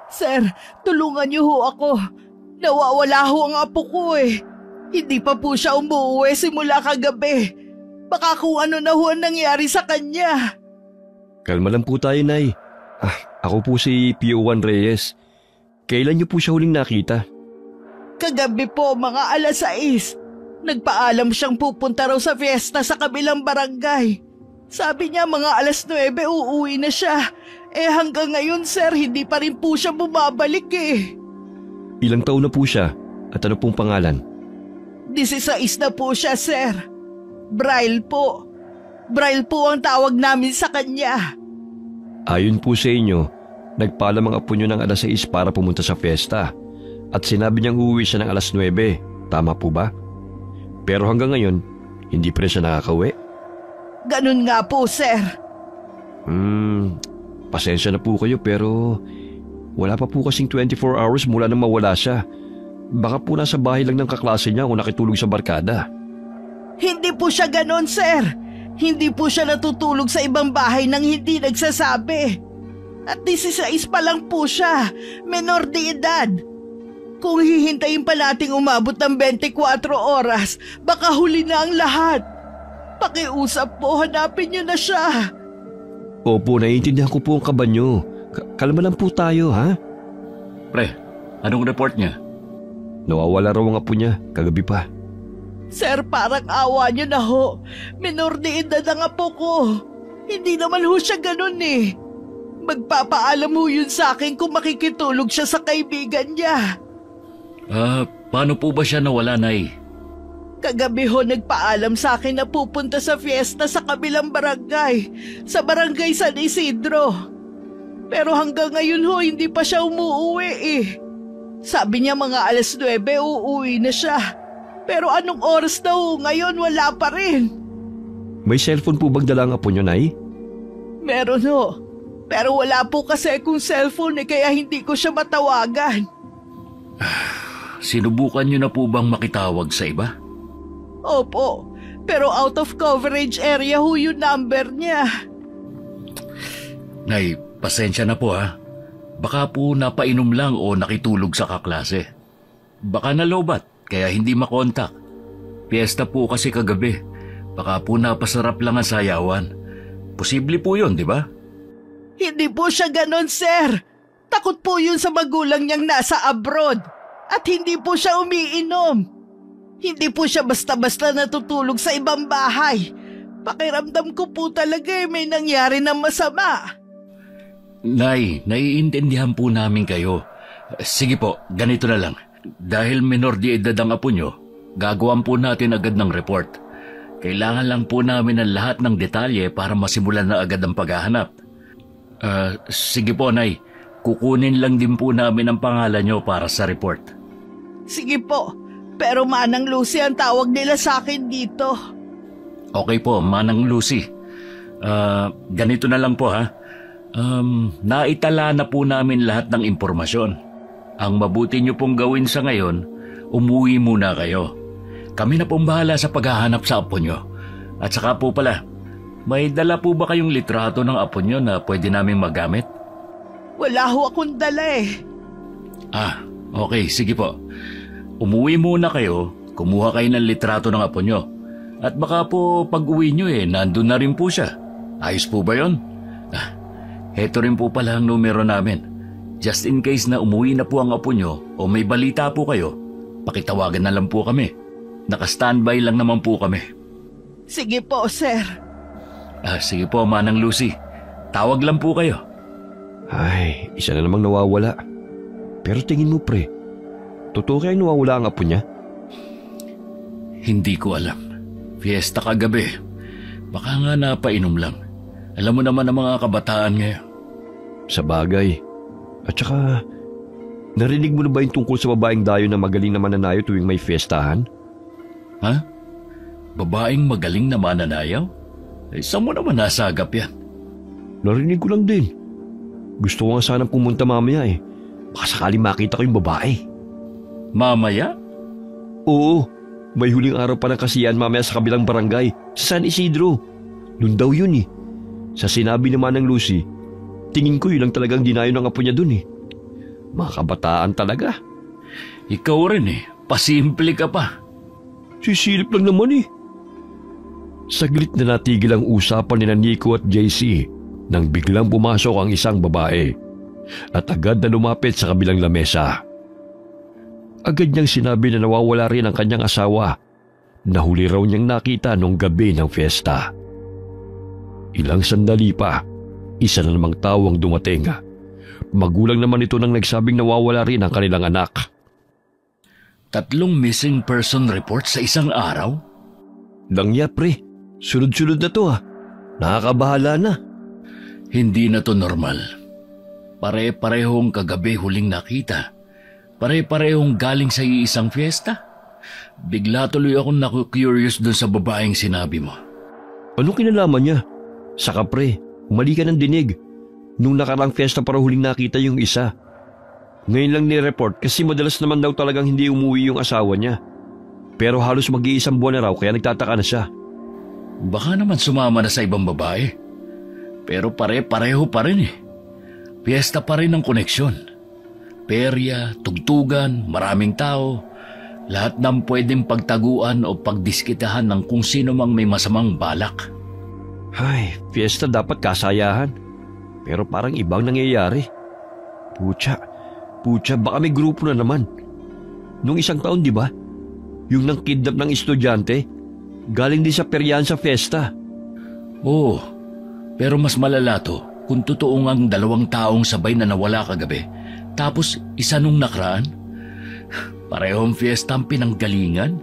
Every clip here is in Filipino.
Sir, tulungan niyo ho ako. Nawawala ho ang apo ko eh. Hindi pa po siya umuwi simula kagabi. Baka kung ano na ho ang nangyari sa kanya. Kalma lang po tayo, Nay. Ako po si P.O. Reyes. Kailan niyo po siya huling nakita? Kagabi po, mga 6:00. Nagpaalam siyang pupunta raw sa fiesta sa kabilang barangay. Sabi niya mga 9:00 uuwi na siya. Hanggang ngayon, sir, hindi pa rin po siya bumabalik eh. Ilang taon na po siya at ano pong pangalan? 16 na po siya, sir. Braille po. Braille po ang tawag namin sa kanya. Ayon po sa inyo, nagpaalam ang apo niyo ng 6:00 para pumunta sa fiesta at sinabi niyang uuwi siya ng 9:00. Tama po ba? Pero hanggang ngayon, hindi pa rin siya nakakauwi? Ganun nga po, sir. Pasensya na po kayo pero wala pa po kasing 24 hours mula nang mawala siya. Baka po nasa bahay lang ng kaklase niya o nakitulog sa barkada. Hindi po siya ganon, sir. Hindi po siya natutulog sa ibang bahay nang hindi nagsasabi. At 16 pa lang po siya, menor de edad. Kung hihintayin pa nating umabot ng 24 oras, baka huli na ang lahat. Pakiusap po, hanapin niyo na siya. Opo, naiintindihan ko po ang kaba niyo. Kalma lang po tayo, ha? Pre, anong report niya? Nawawala raw ang apo niya, kagabi pa. Sir, parang awa niyo na ho. Menor de edad ang apo ko. Hindi naman ho siya ganun eh. Magpapaalam ho yun sa akin kung makikitulog siya sa kaibigan niya. Paano po ba siya nawala, Nay? Kagabi ho nagpaalam sa akin na pupunta sa fiesta sa kabilang barangay, sa barangay San Isidro. Pero hanggang ngayon ho hindi pa siya umuuwi eh. Sabi niya mga 9:00 uuwi na siya. Pero anong oras na ho ngayon wala pa rin. May cellphone po bang dala ang apo niyo, Nay? Meron ho. Pero wala po kasi akong cellphone kaya hindi ko siya matawagan. Sinubukan niyo na po bang makitawag sa iba? Opo, pero out of coverage area ho yung number niya. Nay, pasensya na po ha. Baka po napainom lang o nakitulog sa kaklase. Baka nalobat kaya hindi makontak. Piyesta po kasi kagabi. Baka po napasarap lang ang sayawan. Posible po yun, di ba? Hindi po siya ganon, sir. Takot po yun sa magulang niyang nasa abroad. At hindi po siya umiinom. Hindi po siya basta-basta natutulog sa ibang bahay. Pakiramdam ko po talaga may nangyari na masama. Nay, naiintindihan po namin kayo. Sige po, ganito na lang. Dahil menor de edad ang apo nyo, gagawan po natin agad ng report. Kailangan lang po namin ang lahat ng detalye para masimulan na agad ang paghahanap. Sige po, Nay. Kukunin lang din po namin ang pangalan nyo para sa report. Sige po, pero Manang Lucy ang tawag nila sa akin dito. Okay po, Manang Lucy. Ganito na lang po ha. Naitala na po namin lahat ng impormasyon. Ang mabuti nyo pong gawin sa ngayon, umuwi muna kayo. Kami na pong bahala sa paghahanap sa apo nyo. At saka po pala, may dala po ba kayong litrato ng apo nyo na pwede naming magamit? Wala ho akong dala eh. Okay, sige po. Umuwi muna kayo, kumuha kayo ng litrato ng apo nyo. At baka po pag-uwi nyo nandun na rin po siya. Ayos po ba yun? Heto rin po pala ang numero namin. Just in case na umuwi na po ang apo nyo o may balita po kayo, pakitawagan na lang po kami. Naka-standby lang naman po kami. Sige po, sir. Sige po, Manang Lucy. Tawag lang po kayo. Ay, isa na namang nawawala. Pero tingin mo, pre, totoo kaya nawawala ang apo niya? Hindi ko alam. Fiesta kagabi. Baka nga napainom lang. Alam mo naman ang mga kabataan ngayon. Sa bagay. At saka, narinig mo na ba yung tungkol sa babaeng dayo na magaling na mananayaw tuwing may fiestahan? Ha? Babaeng magaling na mananayaw? Saan mo naman nasagap yan? Narinig ko lang din. Gusto ko nga sanang pumunta mamaya eh. Baka sakali makita ko yung babae. Mamaya? Oo. May huling araw pa ng kasiyahan mamaya sa kabilang barangay, sa San Isidro. Noon daw yun eh. Sa sinabi naman ng Lucy, tingin ko yun lang talagang dinayo ng apo niya dun eh. Mga kabataan talaga. Ikaw rin eh, pasimple ka pa. Sisilip lang naman eh. Saglit na natigil ang usapan ni Nico at JC nang biglang pumasok ang isang babae at agad na lumapit sa kabilang lamesa. Agad niyang sinabi na nawawala rin ang kanyang asawa na huli raw niyang nakita nung gabi ng fiesta. Ilang sandali pa, isa na namang tao ang dumating. Magulang naman ito nang nagsabing nawawala rin ang kanilang anak. 3 missing person report sa isang araw? Langya pre, sunod-sunod na to Nakakabahala na. Hindi na to normal. Pare-parehong kagabi huling nakita. Pare-parehong galing sa iisang fiesta. Bigla tuloy akong naku-curious dun sa babaeng sinabi mo. Anong kinalaman niya? Saka pre, mali ka ng dinig. Nung nakarang fiesta para huling nakita yung isa. Ngayon lang ni-report kasi madalas naman daw talagang hindi umuwi yung asawa niya. Pero halos mag-iisang buwan na raw kaya nagtataka na siya. Baka naman sumama na sa ibang babae. Pero pare-pareho pa rin eh. Fiesta pa rin ang koneksyon. Perya, tugtugan, maraming tao. Lahat ng pwedeng pagtaguan o pagdiskitahan ng kung sino mang may masamang balak. Ay, fiesta dapat kasayahan. Pero parang ibang nangyayari. Pucha, baka may grupo na naman. Nung isang taon, di ba? Yung nang kidnap ng estudyante, galing din sa peryahan sa fiesta. Oo, pero mas malala to kung totoo ngang 2 taong sabay na nawala kagabi. Tapos isa nung nakaraan. Parehong fiesta ang pinanggalingan.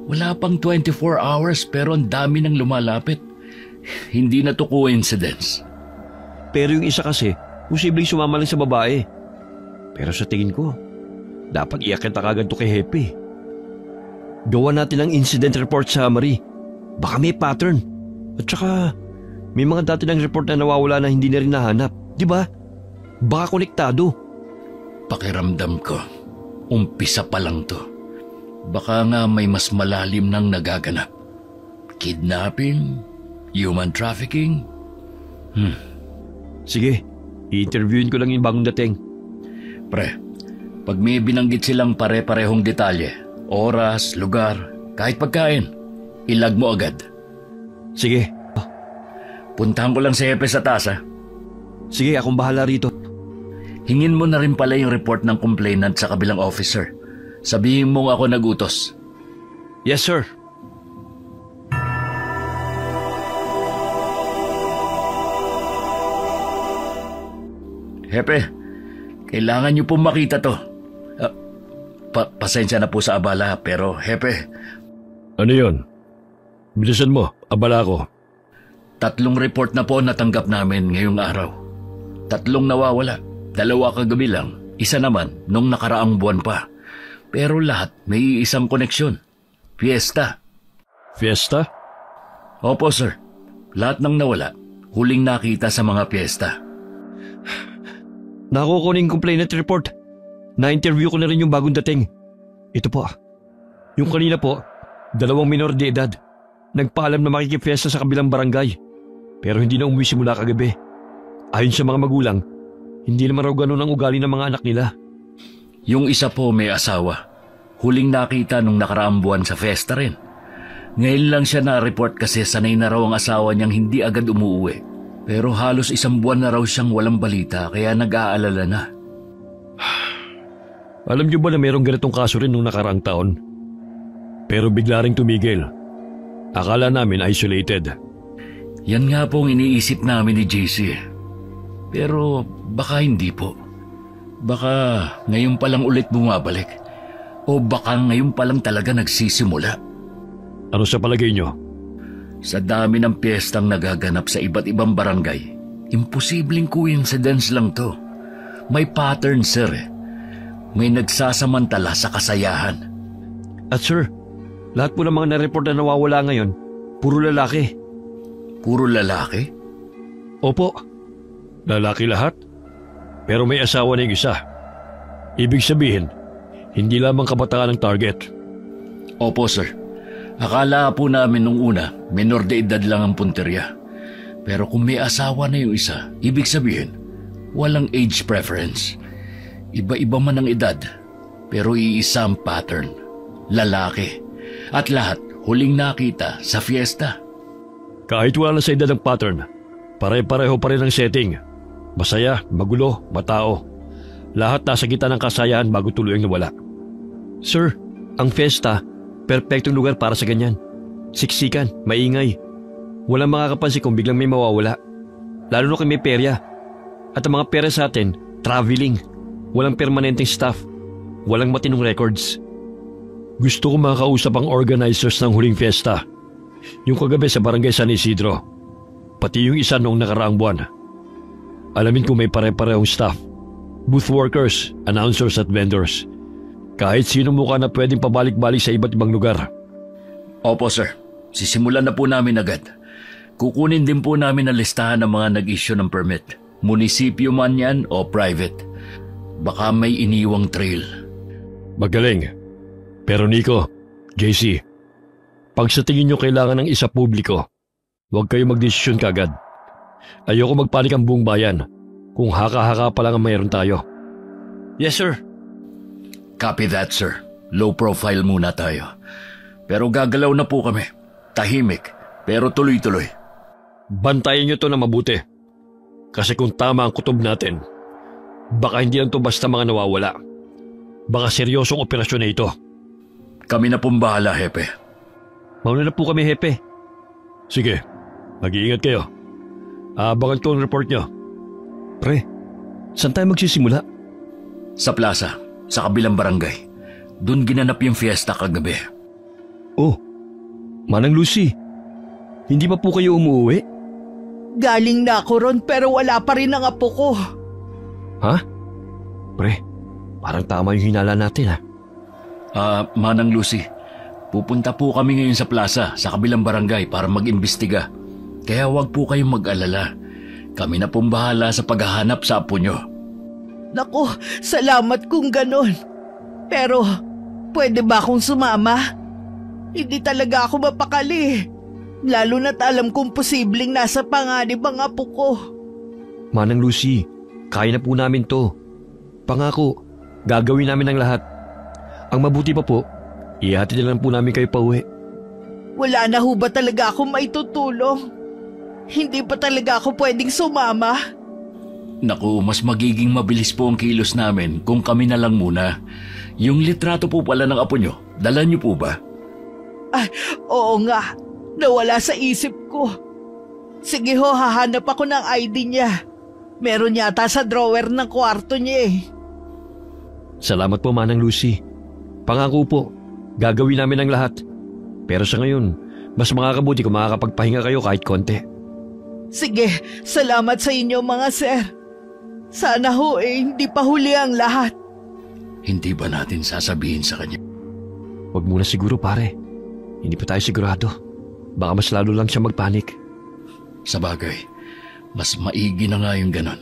Wala pang 24 hours pero ang dami nang lumalapit. Hindi na to coincidence. Pero yung isa kasi, posibleng sumama lang sa babae. Pero sa tingin ko, dapat iakit na kagad to kay Hepe. Gawa natin ang incident report summary. Baka may pattern. At saka, may mga dati ng report na nawawala na hindi na rin nahanap. Di ba? Baka konektado. Pakiramdam ko, umpisa pa lang to. Baka nga may mas malalim nang nagaganap. Kidnapping? Human trafficking? Sige, i-interviewin ko lang yung bagong dating. Pre, pag may binanggit silang pare-parehong detalye, oras, lugar, kahit pagkain, ilag mo agad. Sige. Puntahan ko lang si Hepe sa taas, ha? Sige, akong bahala rito. Hingin mo na rin pala yung report ng complainant sa kabilang officer. Sabihin mong ako nagutos. Yes, sir. Hepe, kailangan niyo pong makita to. Pasensya na po sa abala, pero Hepe... Ano yun? Bilisan mo, abala ko. 3 report na po natanggap namin ngayong araw. 3 nawawala, 2 kagabi lang, 1 naman nung nakaraang buwan pa. Pero lahat may isang koneksyon. Fiesta. Fiesta? Opo, sir. Lahat ng nawala, huling nakita sa mga fiesta. Nakuha ko na yung complainant report. Na-interview ko na rin yung bagong dating. Ito po. Yung kanina po, 2 minor de edad. Nagpaalam na makikifiesta sa kabilang barangay. Pero hindi na umuwi simula kagabi. Ayon sa mga magulang, hindi naman raw ganun ang ugali ng mga anak nila. Yung isa po may asawa. Huling nakita nung nakaraang buwan sa fiesta rin. Ngayon lang siya na-report kasi sanay na raw ang asawa niyang hindi agad umuwi. Pero halos 1 buwan na raw siyang walang balita kaya nag-aalala na. Alam niyo ba na mayroong ganitong kaso rin nung nakaraang taon? Pero bigla ring tumigil. Akala namin isolated. Yan nga pong iniisip namin ni JC. Pero baka hindi po. Baka ngayon pa lang ulit bumabalik. O baka ngayon pa lang talaga nagsisimula. Ano sa palagay niyo? Sa dami ng piyestang nagaganap sa iba't ibang barangay, imposibleng coincidence lang to. May pattern, sir. May nagsasamantala sa kasayahan. At sir, lahat po ng mga na-report na nawawala ngayon, puro lalaki. Puro lalaki? Opo, lalaki lahat. Pero may asawa na yung isa. Ibig sabihin, hindi lamang kabataan ang target. Opo, sir. Akala po namin nung una, menor de edad lang ang punterya. Pero kung may asawa na yung isa, ibig sabihin, walang age preference. Iba-iba man ang edad, pero iisa ang pattern. Lalaki. At lahat huling nakita sa fiesta. Kahit wala na sa edad ng pattern, pare-pareho pa rin ang setting. Masaya, magulo, matao. Lahat nasa gitna ng kasayahan bago tuluyang nawala. Sir, ang fiesta, perpektong lugar para sa ganyan. Siksikan, maingay. Walang makakapansin kung biglang may mawawala. Lalo na kung may perya. At ang mga pera sa atin, traveling. Walang permanenteng staff. Walang matinong records. Gusto ko makakausap ang organizers ng huling fiesta. Yung kagabi sa barangay San Isidro. Pati yung isa noong nakaraang buwan. Alamin kung may pare-parehong staff. Booth workers, announcers at vendors. Kahit sino mukha na pwedeng pabalik-balik sa iba't ibang lugar. Opo sir, sisimulan na po namin agad. Kukunin din po namin ang listahan ng mga nag-issue ng permit. Munisipyo man yan o private. Baka may iniwang trail. Magaling. Pero Nico, JC, pag sa tingin nyo kailangan ng isa publiko, huwag kayo magdesisyon kagad. Ayoko magpanik ang buong bayan kung haka-haka pa lang ang mayroon tayo. Yes, sir. Copy that, sir. Low profile muna tayo. Pero gagalaw na po kami. Tahimik, pero tuloy-tuloy. Bantayan nyo to na mabuti. Kasi kung tama ang kutob natin, baka hindi lang to basta mga nawawala. Baka seryosong operasyon na ito. Kami na pong bahala, Hepe. Mauna na po kami, Hepe. Sige, mag-iingat kayo. Abangan ko ang report nyo. Pre, saan tayo magsisimula? Sa plaza, sa kabilang barangay. Doon ginanap yung fiesta kagabi. Oh, Manang Lucy, hindi pa po kayo umuwi? Galing na ako ron pero wala pa rin ang apo ko. Ha? Pre, parang tama yung hinala natin ha. Manang Lucy, pupunta po kami ngayon sa plaza sa kabilang barangay para mag-imbestiga. Kaya huwag po kayong mag-alala. Kami na pong bahala sa paghahanap sa apo nyo. Naku, salamat kung ganon. Pero, pwede ba akong sumama? Hindi talaga ako mapakali. Lalo na't alam kong posibleng nasa panganib ang apo ko. Manang Lucy, kaya na po namin to. Pangako, gagawin namin ang lahat. Ang mabuti pa po, ihatid na lang po namin kayo pauwi. Wala na ho ba talaga akong maitutulong? Hindi pa talaga ako pwedeng sumama? Naku, mas magiging mabilis po ang kilos namin kung kami na lang muna. Yung litrato po pala ng apo nyo, dala nyo po ba? Ay, oo nga. Nawala sa isip ko. Sige ho, hahanap ako ng ID niya. Meron yata sa drawer ng kwarto niya eh. Salamat po, Manang Lucy. Pangako po, gagawin namin ang lahat. Pero sa ngayon, mas makakabuti kung makakapagpahinga kayo kahit konti. Sige, salamat sa inyo mga sir. Sana ho hindi pa huli ang lahat. Hindi ba natin sasabihin sa kanya? Huwag muna siguro pare. Hindi pa tayo sigurado. Baka mas lalo lang siya magpanik. Sa bagay, mas maigi na nga yung ganon.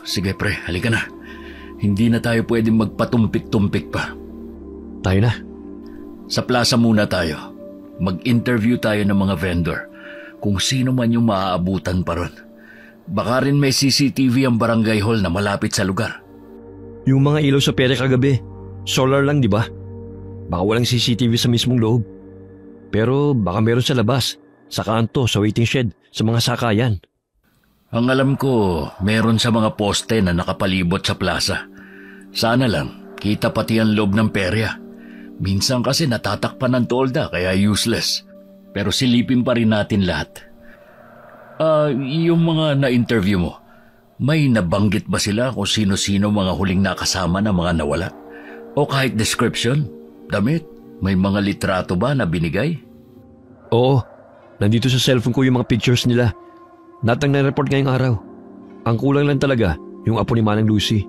Sige pre, halika na. Hindi na tayo pwedeng magpatumpik-tumpik pa. Tayo na. Sa plaza muna tayo. Mag-interview tayo ng mga vendor. Kung sino man yung maaabutan pa ron. Baka rin may CCTV ang barangay hall na malapit sa lugar. Yung mga ilaw sa pere kagabi, solar lang di ba? Baka walang CCTV sa mismong loob. Pero baka meron sa labas, sa kanto, sa waiting shed, sa mga sakayan. Ang alam ko, meron sa mga poste na nakapalibot sa plaza. Sana lang, kita pati ang loob ng perya. Minsan kasi natatakpan ng tolda kaya useless. Pero silipin pa rin natin lahat. Yung mga na-interview mo, may nabanggit ba sila kung sino-sino mga huling nakasama na mga nawala? O kahit description, damit? May mga litrato ba na binigay? Oo, nandito sa cellphone ko yung mga pictures nila. Natang na-report ngayong araw. Ang kulang lang talaga, yung apo ni Manang Lucy.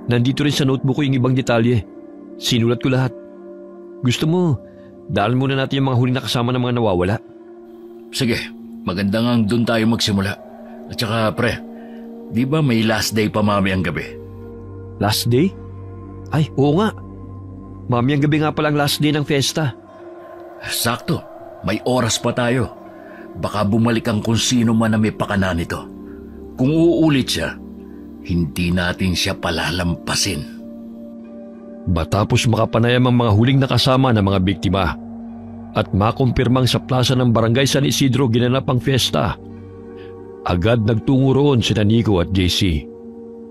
Nandito rin sa notebook ko yung ibang detalye. Sinulat ko lahat. Gusto mo, daanan muna natin yung mga huling nakasama ng mga nawawala. Sige, maganda nga doon tayo magsimula. At saka pre, di ba may last day pa mamayang gabi? Last day? Ay, oo nga. Mamayang gabi nga palang last day ng fiesta. Sakto, may oras pa tayo. Baka bumalik ang kung sino man na may pakana nito. Kung uulit siya, hindi natin siya palalampasin. Matapos makapanayam ang mga huling nakasama ng mga biktima at makumpirmang sa plaza ng Barangay San Isidro ginanap ang fiesta, agad nagtungo roon sina Nico at JC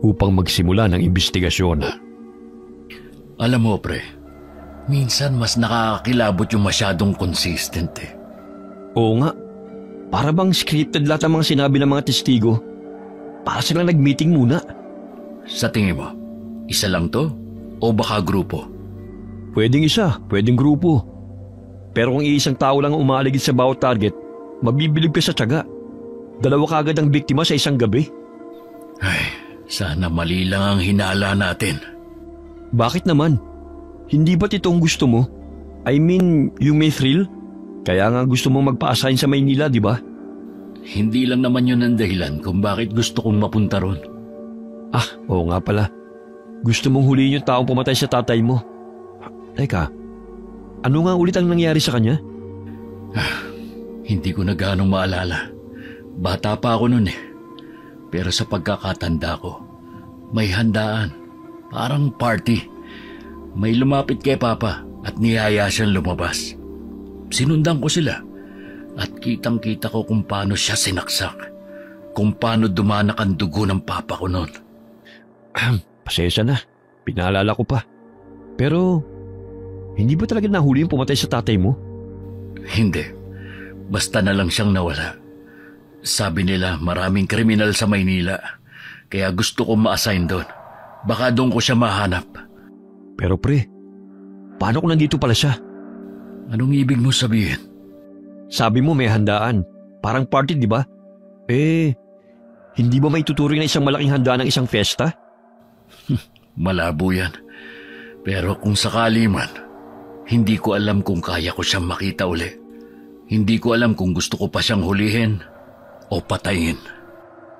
upang magsimula ng investigasyon. Alam mo, pre, minsan mas nakakakilabot yung masyadong consistent eh. Oo nga, para bang scripted lahat ang mga sinabi ng mga testigo. Para silang nag-meeting muna. Sa tingin mo, isa lang to o baka grupo? Pwedeng isa, pwedeng grupo. Pero kung iisang tao lang ang umaligid sa bawat target, mabibilib ka sa tiyaga. Dalawa kagad ang biktima sa isang gabi. Ay, sana mali lang ang hinala natin. Bakit naman? Hindi ba't itong gusto mo? I mean, yung may thrill? Kaya nga gusto mong magpa-assign sa Maynila, di ba? Hindi lang naman yun ang dahilan kung bakit gusto kong mapunta ron. Ah, oo nga pala. Gusto mong huliin yung taong pumatay sa tatay mo. Teka, ano nga ulit ang nangyari sa kanya? Hindi ko na ganong maalala. Bata pa ako nun eh. Pero sa pagkakatanda ko, may handaan. Parang party. May lumapit kay Papa at niyaya siyang lumabas. Sinundan ko sila at kitang-kita ko kung paano siya sinaksak. Kung paano dumanak ang dugo ng Papa ko noon. Pasensya na. Pinaalala ko pa. Pero, hindi ba talaga nahuli yung pumatay sa tatay mo? Hindi. Basta na lang siyang nawala. Sabi nila maraming kriminal sa Maynila. Kaya gusto kong ma-assign doon. Baka doon ko siya mahanap. Pero pre, paano kung nandito pala siya? Anong ibig mo sabihin? Sabi mo may handaan. Parang party, di ba? Hindi ba may tuturing na isang malaking handaan ng isang fiesta? Malabo yan. Pero kung sakali man, hindi ko alam kung kaya ko siyang makita uli. Hindi ko alam kung gusto ko pa siyang hulihin o patayin.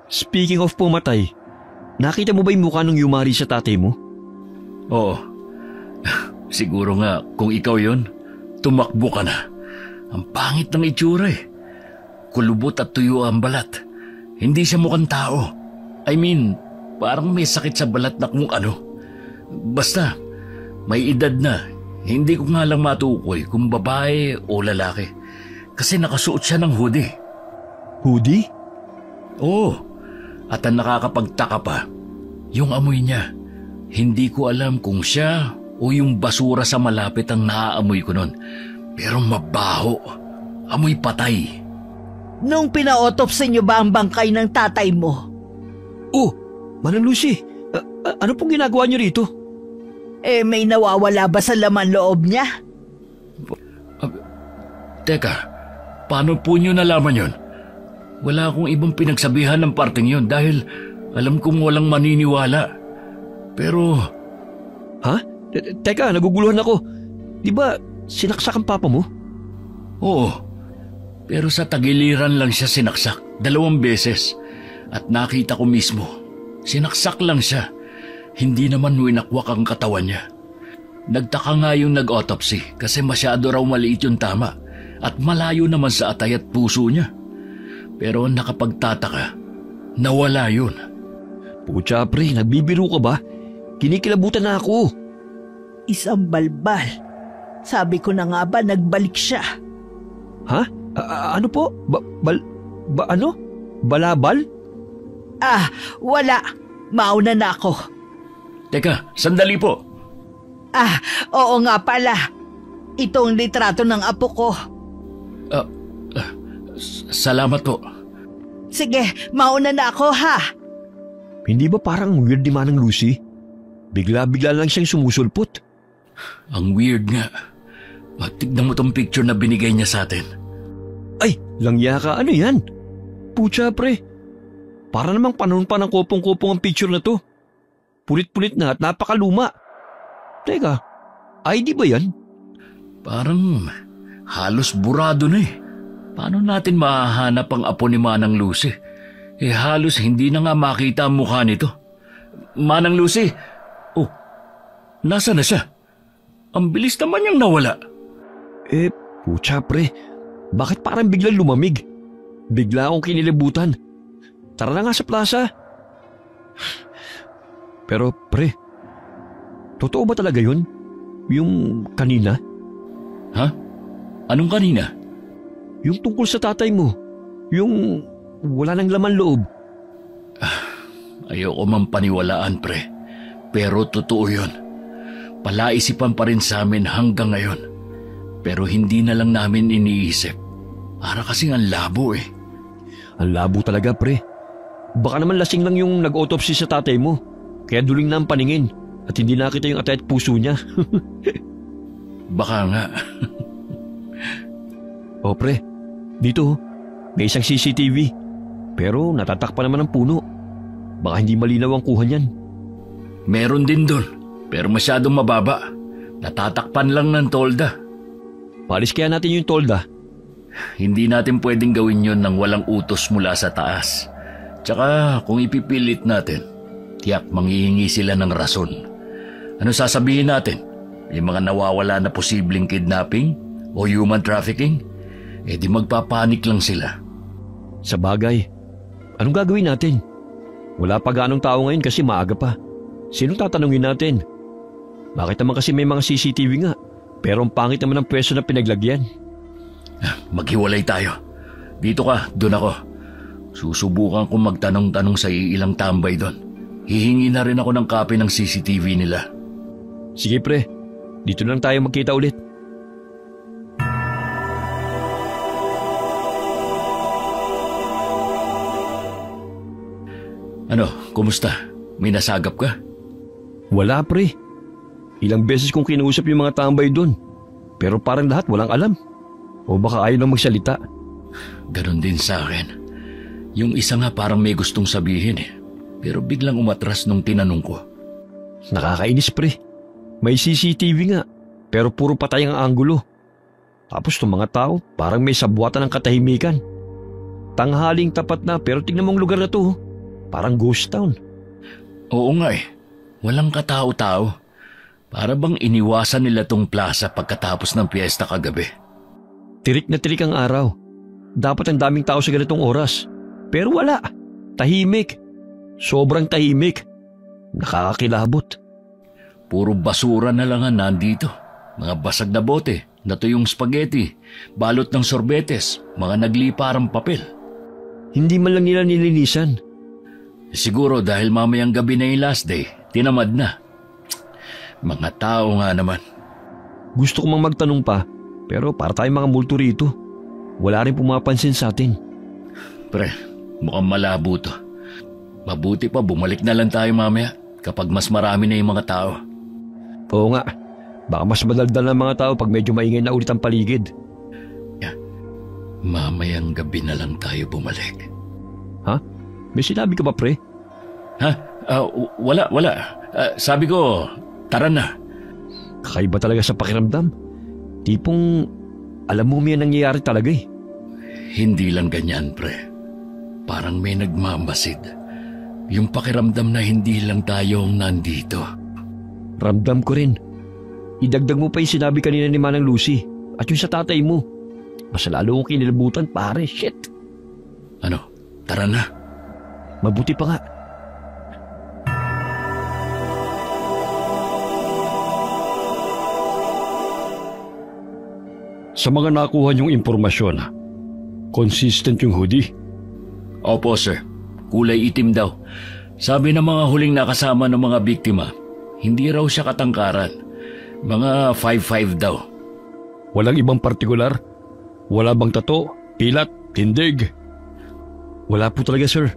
Speaking of pumatay, nakita mo ba yung mukha ng yumari sa tatay mo? Oo. Siguro nga kung ikaw yon, tumakbo ka na. Ang pangit ng itsura eh. Kulubot at tuyo ang balat. Hindi siya mukhang tao. I mean, parang may sakit sa balat na kung ano. Basta, may edad na. Hindi ko nga lang matukoy kung babae o lalaki. Kasi nakasuot siya ng hoodie. Hoodie? Oo. At ang nakakapagtaka pa, yung amoy niya. Hindi ko alam kung siya o yung basura sa malapit ang naaamoy ko nun. Pero mabaho. Amoy patay. Nung pina-autopsy niyo ba ang bangkay ng tatay mo? Oh, Manang Lucy, ano pong ginagawa niyo rito? May nawawala ba sa laman loob niya? Teka, paano po niyo nalaman yun? Wala akong ibang pinagsabihan ng parting yun dahil alam kong walang maniniwala. Pero... Ha? Teka, naguguluhan ako. Di ba sinaksak ang papa mo? Oo, pero sa tagiliran lang siya sinaksak 2 beses at nakita ko mismo. Sinaksak lang siya. Hindi naman winakwak ang katawan niya. Nagtaka nga yung nag-autopsy kasi masyado raw maliit yung tama at malayo naman sa atay at puso niya. Pero nakapagtataka, nawala yun. Pucha pre, nagbibiro ka ba? Kinikilabutan na ako. Isang balbal. Sabi ko na nga ba nagbalik siya. Ha? Ano po? Ano? Balabal? Wala. Mauna na ako. Teka, sandali po. Oo nga pala. Itong litrato ng apo ko. Salamat po. Sige, mauna na ako ha. Hindi ba parang weird ni Manang Lucy? Bigla-bigla lang siyang sumusulpot. Ang weird nga. Tignan mo tong picture na binigay niya sa atin. Ay, langya ka. Ano yan? Pucha pre. Para namang panahon pa ng kopong-kopong ang picture na to. Pulit-pulit na at napakaluma. Teka, ID ba yan? Parang halos burado na eh. Paano natin mahahanap ang apo ni Manang Lucy? Halos hindi na nga makita ang mukha nito. Manang Lucy! Oh, nasa na siya? Ang bilis naman niyang nawala. Pucha pre. Bakit parang biglang lumamig? Bigla akong kinilibutan. Tara na nga sa plaza. Pero pre, totoo ba talaga yun? Yung kanina? Ha? Anong kanina? Yung tungkol sa tatay mo. Yung wala nang laman loob. Ayoko man paniwalaan, pre. Pero totoo yun. Palaisipan pa rin sa amin hanggang ngayon. Pero hindi na lang namin iniisip. Para kasing ang labo eh. Ang labo talaga, pre. Baka naman lasing lang yung nag-autopsy sa tatay mo. Kaya duling na ang paningin at hindi nakita yung atay at puso niya. Baka nga. O pre, dito may isang CCTV. Pero natatakpan naman ang puno. Baka hindi malinaw ang kuha niyan. Meron din doon. Pero masyadong mababa. Natatakpan lang ng tolda. Palis kaya natin yung tolda. Hindi natin pwedeng gawin yon nang walang utos mula sa taas. Tsaka kung ipipilit natin, tiyak manghihingi sila ng rason. Ano sasabihin natin? May mga nawawala na posibleng kidnapping o human trafficking? Eh di magpapanik lang sila. Sa bagay, anong gagawin natin? Wala pa ganong tao ngayon kasi maaga pa. Sinong tatanungin natin? Bakit naman kasi may mga CCTV nga, pero ang pangit naman ang pwesto na pinaglagyan. Maghiwalay tayo. Dito ka, doon ako. Susubukan kong magtanong-tanong sa ilang tambay doon. Hihingi na rin ako ng copy ng CCTV nila. Sige pre, dito lang tayo magkita ulit. Ano, kumusta? May nasagap ka? Wala pre. Ilang beses kong kinausap yung mga tambay doon. Pero parang lahat walang alam. O baka ayaw lang magsalita. Ganon din sa akin. Yung isa nga parang may gustong sabihin eh. Pero biglang umatras nung tinanong ko. Nakakainis pre. May CCTV nga. Pero puro patay ang anggulo. Tapos itong mga tao parang may sabwatan ng katahimikan. Tanghaling tapat na pero tingnan mong lugar na to. Parang ghost town. Oo nga eh. Walang katao-tao. Para bang iniwasan nila tong plaza pagkatapos ng piyesta kagabi. Tirik na tirik ang araw. Dapat ang daming tao sa ganitong oras. Pero wala. Tahimik. Sobrang tahimik. Nakakakilabot. Puro basura na lang ang nandito. Mga basag na bote, natuyong spaghetti, balot ng sorbetes, mga nagliparang papel. Hindi man lang nila nilinisan. Siguro dahil mamayang gabi na yung last day, tinamad na. Mga tao nga naman. Gusto ko mang magtanong pa, pero para tayong mga multo rito. Wala rin pumapansin sa atin. Pre, mukhang malabo to. Mabuti pa bumalik na lang tayo mamaya kapag mas marami na yung mga tao. Oo nga, baka mas madaldal ng mga tao pag medyo maingay na ulit ang paligid. Mamayang gabi na lang tayo bumalik. Ha? May sinabi ka ba pre? Ha? Wala. Sabi ko, tara na. Kakaiba talaga sa pakiramdam. Tipong alam mo may nangyayari talaga eh. Hindi lang ganyan, pre. Parang may nagmamasid. Yung pakiramdam na hindi lang tayo ang nandito. Ramdam ko rin. Idagdag mo pa yung sinabi kanina ni Manang Lucy at yung sa tatay mo. Mas lalo kong kinilabutan pare, shit. Ano? Tara na. Mabuti pa nga. Sa mga nakuha niyong impormasyon, consistent yung hoodie? Opo, sir. Kulay itim daw. Sabi ng mga huling nakasama ng mga biktima, hindi raw siya katangkaran. Mga 5'5" daw. Walang ibang partikular? Wala bang tato, pilat, tindig? Wala po talaga, sir.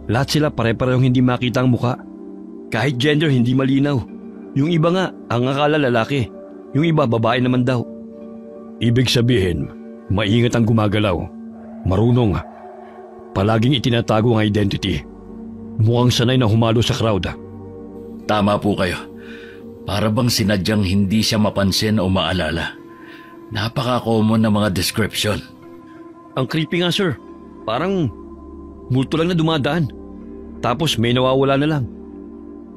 Lahat sila pare-parehong hindi makita ang muka. Kahit gender, hindi malinaw. Yung iba nga, ang akala lalaki. Yung iba, babae naman daw. Ibig sabihin, maingat ang gumagalaw. Marunong. Palaging itinatago ang identity. Mukhang sanay na humalo sa crowd. Tama po kayo. Para bang sinadyang hindi siya mapansin o maalala. Napaka-common na mga description. Ang creepy nga, sir. Parang multo lang na dumadaan. Tapos may nawawala na lang.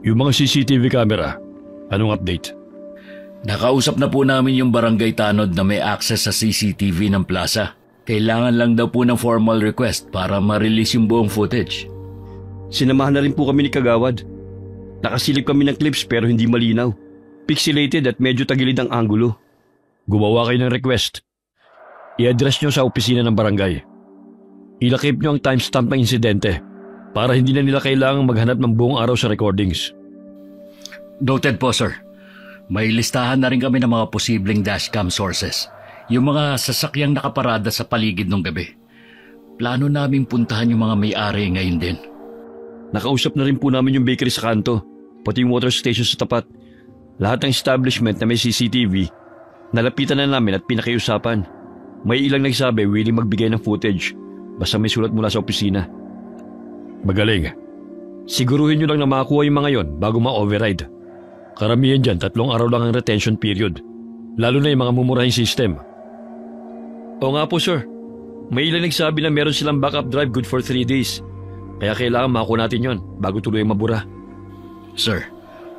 Yung mga CCTV camera, anong update? Nakausap na po namin yung barangay tanod na may access sa CCTV ng plaza. Kailangan lang daw po ng formal request para ma-release yung buong footage. Sinamahan na rin po kami ni Kagawad. Nakasilip kami ng clips pero hindi malinaw. Pixelated at medyo tagilid ang anggulo. Gumawa kayo ng request. I-address nyo sa opisina ng barangay. Ilakip nyo ang timestamp ng insidente para hindi na nila kailangang maghanap ng buong araw sa recordings. Noted po, sir. May listahan na rin kami ng mga posibleng dashcam sources. Yung mga sasakyang nakaparada sa paligid ng gabi. Plano naming puntahan yung mga may-ari ngayon din. Nakausap na rin po namin yung bakery sa kanto, pati yung water station sa tapat. Lahat ng establishment na may CCTV, nalapitan na namin at pinakiusapan. May ilang nagsabi willing magbigay ng footage, basta may sulat mula sa opisina. Magaling. Siguruhin nyo lang na makakuha yung mga yon bago ma-override. Karamihan dyan, 3 araw lang ang retention period. Lalo na yung mga mumurahing system. Oo nga po, sir. May ilang nagsabi na meron silang backup drive good for 3 days. Kaya kailangan makuha natin yon bago tuloy mabura. Sir,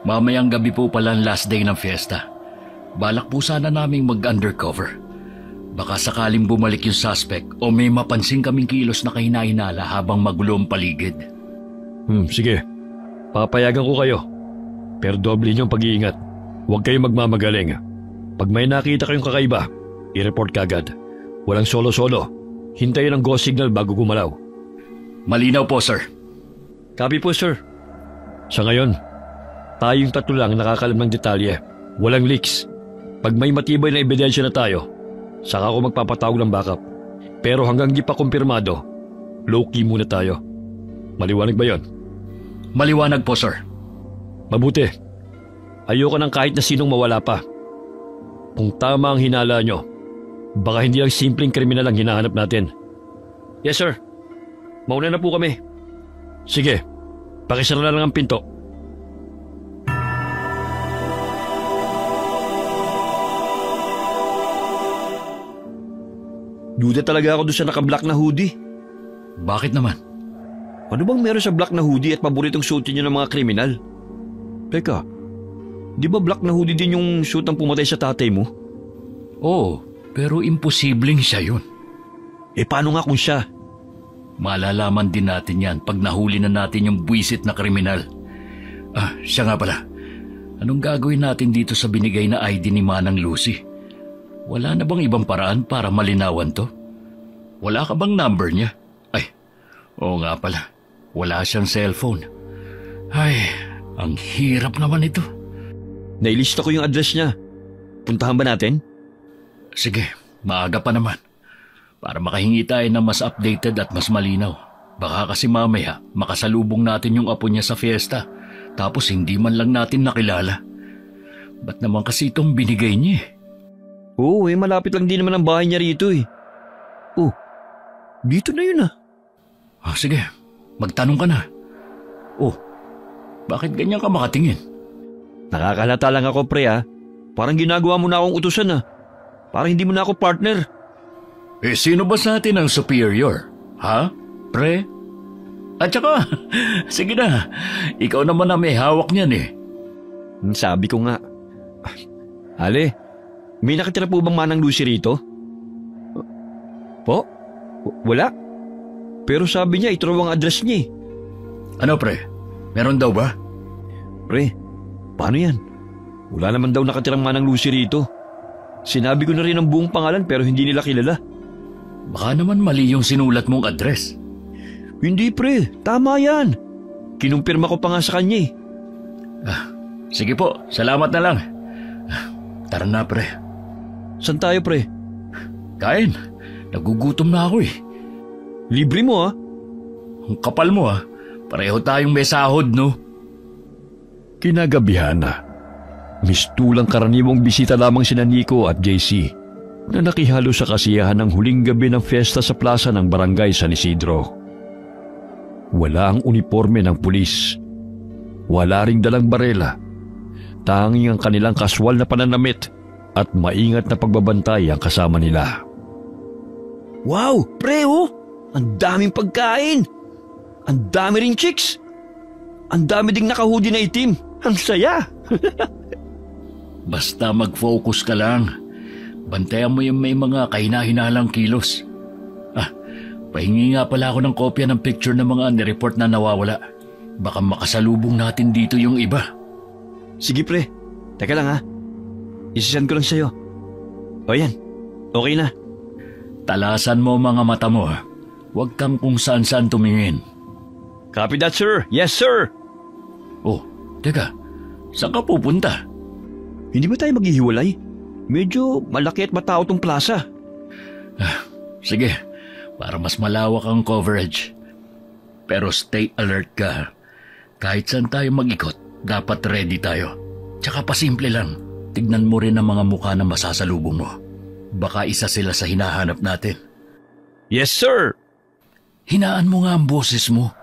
mamayang gabi po pala ang last day ng fiesta. Balak po sana naming mag-undercover. Baka sakaling bumalik yung suspect o may mapansin kaming kilos na kahinahinala habang magulo ang paligid. Sige. Papayagan ko kayo. Pero doble niyong pag-iingat. Huwag kayong magmamagaling. Pag may nakita kayong kakaiba, i-report kagad. Walang solo-solo. Hintayin ang go signal bago gumalaw. Malinaw po, sir. Copy po, sir. Sa ngayon, tayong 3 lang nakakalam ng detalye. Walang leaks. Pag may matibay na ebidensya na tayo, saka ako magpapatawag ng backup. Pero hanggang di pa kumpirmado, low-key muna tayo. Maliwanag ba yon? Maliwanag po, sir. Mabuti. Ayoko ng kahit na sinong mawala pa. Kung tama ang hinala nyo, baka hindi lang simpleng kriminal ang hinahanap natin. Yes, sir. Mauna na po kami. Sige, pakisara na lang ang pinto. Duda talaga ako doon sa naka-black na hoodie. Bakit naman? Ano bang meron sa black na hoodie at paboritong suit niyo ng mga kriminal? Teka, di ba black na hoodie din yung suit ng pumatay sa tatay mo? Oo, pero imposibleng siya yun. Paano nga kung siya? Malalaman din natin yan pag nahuli na natin yung buwisit na kriminal. Siya nga pala. Anong gagawin natin dito sa binigay na ID ni Manang Lucy? Wala na bang ibang paraan para malinawan to? Wala ka bang number niya? Oo nga pala. Wala siyang cellphone. Ang hirap naman ito. Nailista ko yung address niya. Puntahan ba natin? Sige, maaga pa naman. Para makahingi tayo ng mas updated at mas malinaw. Baka kasi mamaya makasalubong natin yung apo niya sa fiesta. Tapos hindi man lang natin nakilala. Ba't naman kasi itong binigay niya? Oo, malapit lang din naman ang bahay niya rito . Oh, dito na yun . Sige, magtanong ka na. Bakit ganyan ka makatingin? Nakakalata lang ako, pre . Parang ginagawa mo na akong utusan . Parang hindi mo na ako partner. Sino ba sa atin ang superior? Ha? Pre? At saka, sige na, ikaw naman na may hawak niyan . Sabi ko nga. Ale, may nakitira po bang Manang Lucy rito? Po? Wala. Pero sabi niya, ituro ang address niya . Ano, pre? Meron daw ba? Pre, paano yan? Wala naman daw nakatirang Manang Lucy rito. Sinabi ko na rin ang buong pangalan pero hindi nila kilala. Baka naman mali yung sinulat mong address. Hindi, pre. Tama yan. Kinumpirma ko pa nga sa kanya . Sige po, salamat na lang. Tara na, pre. Saan tayo, pre? Kain. Nagugutom na ako . Libre mo, Ang kapal mo, Pareho tayong may sahod, no? Kinagabihan na. Mistulang karaniwang bisita lamang sina Nico at JC na nakihalo sa kasiyahan ng huling gabi ng fiesta sa plaza ng barangay San Isidro. Wala ang uniforme ng pulis. Wala ring dalang barela. Tanging ang kanilang kaswal na pananamit at maingat na pagbabantay ang kasama nila. Wow, pre, ang daming pagkain! Ang dami ring chicks! Ang dami ding naka-hoodie na itim! Ang saya! Basta mag-focus ka lang. Bantayan mo yung may mga kahina-hinalang kilos. Pahingi nga pala ako ng kopya ng picture ng mga nireport na nawawala. baka makasalubong natin dito yung iba. Sige pre, teka lang ha. Isisend ko lang sa'yo. O yan, okay na. Talasan mo mga mata mo. Huwag kang kung saan-saan tumingin. Copy that sir, yes sir. Oh, teka, saan ka pupunta? Hindi ba tayo maghihiwalay? Medyo malaki at matao tong plaza. Sige, para mas malawak ang coverage. Pero stay alert ka. Kahit saan tayo mag-ikot, dapat ready tayo. Tsaka pasimple lang, tignan mo rin ang mga mukha na masasalubong mo. Baka isa sila sa hinahanap natin. Yes sir. Hinaan mo nga ang boses mo.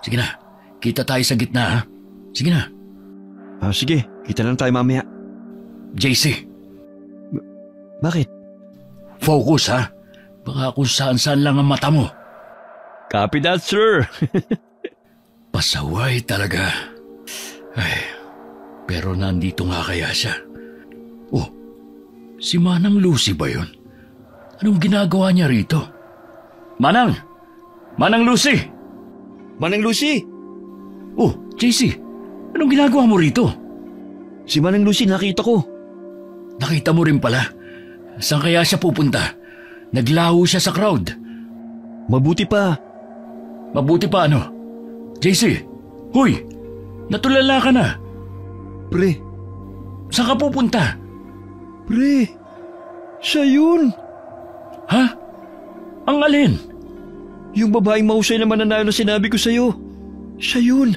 Sige na, kita tayo sa gitna ha. Sige na. Sige, kita lang tayo mamaya. JC. Bakit? Focus ha. Baka kung saan-saan lang ang mata mo. Copy that sir. Pasaway talaga. Ay, pero nandito nga kaya siya. Oh, si Manang Lucy ba yun? Anong ginagawa niya rito? Manang! Manang Lucy! Manang Lucy! Oh, JC, anong ginagawa mo rito? Si Manang Lucy nakita ko. Nakita mo rin pala. Saan kaya siya pupunta? Naglaho siya sa crowd. Mabuti pa. Mabuti pa ano? JC, huy! Natulala ka na. Pre. Saan ka pupunta? Pre. Siya yun. Ha? Ang alin? Yung babaeng mahusay na mananalo na sinabi ko sa'yo. Siya yun.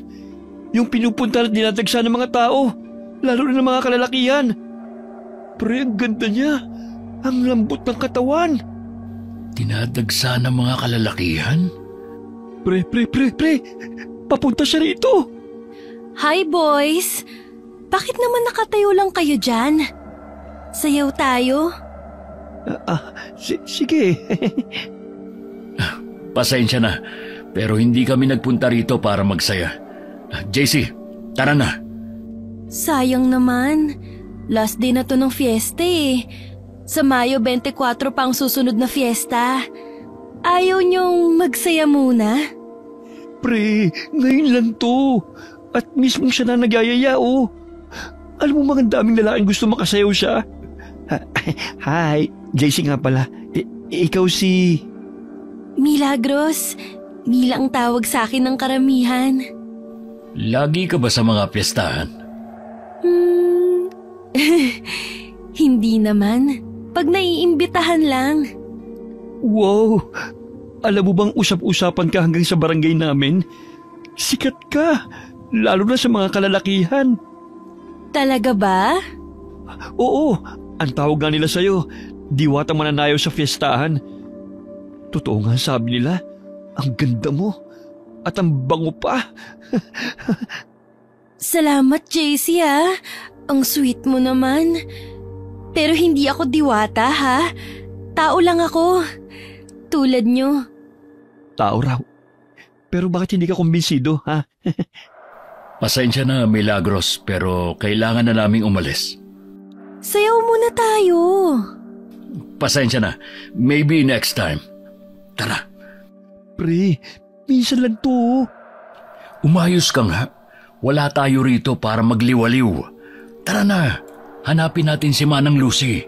Yung pinupunta at dinatagsa ng mga tao. Lalo na ng mga kalalakihan. Pre, ang ganda niya. Ang lambot ng katawan. Dinadagsa ng mga kalalakihan? Pre. Papunta siya rito. Hi boys! Bakit naman nakatayo lang kayo dyan? Sayaw tayo? Sige. Pasensya na, pero hindi kami nagpunta rito para magsaya. JC, tara na. Sayang naman. Last day na to ng fiesta eh. Sa Mayo 24 pa ang susunod na fiesta. Ayaw niyong magsaya muna? Pre, ngayon lang to. At mismong siya na nagyayaya oh. Alam mo mga daming lalaking gusto makasayaw siya. Hi, JC nga pala. Ikaw si... Milagros. Mila ang tawag sa akin ng karamihan. Lagi ka ba sa mga piyestahan? Hindi naman. Pag naiimbitahan lang. Wow! Alam mo bang usap-usapan ka hanggang sa barangay namin? Sikat ka, lalo na sa mga kalalakihan. Talaga ba? Oo, ang tawag nga nila sa'yo, diwata mananayaw sa fiestahan. Totoo nga sabi nila, ang ganda mo at ang bango pa. Salamat, JC ah. Ang sweet mo naman. Pero hindi ako diwata ha. Tao lang ako. Tulad nyo. Tao raw. Pero bakit hindi ka kumbinsido, ha? Pasensya na, Milagros, pero kailangan na naming umalis. Sayaw muna tayo. Pasensya na, maybe next time. Tara. Pre, minsan lang to. Umayos ka nga. Wala tayo rito para magliwaliw. Tara na, hanapin natin si Manang Lucy.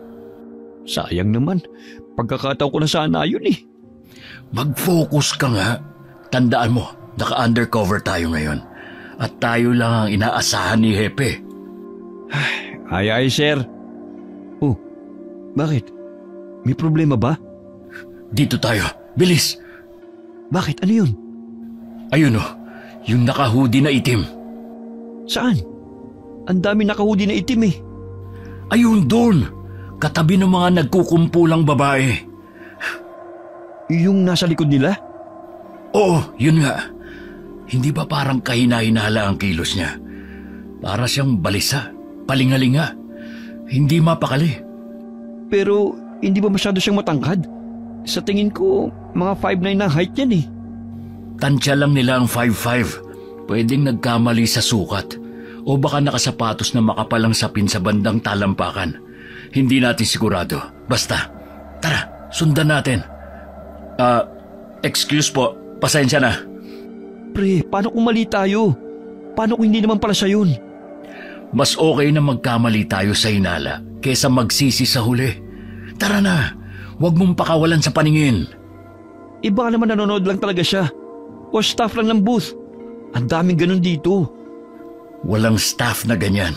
Sayang naman, pagkakataon ko na sana yun eh. Mag-focus ka nga. Tandaan mo, naka-undercover tayo ngayon. At tayo lang ang inaasahan ni Hepe. Ay, sir. Oh, bakit? May problema ba? Dito tayo, bilis. Bakit? Ano yun? Ayun oh, yung naka-hoodie na itim. Saan? Ang dami naka-hoodie na itim eh. Ayun doon, katabi ng mga nagkukumpulang babae. Yung nasa likod nila? Oo, yun nga. Hindi ba parang kahina-hinala ang kilos niya? Para siyang balisa, palingalinga. Hindi mapakali. Pero hindi ba masyado siyang matangkad? Sa tingin ko, mga 5'9" na height yan eh. Tansya lang nila ang 5'5". Pwedeng nagkamali sa sukat. O baka nakasapatos na makapalang sapin sa bandang talampakan. Hindi natin sigurado. Basta, tara, sundan natin. Excuse po, pasensya na. Pre, paano kung mali tayo? Paano kung hindi naman pala siya yun? Mas okay na magkamali tayo sa hinala kesa magsisi sa huli. Tara na, huwag mong pakawalan sa paningin. Iba naman nanonood lang talaga siya. O staff lang ng booth. Ang daming ganun dito. Walang staff na ganyan.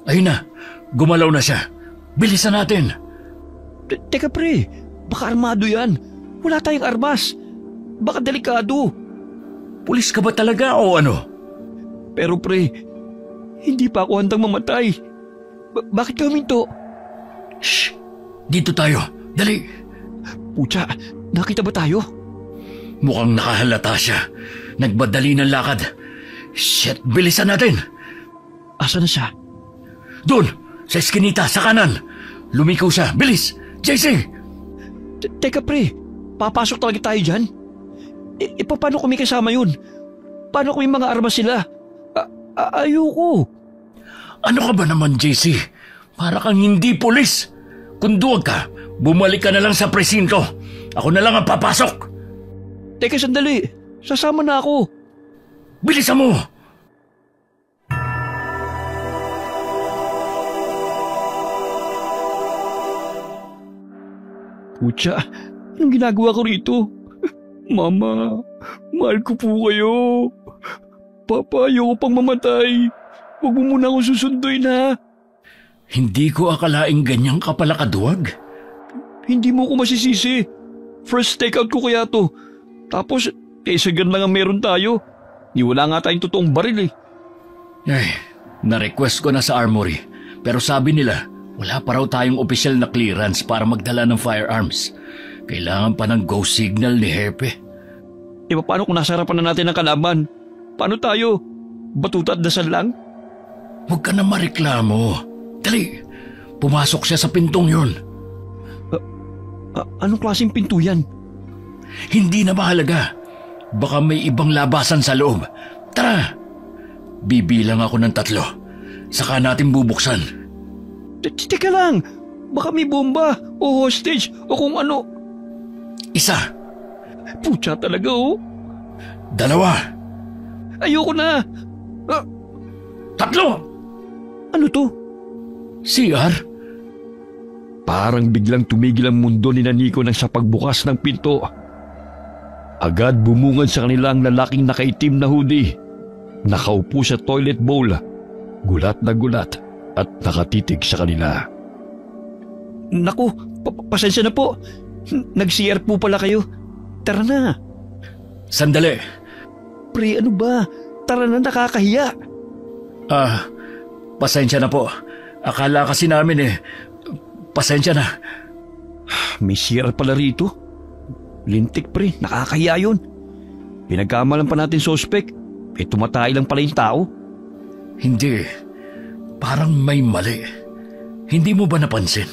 Ayun na, gumalaw na siya. Bilisan natin. Teka pre, baka armado yan. Wala tayong armas. Baka delikado. Pulis ka ba talaga o ano? Pero pre, hindi pa ako handang mamatay. Bakit ka huminto? Shh! Dito tayo. Dali! Pucha, nakita ba tayo? Mukhang nakahalata siya. Nagbadali ng lakad. Shit, bilisan natin! Asa na siya? Doon! Sa eskinita, sa kanan! Lumikaw siya. Bilis! JC! Teka pre, papasok talaga tayo dyan? Paano kung may kasama yun? Paano kung may mga armas sila? Ayoko. Ano ka ba naman, JC? Para kang hindi pulis. Kung duwag ka, bumalik ka na lang sa presinto. Ako na lang ang papasok. Teka sandali, sasama na ako. Bilisan mo! Pucha, anong ginagawa ko rito? Mama, mahal ko po kayo. Papa, ayoko pang mamatay. Huwag mo muna akong susunduin ha. Hindi ko akalaing ganyang kapala kaduwag. Hindi mo ko masisisi. First takeout ko kaya to. Tapos, sagan lang ang meron tayo. Wala nga tayong totoong baril eh. Ay, na-request ko na sa armory. Pero sabi nila, wala pa raw tayong opisyal na clearance para magdala ng firearms. Kailangan pa ng go signal ni Hepe. Paano kung nasa harapan na natin ang kalaban? Paano tayo? Batuta at dasal lang? Huwag ka na mareklamo. Dali, pumasok siya sa pintong yun. Anong klaseng pinto yan? Hindi na mahalaga. Baka may ibang labasan sa loob. Tara! Bibilang ako ng 3. Saka natin bubuksan. Teka lang! Baka may bomba o hostage o kung ano. 1. Pucha talaga oh. 2. Ayoko na. 3. Ano to? CR? Parang biglang tumigil ang mundo ni Nico nang sa pagbukas ng pinto. Agad bumungad sa kanila ang lalaking nakaitim na hoodie. Nakaupo sa toilet bowl, gulat na gulat at nakatitig sa kanila. Naku, pasensya na po. Nag-CR po pala kayo. Tara na. Sandali. Pre, ano ba? Tara na, nakakahiya. Pasensya na po. Akala kasi namin pasensya na. May CR pala rito. Lintik pre, nakakahiya yun. Pinagkamalan pa natin suspect. Tumatay lang pala yung tao. Hindi. Parang may mali. Hindi mo ba napansin?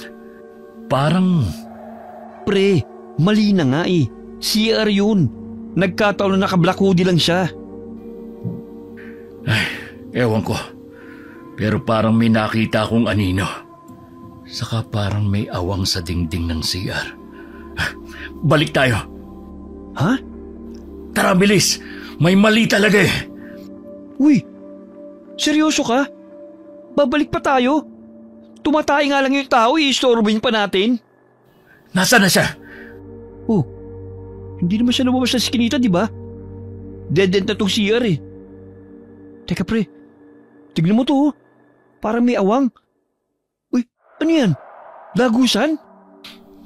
Parang... Pre, mali na nga eh. CR yun. Nagkataon na naka-black hoodie lang siya. Ay, ewan ko. Pero parang may nakita akong anino. Saka parang may awang sa dingding ng CR. Balik tayo. Ha? Tara, bilis. May mali talaga eh. Uy, seryoso ka? Babalik pa tayo? Tumatay nga lang yung tao, i-storbin pa natin. Nasaan na siya? Oh, hindi naman siya lumabas sa skinita, di ba? Dead end na tong CR eh. Teka pre, tignan mo to oh. Parang may awang. Uy, ano yan? Lagusan?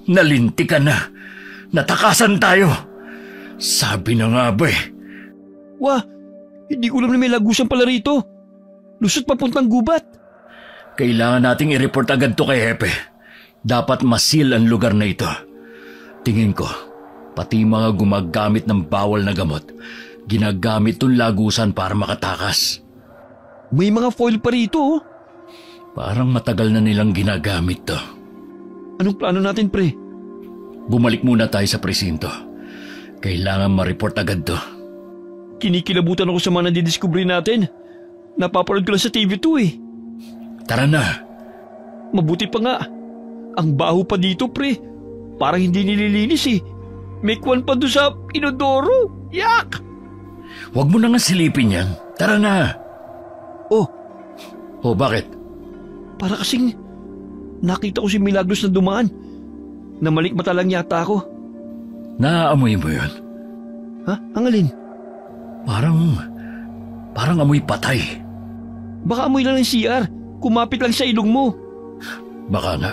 Nalintikan na. Natakasan tayo. Sabi na nga ba eh. Wah, hindi ko alam na may lagusan pala rito. Lusot papuntang gubat. Kailangan nating i-report agad to kay Hepe. Dapat masil ang lugar na ito. Tingin ko, pati mga gumagamit ng bawal na gamot, ginagamit tong lagusan para makatakas. May mga foil pa rito oh. Parang matagal na nilang ginagamit to. Anong plano natin pre? Bumalik muna tayo sa presinto. Kailangan ma-report agad to. Kinikilabutan ako sa mga nadidiscovery natin. Napapanood ko lang sa TV2 eh. Tara na. Mabuti pa nga. Ang baho pa dito pre. Parang hindi nililinis eh. May kwan pa doon sa inodoro. Yak! Huwag mo na nga silipin yan. Tara na. Oh, O bakit? para kasing nakita ko si Milagros na dumaan. Namalikmata lang yata ako. Naaamoy mo yun? Ha? Ang alin? Parang amoy patay. Baka amoy lang ng CR. Kumapit lang sa ilong mo. Baka nga.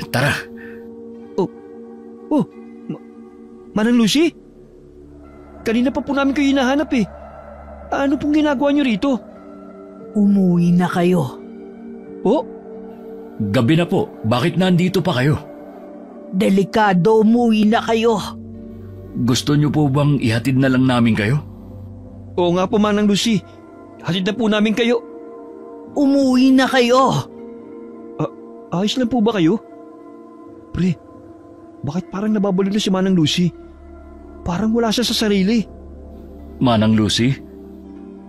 Tara. Oh, Manang Lucy? Kanina pa po namin kayo hinahanap eh. Ano pong ginagawa niyo rito? Umuwi na kayo. Oh, Gabi na po. Bakit nandito pa kayo? Delikado, umuwi na kayo. Gusto niyo po bang ihatid na lang namin kayo? oo nga po Manang Lucy. Hatid na po namin kayo. Umuwi na kayo. Ayos lang po ba kayo? Pre, bakit parang nababalo na si Manang Lucy? Parang wala siya sa sarili. Manang Lucy?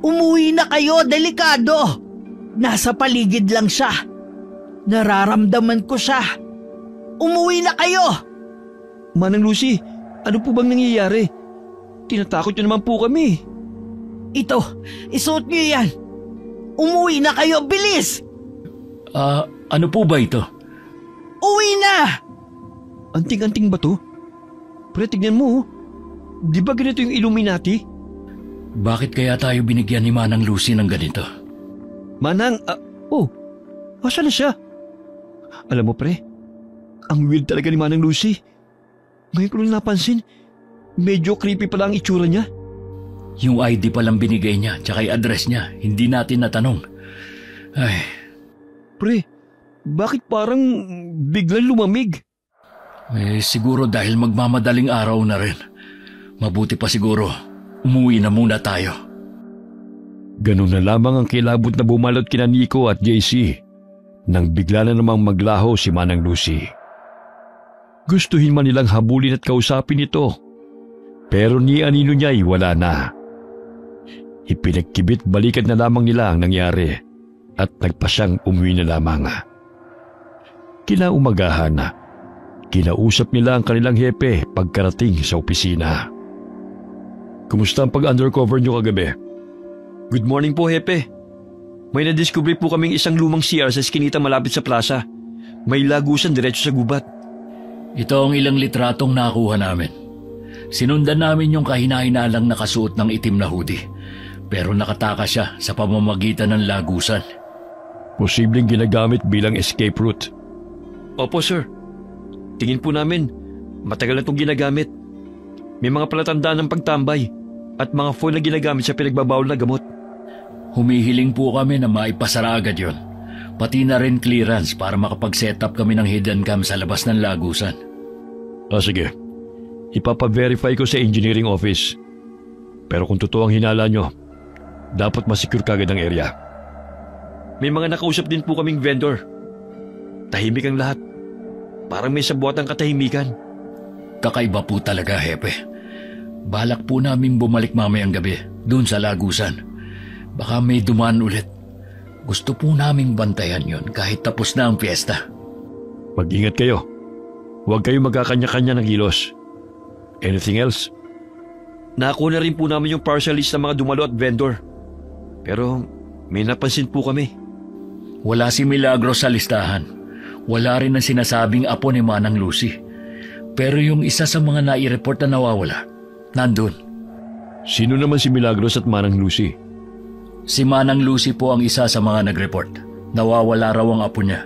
Umuwi na kayo, delikado. Nasa paligid lang siya. Nararamdaman ko siya. Umuwi na kayo. Manang Lucy, ano po bang nangyayari? Tinatakot niyo naman po kami. Ito, isuot niyo yan. Umuwi na kayo, bilis! Ano po ba ito? Uwi na! Anting-anting ba to? Pre, tignan mo. Di ba ganito yung Illuminati? Bakit kaya tayo binigyan ni Manang Lucy ng ganito? Manang, asan na siya? Alam mo pre, ang weird talaga ni Manang Lucy. Ngayon ko lang napansin, medyo creepy pala ang itsura niya. Yung ID palang binigay niya, tsaka yung address niya, hindi natin natanong. Ay, Pre, bakit parang biglang lumamig? siguro dahil magmamadaling araw na rin. Mabuti pa siguro, umuwi na muna tayo. Ganun na lamang ang kilabot na bumalot kina Nico at JC nang bigla na namang maglaho si Manang Lucy. Gustuhin man nilang habulin at kausapin ito, pero ni anino niya'y wala na. Ipinagkibit balikan na lamang nila ang nangyari at nagpasyang umuwi na lamang. Kinaumagahan, kinausap nila ang kanilang hepe pagkarating sa opisina. Kumusta ang pag-undercover niyo kagabi? Good morning po, hepe. May nadiskubre po kaming isang lumang CR sa eskinita malapit sa plaza. May lagusan diretso sa gubat. Ito ang ilang litratong nakuha namin. Sinundan namin yung kahina-hinalang nakasuot ng itim na hoodie. Pero nakatakas siya sa pamamagitan ng lagusan. Posibleng ginagamit bilang escape route. Opo, sir. Tingin po namin, matagal na itong ginagamit. May mga palatandaan ng pagtambay at mga phone na ginagamit sa pinagbabawal na gamot. Humihiling po kami na maipasara agad yun. Pati na rin clearance para makapag-set up kami ng hidden cam sa labas ng lagusan. Sige. Ipapa-verify ko sa engineering office. Pero kung totoo ang hinala nyo, dapat masecure kagad ang area. May mga nakausap din po kaming vendor. Tahimik ang lahat. Parang may sabuatang katahimikan. Kakaiba po talaga, hepe. Balak po namin bumalik mamayang gabi doon sa lagusan. Baka may dumaan ulit. Gusto po naming bantayan yon kahit tapos na ang piyesta. Mag-ingat kayo. Huwag kayo magkakanya-kanya ng kilos. Anything else? Nakuha na rin po namin yung partial list ng mga dumalo at vendor. Pero may napansin po kami. Wala si Milagros sa listahan. Wala rin ang sinasabing apo ni Manang Lucy. Pero yung isa sa mga nai-report na nawawala, nandun. Sino naman si Milagros at Manang Lucy? Si Manang Lucy po ang isa sa mga nag-report. Nawawala raw ang apo niya.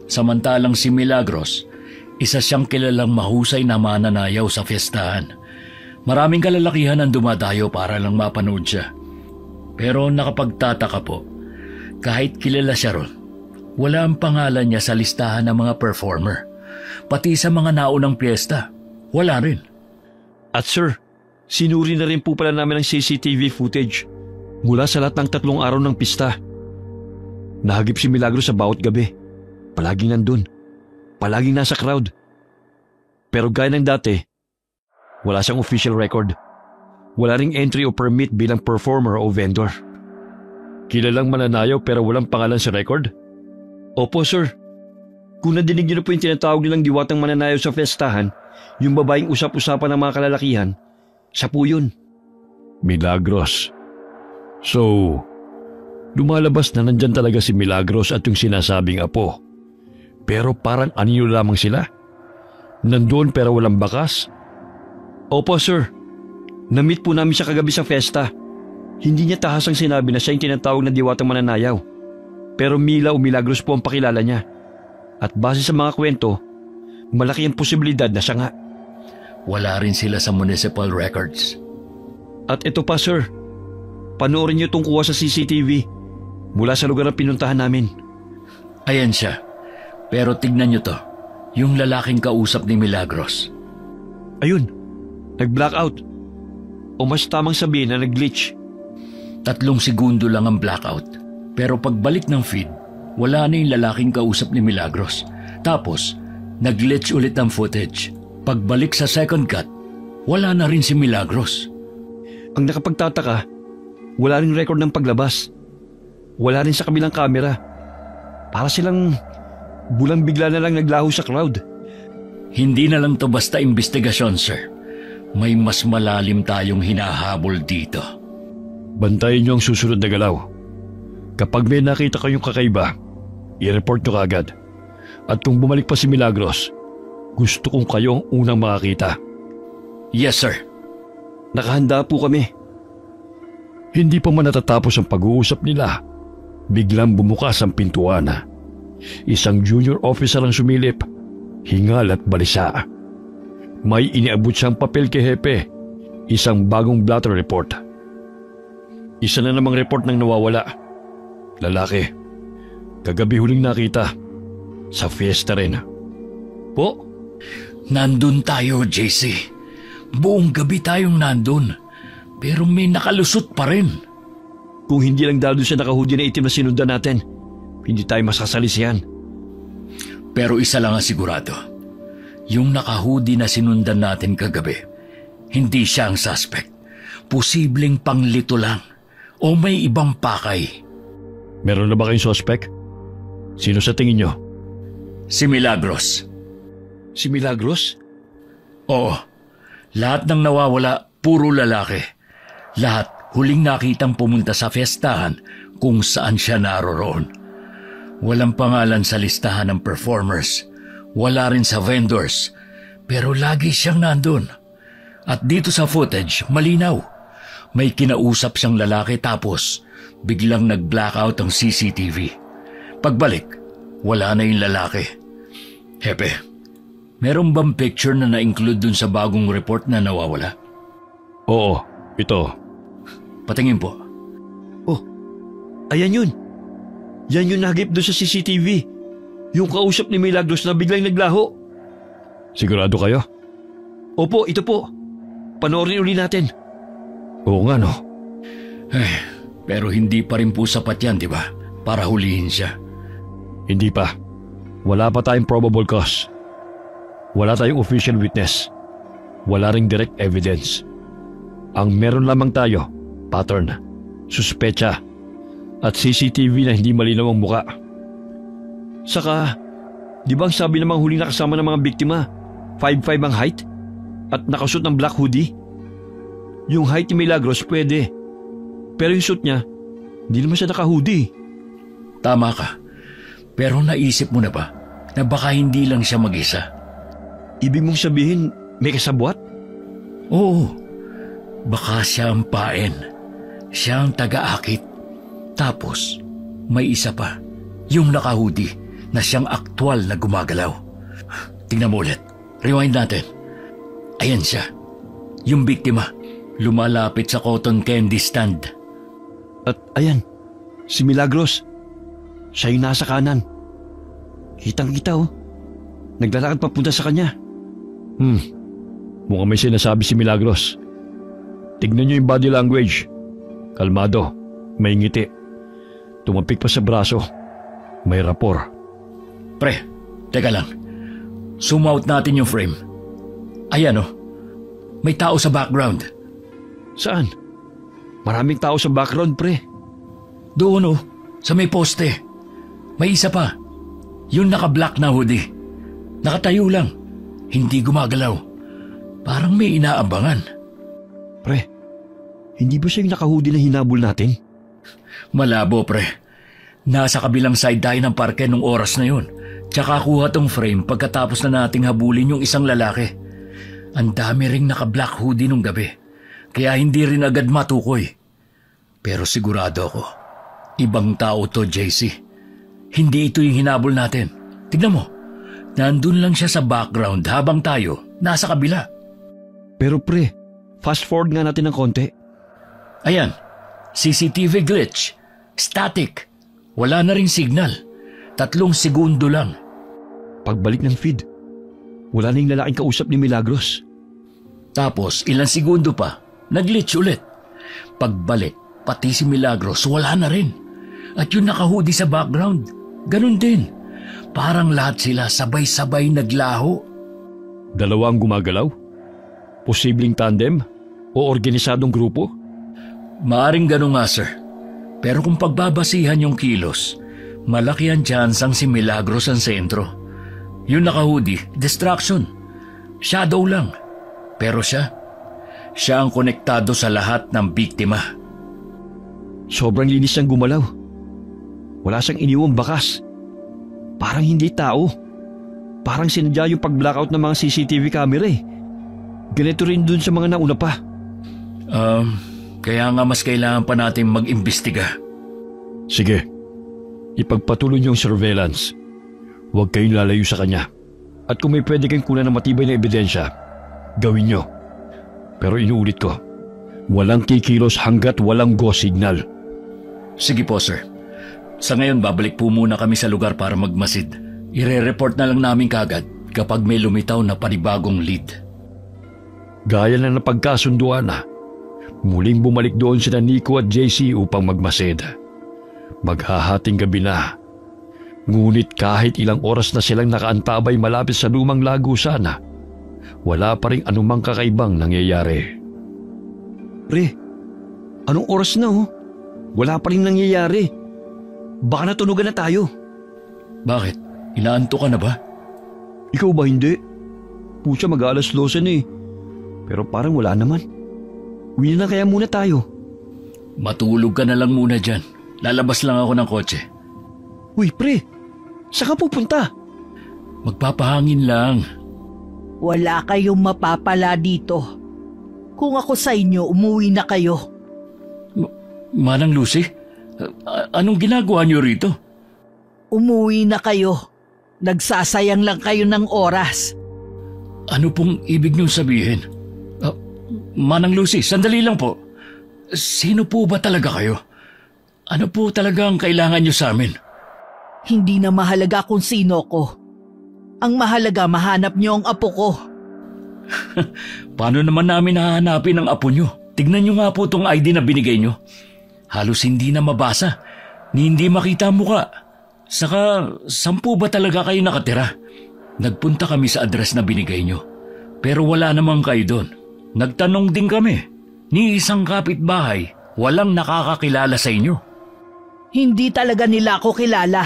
Samantalang si Milagros, isa siyang kilalang mahusay na mananayaw sa fiestahan. Maraming kalalakihan ang dumadayo para lang mapanood siya. Pero nakapagtataka po, kahit kilala siya ron, wala ang pangalan niya sa listahan ng mga performer. Pati sa mga naunang piyesta, wala rin. At sir, sinuri na rin po pala namin ang CCTV footage mula sa lahat ng 3 araw ng pista. Nahagip si Milagros sa bawat gabi. Palaging nandun. Palaging nasa crowd. Pero gaya ng dati, wala siyang official record. Wala ring entry o permit bilang performer o vendor. Kilalang mananayaw pero walang pangalan sa record? Opo sir. Kung nadinig niyo na po yung tinatawag nilang diwatang mananayaw sa festahan, yung babaeng usap-usapan ng mga kalalakihan, siya po yun. Milagros. So, lumalabas na nandyan talaga si Milagros at yung sinasabing apo. Pero parang anino lamang sila. Nandun pero walang bakas. Opo, sir. Na-meet po namin siya kagabi sa fiesta. Hindi niya tahasang sinabi na siya yung tinatawag na diwatang mananayaw. Pero Mila o Milagros po ang pakilala niya. At base sa mga kwento, malaki ang posibilidad na siya nga. Wala rin sila sa municipal records. At ito pa, sir. Panoorin niyo itong kuha sa CCTV mula sa lugar na pinuntahan namin. Ayan siya. Pero tignan niyo to. Yung lalaking kausap ni Milagros. Ayun, nag-blackout. O mas tamang sabihin na nag-glitch. 3 segundo lang ang blackout. Pero pagbalik ng feed, wala na yung lalaking kausap ni Milagros. Tapos, nag-glitch ulit ang footage. Pagbalik sa second cut, wala na rin si Milagros. Ang nakapagtataka, wala rin record ng paglabas. Wala rin sa kabilang kamera. Para silang bulang bigla na lang naglaho sa crowd. Hindi na lang to basta investigasyon, sir. May mas malalim tayong hinahabol dito. Bantayan niyo ang susunod na galaw. Kapag may nakita kayong kakaiba, i-report niyo kaagad. At kung bumalik pa si Milagros, gusto kong kayo ang unang makakita. Yes, sir. Nakahanda po kami. Hindi pa man natatapos ang pag-uusap nila, biglang bumukas ang pintuan. Isang junior officer ang sumilip, hingal at balisa. May iniabot siyang papel kay Hepe, isang bagong blotter report. Isa na namang report ng nawawala. Lalaki. Kagabi huling nakita. Sa fiesta rin. Po? Nandun tayo, JC. Buong gabi tayong nandun. Pero may nakalusot pa rin. Kung hindi lang dahil sa nakahudi na itim na sinundan natin, hindi tayo masasalisihan. Pero isa lang ang sigurado. Yung nakahudi na sinundan natin kagabi, hindi siya ang suspect. Posibleng panglito lang. O may ibang pakay. Meron na ba kayong suspect? Sino sa tingin nyo? Si Milagros. Si Milagros? Oo. Lahat ng nawawala, puro lalaki. Lahat huling nakitang pumunta sa fiestahan kung saan siya naroroon. Walang pangalan sa listahan ng performers. Wala rin sa vendors. Pero lagi siyang nandun. At dito sa footage, malinaw. May kinausap siyang lalaki tapos biglang nag-blackout ang CCTV. Pagbalik, wala na yung lalaki. Hepe, meron bang picture na na-include dun sa bagong report na nawawala? Oo, ito. Patingin po. Oh, ayan yun. Yan yung nagip doon sa CCTV. Yung kausap ni Milagros na biglang naglaho. Sigurado kayo? Opo, ito po. Panoorin uli natin. Oo nga, no? Pero hindi pa rin po sapat yan, di ba? Para hulihin siya. Hindi pa. Wala pa tayong probable cause. Wala tayong official witness. Wala ring direct evidence. Ang meron lamang tayo, pattern, suspecha, at CCTV na hindi malinaw ang muka. Saka, di ba ang sabi namang huling nakasama ng mga biktima, 5'5" ang height? At nakasuot ng black hoodie? Yung height ni Milagros pwede. Pero yung suit niya, hindi naman siya naka-hoodie. Tama ka. Pero naisip mo na ba na baka hindi lang siya mag-isa? Ibig mong sabihin, may kasabwat? Oo. Baka siya ang paen. Siya ang taga-akit. Tapos, may isa pa. Yung naka-hoodie na siyang aktwal na gumagalaw. Tingnan mo ulit. Rewind natin. Ayan siya. Yung biktima. Lumalapit sa cotton candy stand. At ayan, si Milagros. Siya yung nasa kanan. Kitang-kita oh. Naglalakad papunta sa kanya. Mukhang may sinasabi si Milagros. Tignan niyo yung body language. Kalmado, may ngiti. Tumapik pa sa braso. May rapor. Pre, teka lang. Zoom out natin yung frame. Ayan oh. May tao sa background. Saan? Maraming tao sa background, pre. Doon oh, sa may poste. May isa pa. Yung naka-black na hoodie. Nakatayo lang. Hindi gumagalaw. Parang may inaabangan. Pre, Hindi ba siya yung nakahudi na hinabol natin? Malabo, pre. Nasa kabilang side tayo ng parke nung oras na yun. Tsaka kuha tong frame pagkatapos na nating habulin yung isang lalaki. Ang dami ring naka-black hoodie nung gabi. Kaya hindi rin agad matukoy. Pero sigurado ako, ibang tao to, JC. Hindi ito yung hinabol natin. Tignan mo, nandun lang siya sa background habang tayo nasa kabila. Pero pre, fast forward nga natin ng konti. Ayan, CCTV glitch, static, wala na ring signal. 3 segundo lang. Pagbalik ng feed, wala na yung lalaking kausap ni Milagros. Tapos ilang segundo pa, nag-glitch ulit. Pagbalik, pati si Milagros wala na rin. At yung nakahudi sa background, ganun din. Parang lahat sila sabay-sabay naglaho. Dalawa ang gumagalaw? Posibleng tandem o organisadong grupo? Maaring ganun nga, sir. Pero kung pagbabasihan yung kilos, malaki ang tsansang si Milagros ang sentro. Yung nakahudi, distraction. Shadow lang. Pero siya ang konektado sa lahat ng biktima. Sobrang linis siyang gumalaw. Wala siyang iniwang bakas. Parang hindi tao. Parang sinadya yung pag-blackout ng mga CCTV camera eh. Ganito rin dun sa mga nauna pa. Kaya nga mas kailangan pa natin mag-imbestiga. Sige, ipagpatuloy niyo ang surveillance. Huwag kayong lalayo sa kanya. At kung may pwede kayong kunan ng matibay na ebidensya, gawin niyo. Pero inuulit ko, walang kikilos hanggat walang go signal. Sige po, sir. Sa ngayon, babalik po muna kami sa lugar para magmasid. Ire-report na lang namin kagad kapag may lumitaw na panibagong lead. Gaya na napagkasunduan na, muling bumalik doon sina Nico at JC upang magmasid. Maghahating gabi na. Ngunit kahit ilang oras na silang nakaantabay malapit sa lumang lago sana, wala pa rin anumang kakaibang nangyayari. Pre, anong oras na oh? Wala pa rin nangyayari. Baka natunugan na tayo. Bakit? Inaanto ka na ba? Ikaw ba hindi? Pucha, mag-alas 12 na eh. Pero parang wala naman. Uwi na kaya muna tayo. Matulog ka na lang muna dyan. Lalabas lang ako ng kotse. Uy, pre. Saan ka pupunta? Magpapahangin lang. Wala kayong mapapala dito. Kung ako sa inyo, umuwi na kayo. Manang Lucy, anong ginagawa niyo rito? Umuwi na kayo. Nagsasayang lang kayo ng oras. Ano pong ibig niyong sabihin? Manang Lucy, sandali lang po. Sino po ba talaga kayo? Ano po talaga ang kailangan niyo sa amin? Hindi na mahalaga kung sino ko. Ang mahalaga, mahanap niyo ang apo ko. Paano naman namin hahanapin ang apo niyo? Tignan niyo nga po itong ID na binigay niyo. Halos hindi na mabasa, ni hindi makita ang muka. Saka, 10 ba talaga kayo nakatira? Nagpunta kami sa address na binigay niyo. Pero wala namang kayo doon. Nagtanong din kami. Ni isang kapitbahay, walang nakakakilala sa inyo. Hindi talaga nila ako kilala.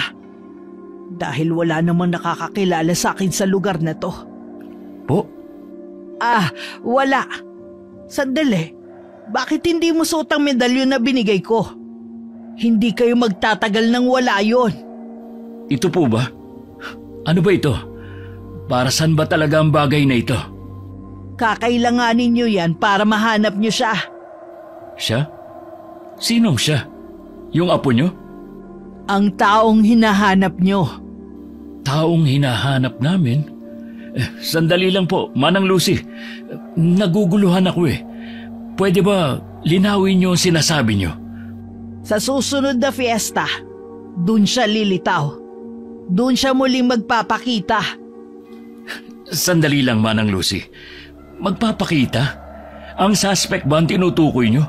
Dahil wala namang nakakakilala sa akin sa lugar na to. Po? Wala. Sandali. Bakit hindi mo suot ang medalyon na binigay ko? Hindi kayo magtatagal nang wala yon. Ito po ba? Ano ba ito? Para saan ba talaga ang bagay na ito? Kakailanganin niyo yan para mahanap niyo siya. Siya? Sinong siya? Yung apo niyo? Ang taong hinahanap niyo. Taong hinahanap namin? Sandali lang po, Manang Lucy. Naguguluhan ako eh. Pwede ba linawin niyo ang sinasabi niyo? Sa susunod na fiesta, dun siya lilitaw. Dun siya muling magpapakita. Sandali lang, Manang Lucy. Magpapakita? Ang suspect ba ang tinutukoy niyo?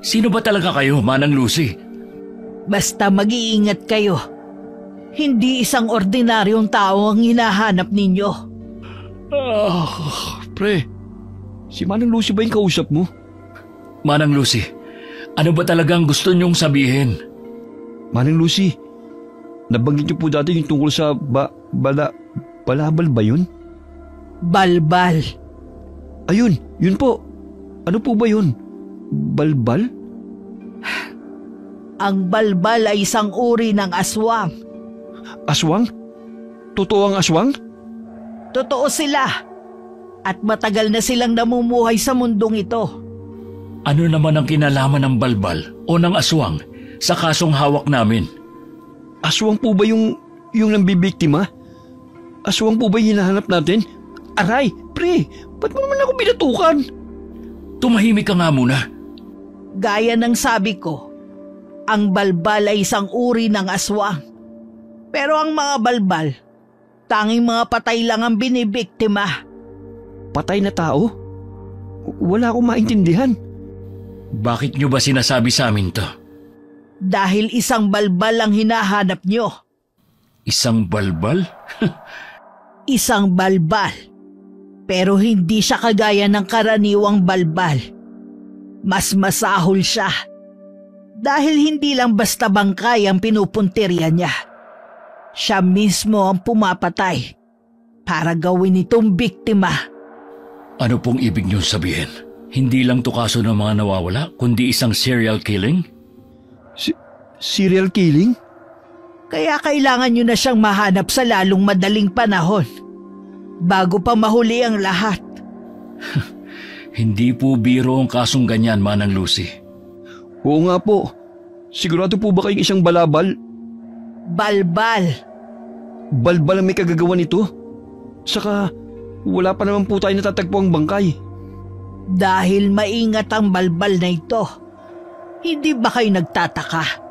Sino ba talaga kayo, Manang Lucy? Basta mag-iingat kayo. Hindi isang ordinaryong tao ang hinahanap ninyo. Pre, si Manang Lucy ba yung kausap mo? Manang Lucy, ano ba talagang gusto niyong sabihin? Manang Lucy, nabanggit niyo po dati yung tungkol sa balabal ba yun? Balbal. Ayun, yun po. Ano po ba yun? Balbal? Ang balbal ay isang uri ng aswang. Aswang? Totoo ang aswang? Totoo sila. At matagal na silang namumuhay sa mundong ito. Ano naman ang kinalaman ng balbal o ng aswang sa kasong hawak namin? Aswang po ba yung nambibiktima? Aswang po ba yung hinahanap natin? Aray, pre, ba't mo naman ako binatukan? Tumahimik ka nga muna. Gaya ng sabi ko, ang balbal ay isang uri ng aswang. Pero ang mga balbal, tanging mga patay lang ang binibiktima. Patay na tao? Wala akong maintindihan. Bakit nyo ba sinasabi sa amin to? Dahil isang balbal ang hinahanap nyo. Isang balbal? Isang balbal. Pero hindi siya kagaya ng karaniwang balbal. Mas masahol siya. Dahil hindi lang basta bangkay ang pinupuntirya niya. Siya mismo ang pumapatay para gawin itong biktima. Ano pong ibig niyong sabihin? Hindi lang to kaso ng mga nawawala, kundi isang serial killing? Serial killing? Kaya kailangan nyo na siyang mahanap sa lalong madaling panahon. Bago pa mahuli ang lahat. Hindi po biro ang kasong ganyan, Manang Lucy. Oo nga po. Sigurado po ba kayong isang balabal? Balbal. Balbal ang may kagagawa nito? Saka wala pa naman po tayo natatagpo ang bangkay. Dahil maingat ang balbal na ito, hindi ba kayo nagtataka?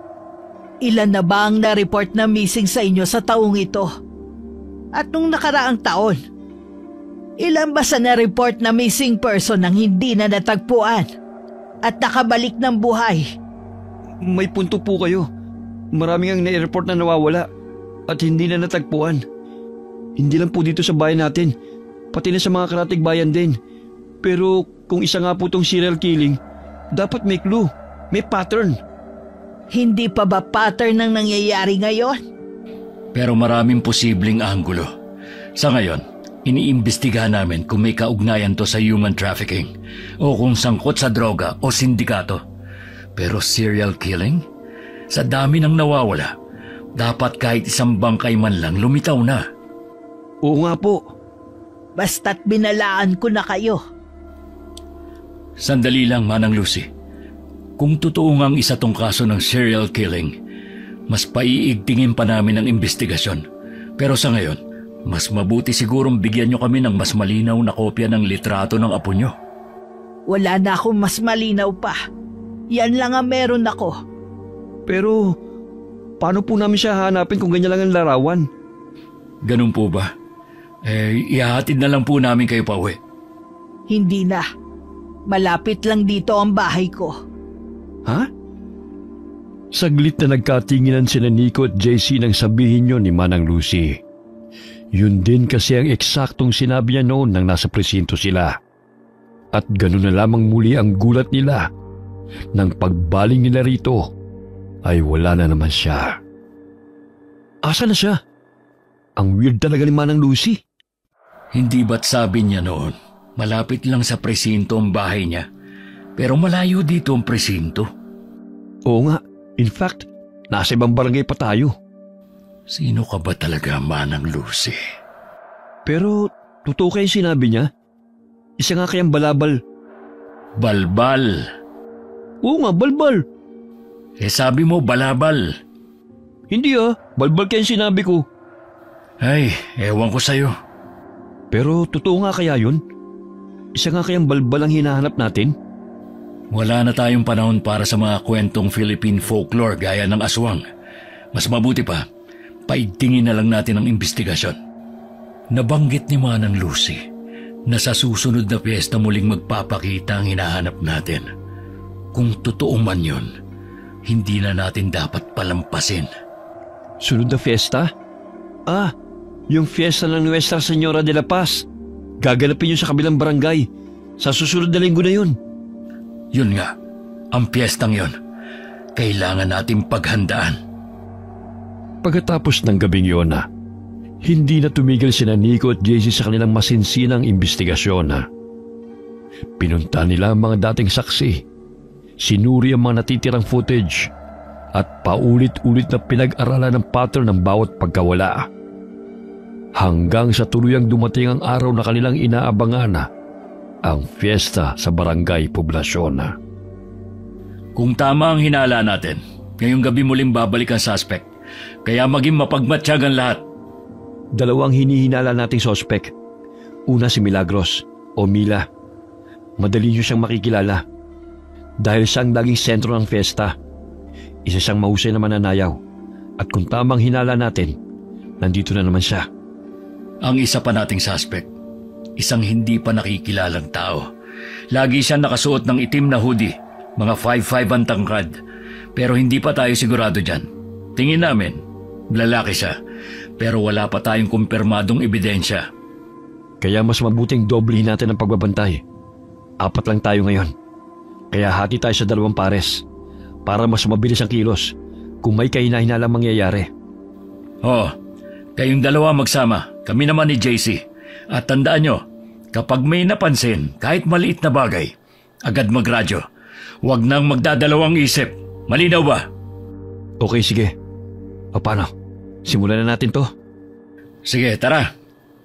Ilan na ba ang na-report na missing sa inyo sa taong ito? At nung nakaraang taon, ilan ba sa na-report na missing person ang hindi na natagpuan at nakabalik ng buhay? May punto po kayo. Maraming ang na-report na nawawala at hindi na natagpuan. Hindi lang po dito sa bayan natin, pati na sa mga karatig bayan din. Pero kung isa nga po tong serial killing, dapat may clue, may pattern. Hindi pa ba pattern ang nangyayari ngayon? Pero maraming posibleng anggulo. Sa ngayon, iniimbestigahan namin kung may kaugnayan to sa human trafficking o kung sangkot sa droga o sindikato. Pero serial killing? Sa dami ng nawawala, dapat kahit isang bangkay man lang lumitaw na. Oo nga po. Basta't binalaan ko na kayo. Sandali lang, Manang Lucy. Kung totoo ngang isa tong kaso ng serial killing, mas paiigtingin pa namin ang investigasyon. Pero sa ngayon, mas mabuti sigurong bigyan nyo kami ng mas malinaw na kopya ng litrato ng apo nyo. Wala na akong mas malinaw pa. Yan lang ang meron ako. Pero paano po namin siya hanapin kung ganyan lang ang larawan? Ganun po ba? Ihahatid na lang po namin kayo pa uwi. Hindi na. Malapit lang dito ang bahay ko. Ha? Saglit na nagkatinginan sina Nico at JC nang sabihin niyo ni Manang Lucy. Yun din kasi ang eksaktong sinabi niya noon nang nasa presinto sila. At ganun na lamang muli ang gulat nila. Nang pagbaling nila rito, ay wala na naman siya. Asa na siya? Ang weird talaga ni Manang Lucy. Hindi ba't sabi niya noon, malapit lang sa presinto ang bahay niya, pero malayo dito ang presinto? Oo nga, in fact, nasa ibang barangay pa tayo. Sino ka ba talaga, Manang Lucy? Pero totoo kayo sinabi niya? Isa nga kayang balabal. Balbal. Oo nga, balbal. Sabi mo balabal. Hindi balbal kayo sinabi ko. Ay, ewan ko sa'yo. Pero totoo nga kaya yun? Isa nga kayang balbal ang hinahanap natin? Wala na tayong panahon para sa mga kwentong Philippine folklore gaya ng aswang. Mas mabuti pa, paigtingin na lang natin ang investigasyon. Nabanggit ni Manang Lucy na sa susunod na piyesta muling magpapakita ang hinahanap natin. Kung totoo man yun, hindi na natin dapat palampasin. Sunod na fiesta? Yung fiesta ng Nuestra Señora de la Paz. Gaganapin yun sa kabilang barangay. Sa susunod na linggo na yun. Yun nga, ang piyestang yun. Kailangan nating paghandaan. Pagkatapos ng gabing yun hindi na tumigil sina Nico at JC sa kanilang masinsinang investigasyon. Pinunta nila ang mga dating saksi sinuri ang mga natitirang footage at paulit-ulit na pinag-aralan ng pattern ng bawat pagkawala. Hanggang sa tuluyang dumating ang araw na kanilang inaabangan na ang fiesta sa barangay Poblasyon. Kung tama ang hinala natin, ngayong gabi muling babalik ang suspect. Kaya maging mapagmatsyag ang lahat. Dalawang hinihinala nating sospek. Una si Milagros o Mila. Madali niyo siyang makikilala dahil siya ang naging sentro ng fiesta. Isa siyang mahusay na mananayaw at kung tamang hinala natin, nandito na naman siya. Ang isa pa nating suspect, isang hindi pa nakikilalang tao. Lagi siyang nakasuot ng itim na hoodie, mga 5'5" ang tangkad. Pero hindi pa tayo sigurado dyan. Tingin namin, lalaki siya, pero wala pa tayong kumpirmadong ebidensya. Kaya mas mabuting doblehin natin ang pagbabantay. 4 lang tayo ngayon. Kaya hati tayo sa 2 pares para mas mabilis ang kilos kung may kahina-hinalang mangyayari. Oo, kayong 2 magsama, kami naman ni JC. At tandaan nyo, kapag may napansin kahit maliit na bagay, agad magradyo. Huwag nang magdadalawang isip. Malinaw ba? Okay, sige. O paano? Simulan na natin to? Sige, tara.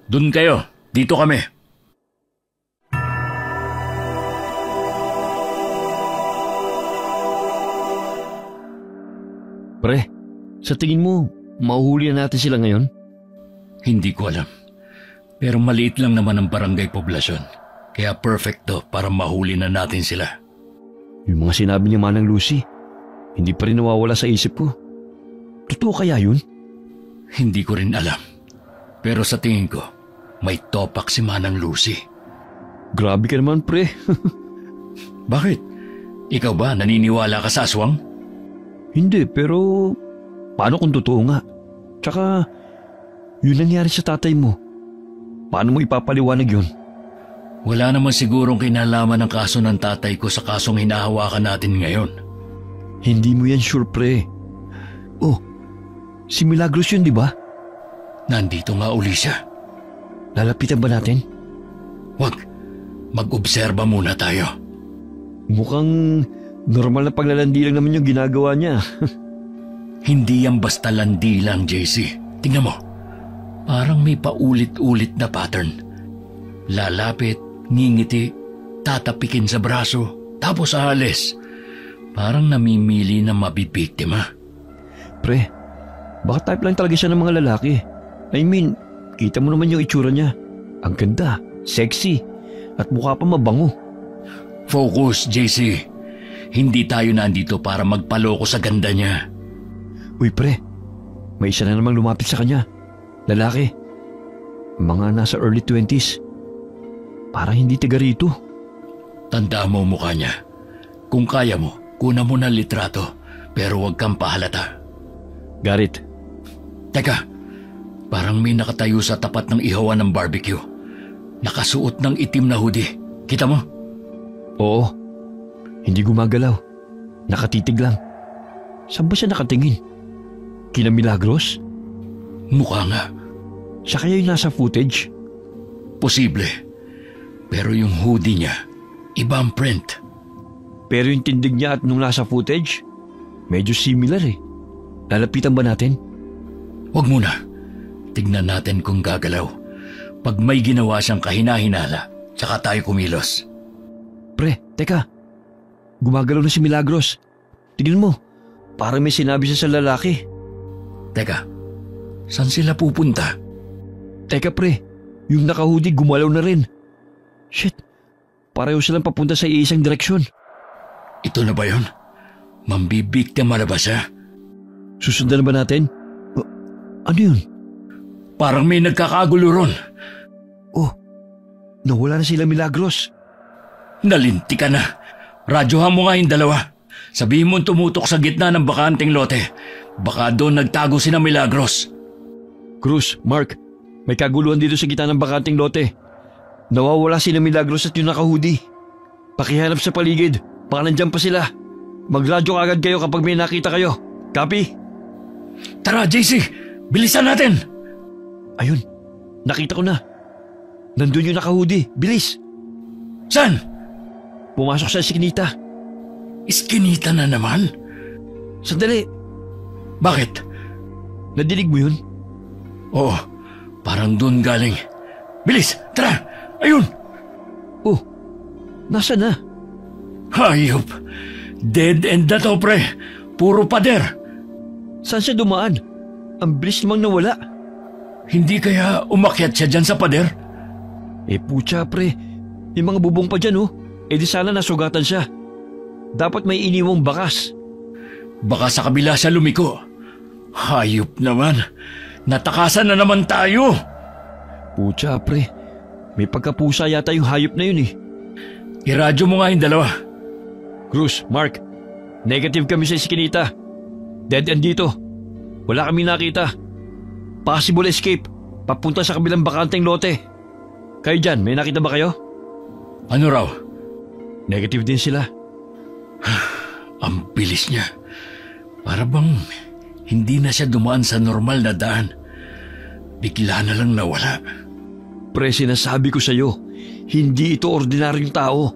Dun kayo. Dito kami. Pre, sa tingin mo, mahuhuli na natin sila ngayon? Hindi ko alam. Pero maliit lang naman ang barangay Poblasyon. Kaya perfect to para mahuli na natin sila. Yung mga sinabi ni Manang Lucy, hindi pa rin nawawala sa isip ko. Totoo kaya yun? Hindi ko rin alam. Pero sa tingin ko, may topak si Manang Lucy. Grabe ka naman, pre. Bakit? Ikaw ba naniniwala ka sa aswang? Hindi, pero paano kung totoo nga? Tsaka, yun nangyari sa tatay mo. Paano mo ipapaliwanag yun? Wala naman sigurong kinalaman ng kaso ng tatay ko sa kasong hinahawakan natin ngayon. Hindi mo yan sure, pre. Oh, si Milagros yun, di ba? Nandito nga uli siya. Lalapitan ba natin? Wag. Mag-obserba muna tayo. Mukhang normal na paglalandi lang naman yung ginagawa niya. Hindi yan basta landi lang, JC. Tingnan mo. Parang may paulit-ulit na pattern. Lalapit, ngingiti, tatapikin sa braso, tapos aalis. Parang namimili na mabibiktima. Pre, baka type lang talaga siya ng mga lalaki. I mean, kita mo naman yung itsura niya. Ang ganda, sexy, at mukha pa mabango. Focus, JC. Hindi tayo nandito para magpaloko sa ganda niya. Uy pre, may isa na namang lumapit sa kanya. Lalaki. Mga nasa early 20s. Parang hindi taga rito. Tandaan mo mukha niya. Kung kaya mo, kunan mo ng litrato, pero huwag kang pahalata. Garit. Teka, parang may nakatayo sa tapat ng ihawan ng barbecue. Nakasuot ng itim na hoodie. Kita mo? Oo. Hindi gumagalaw. Nakatitig lang. Saan ba siya nakatingin? Kina Milagros? Mukha nga. Siya kaya yung nasa footage? Posible. Pero yung hoodie niya, iba ang print. Pero yung tindig niya at nung nasa footage, medyo similar eh. Lalapitan ba natin? Huwag muna. Tignan natin kung gagalaw. Pag may ginawa siyang kahina-hinala, tsaka tayo kumilos. Pre, teka. Gumagalaw na si Milagros. Tignan mo, parang may sinabi siya sa lalaki. Teka, saan sila pupunta? Teka pre, yung naka-hoodie gumalaw na rin. Shit, pareho silang papunta sa iisang direksyon. Ito na ba yun? Mambibiktima na ba siya? Susundan na ba natin? Ano yun? Parang may nagkakagulo ron. Oh, nawala na sila Milagros. Nalinti ka na. Radyohan mo nga yung 2. Sabihin mo tumutok sa gitna ng bakanting lote. Baka doon nagtago si na Milagros. Cruz, Mark, may kaguluhan dito sa gitna ng bakanting lote. Nawawala si na Milagros at yung naka-hoodie. Pakihanap sa paligid. Baka nandyan pa sila. Magradyo agad kayo kapag may nakita kayo. Copy? Tara, JC! Bilisan natin! Ayun, nakita ko na. Nandun yung naka-hoodie. Bilis! Saan? Pumasok sa siknita. Iskinita na naman? Sandali, Bakit? nadinig mo yun? Oo, parang doon galing. Bilis, tara! Ayun! Oh, nasa na? Hayop! Dead end na to, pre! Puro pader! Saan siya dumaan? Ang bilis namang nawala. Hindi kaya umakyat siya dyan sa pader? Putya pre, may mga bubong pa dyan oh. Di sana nasugatan siya. Dapat may iniwang bakas. Baka sa kabila siya lumiko. Hayop naman! Natakasan na naman tayo! Putya pre, may pagkapusa yata yung hayop na yun eh. Iradyo mo nga yung dalawa. Cruz, Mark, negative kami sa iskinita. Dead end dito. Wala kami nakita. Possible escape, papunta sa kabilang bakanteng lote. Kayo dyan, may nakita ba kayo? Ano raw? Negative din sila. Ang bilis niya. Para bang hindi na siya dumaan sa normal na daan. Bigla na lang nawala. Pre, sinasabi ko sa'yo, hindi ito ordinaryong tao.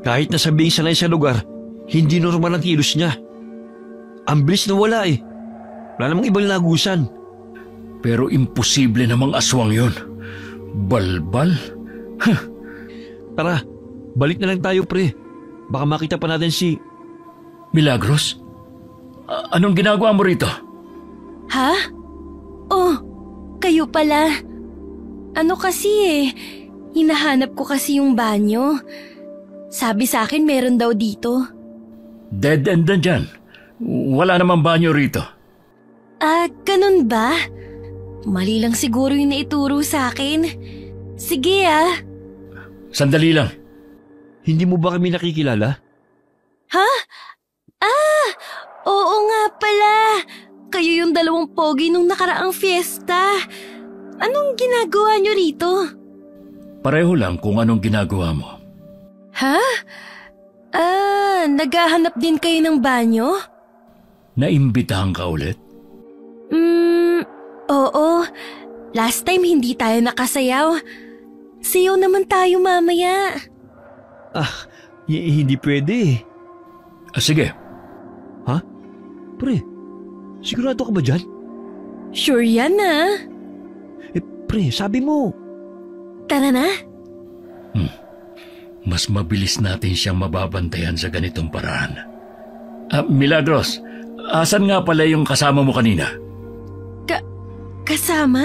Kahit na sabing sanay sa lugar, hindi normal ang kilos niya. Ang bilis na wala eh. Wala namang ibang lagusan. Pero imposible namang aswang yon. Balbal? Tara, balik na lang tayo pre. Baka makita pa natin si... Milagros? Anong ginagawa mo rito? Ha? Oh, kayo pala. Ano kasi hinahanap ko kasi yung banyo. Sabi sa akin meron daw dito. Dead end na dyan. Wala namang banyo rito. Ganun ba? Mali lang siguro yung naituro sa akin. Sige Sandali lang. Hindi mo ba kami nakikilala? Ha? Oo nga pala. Kayo yung dalawang pogi nung nakaraang fiesta. Anong ginagawa nyo rito? Pareho lang kung anong ginagawa mo. Ha? Naghahanap din kayo ng banyo? Naimbitahan ka ulit? Oo. Last time hindi tayo nakasayaw. Sayaw naman tayo mamaya. Hindi pwede eh. Sige. Ha? Pre, sigurado ka ba dyan? Sure yan Pre, sabi mo. Tara na. Mas mabilis natin siyang mababantayan sa ganitong paraan. Milagros, asan nga pala yung kasama mo kanina? Kasama?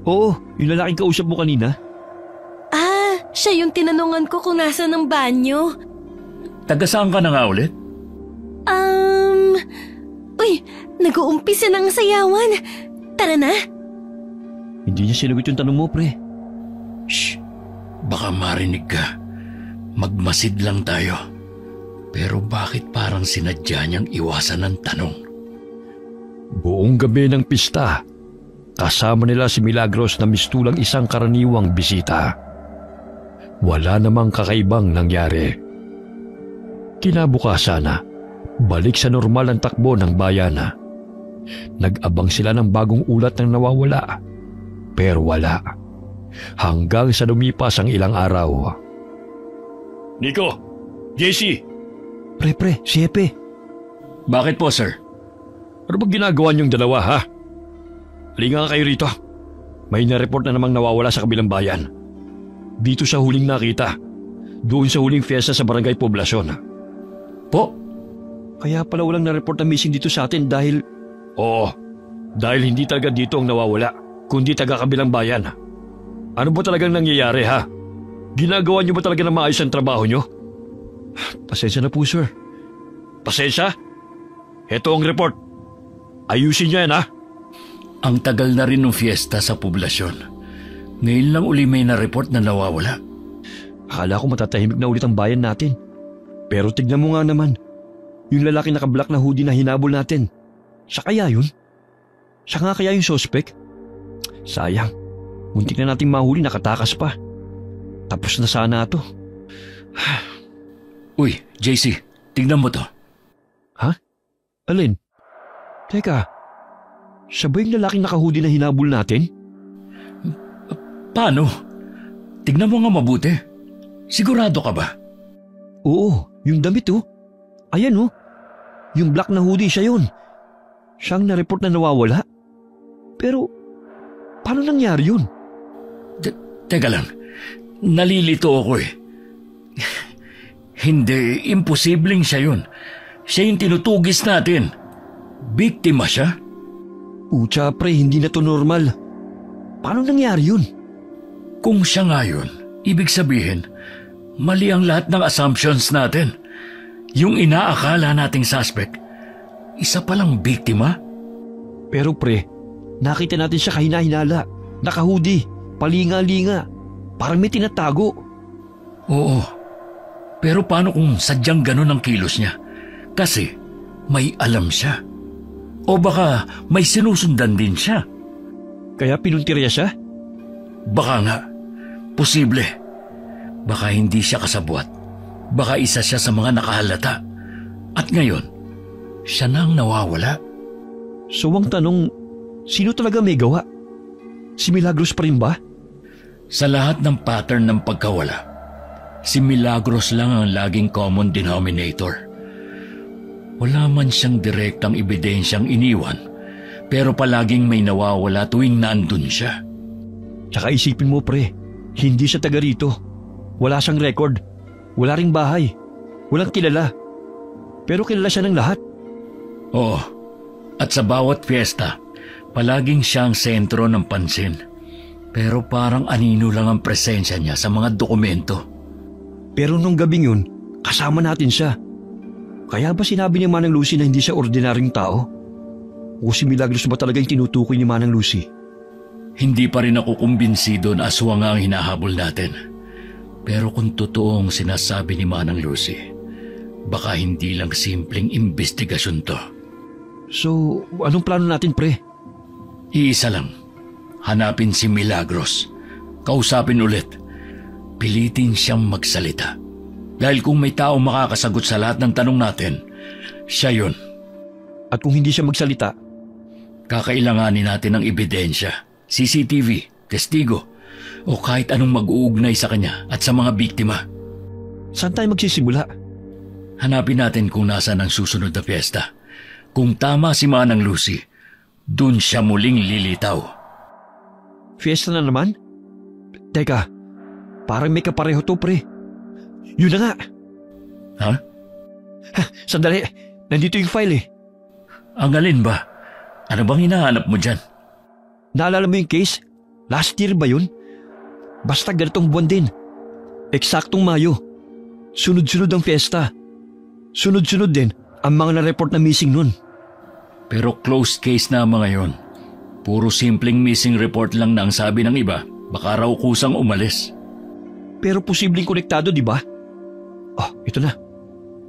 Oo, yung lalaking kausap mo kanina. Siya yung tinanungan ko kung nasa ng banyo. Taga saan ka na nga ulit? Uy, nag-uumpisa ng sayawan. Tara na. Hindi niya sinagot yung tanong mo, pre. Shh! Baka marinig ka. Magmasid lang tayo. Pero bakit parang sinadya niyang iwasan ng tanong? Buong gabi ng pista, kasama nila si Milagros na mistulang isang karaniwang bisita. Wala namang kakaibang nangyari. Kinabukasan na, balik sa normal ang takbo ng bayan. Nag-abang sila ng bagong ulat ng nawawala. Pero wala. Hanggang sa lumipas ang ilang araw. Nico! JC! Pre, si Epe. Bakit po, sir? Ano bang ginagawa niyong dalawa, ha? Halika nga kayo rito. May na-report na namang nawawala sa kabilang bayan. Dito sa huling nakita. Doon sa huling fiesta sa Barangay Poblasyon. Po? Kaya pala walang na-report na missing dito sa atin dahil... Oo, dahil hindi talaga dito ang nawawala, kundi taga kabilang bayan. Ano ba talagang nangyayari, ha? Ginagawa niyo ba talaga na maayos ang trabaho niyo? Pasensya na po, sir. Pasensya? Ito ang report. Ayusin niyo yan, ha? Ang tagal na rin ng fiesta sa poblasyon. Ngayon lang uli may na-report na nawawala. Akala ko matatahimik na ulit ang bayan natin. Pero tignan mo nga naman. Yung lalaki naka-black na hoodie na hinabol natin. Siya kaya yun? Siya nga kaya yung suspect? Sayang. Muntik na nating mahuli, nakatakas pa. Tapos na sana ito. Uy, JC, tignan mo to. Ha? Alin? Teka, siya ba yung lalaking naka-hoodie na hinabol natin? Paano? Tignan mo nga mabuti. Sigurado ka ba? Oo, Yung damit oh. Ayan oh. Yung black na hoodie, siya yun. Siyang na-report na nawawala. Pero, paano nangyari yun? Teka lang, nalilito ako eh. Hindi, imposibleng siya yun. Siya yung tinutugis natin. Biktima siya? Pucha pre, hindi na to normal. Paano nangyari yun? Kung siya nga yun, ibig sabihin, mali ang lahat ng assumptions natin. Yung inaakala nating suspect, isa palang biktima? Pero pre, nakita natin siya kahina-hinala, naka-hoodie, palinga-linga, parang may tinatago. Oo, pero paano kung sadyang ganun ang kilos niya? Kasi may alam siya. O baka may sinusundan din siya. Kaya pinuntirya siya? Baka nga, posible. Baka hindi siya kasabwat. Baka isa siya sa mga nakahalata. At ngayon, siya na ang nawawala. So ang tanong, sino talaga may gawa? Si Milagros pa rin ba? Sa lahat ng pattern ng pagkawala, si Milagros lang ang laging common denominator. Wala man siyang direktang ebidensyang iniwan, pero palaging may nawawala tuwing nandun siya. Tsaka isipin mo pre, hindi siya taga rito. Wala siyang record, wala ring bahay, walang kilala. Pero kilala siya ng lahat. Oo, at sa bawat fiesta, palaging siyang sentro ng pansin. Pero parang anino lang ang presensya niya sa mga dokumento. Pero nung gabing yun, kasama natin siya. Kaya ba sinabi ni Manang Lucy na hindi siya ordinaryong tao? O si Milagros ba talaga yung tinutukoy ni Manang Lucy? Hindi pa rin ako kumbinsido na aswang ang hinahabol natin. Pero kung totoong sinasabi ni Manang Lucy, baka hindi lang simpleng investigasyon to. So, anong plano natin pre? Iisa lang. Hanapin si Milagros. Kausapin ulit. Pilitin siyang magsalita. Dahil kung may tao makakasagot sa lahat ng tanong natin, siya yun. At kung hindi siya magsalita? Kakailanganin natin ng ebidensya, CCTV, testigo, o kahit anong mag-uugnay sa kanya at sa mga biktima. Saan tayo magsisimula? Hanapin natin kung nasaan ang susunod na fiesta. Kung tama si Manang Lucy, dun siya muling lilitaw. Fiesta na naman? Teka, parang may kapareho to pre. Yun na nga. Ha? Sandali, nandito yung file eh. Ang alin ba? Ano bang hinahanap mo dyan? Naalala mo yung case? Last year ba yun? Basta ganitong buwan din. Eksaktong Mayo. Sunod-sunod ang fiesta. Sunod-sunod din ang mga na-report na missing nun. Pero closed case na mga yon. Puro simpleng missing report lang na ang sabi ng iba, baka raw kusang umalis. Pero posibleng konektado, di ba? Oh, ito na.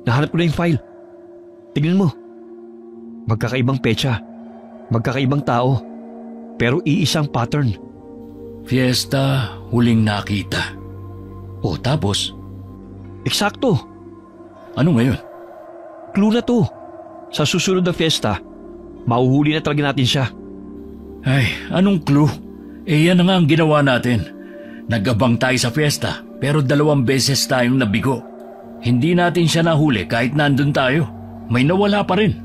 Nahanap ko na yung file. Tignan mo. Magkakaibang petsa. Magkakaibang tao. Pero iisang pattern. Fiesta, huling nakita. O tapos? Eksakto. Ano ngayon? Clue na to. Sa susunod na fiesta, mauhuli na talaga natin siya. Ay, anong clue? Eh yan na nga ang ginawa natin. Nag-abang tayo sa fiesta, pero 2 beses tayong nabigo. Hindi natin siya nahuli kahit nandun tayo. May nawala pa rin.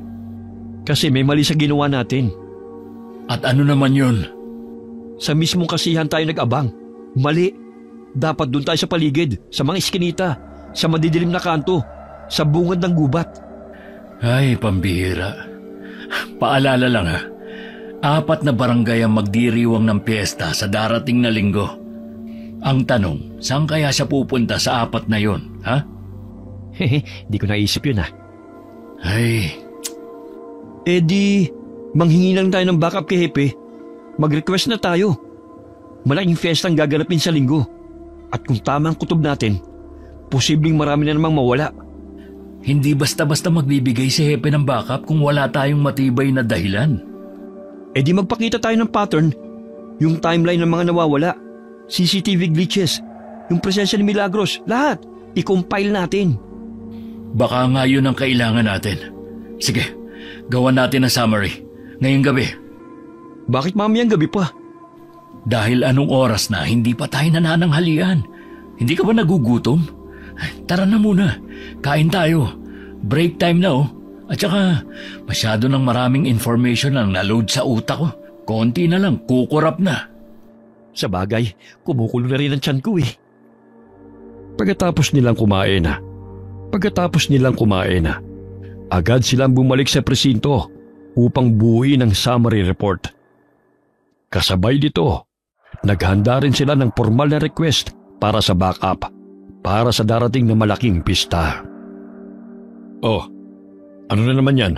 Kasi may mali sa ginawa natin. At ano naman yun? Sa mismong kasihan tayo nag-abang. Mali. Dapat doon tayo sa paligid, sa mga iskinita, sa madidilim na kanto, sa bungad ng gubat. Ay, pambihira. Paalala lang ha. 4 na barangay ang magdiriwang ng piyesta sa darating na linggo. Ang tanong, saan kaya siya pupunta sa 4 na yon, ha? Hehe, di ko naisip yun ha. Ay. Eh di, manghingi lang tayo ng backup kay Hepe. Mag-request na tayo. Malaking fiesta ang gaganapin sa linggo. At kung tama ang kutob natin, posibleng marami na namang mawala. Hindi basta-basta magbibigay si Hepe ng backup kung wala tayong matibay na dahilan. Eh di magpakita tayo ng pattern, yung timeline ng mga nawawala, CCTV glitches, yung presensya ni Milagros, lahat, i-compile natin. Baka nga yun ang kailangan natin. Sige, gawan natin ang summary, ngayong gabi. Bakit mamayang gabi pa? Dahil anong oras na hindi pa tayo nanananghalian. Hindi ka ba nagugutom? Tara na muna. Kain tayo. Break time na oh. At saka, masyado ng maraming information ang naload sa utak ko. Konti na lang, kukurap na. Sa bagay, kumukulo na rin ang tiyan ko eh. Pagkatapos nilang kumain na, agad silang bumalik sa presinto upang buuin ang summary report. Kasabay dito, naghanda rin sila ng formal na request para sa backup para sa darating na malaking pista. Oh, ano na naman yan?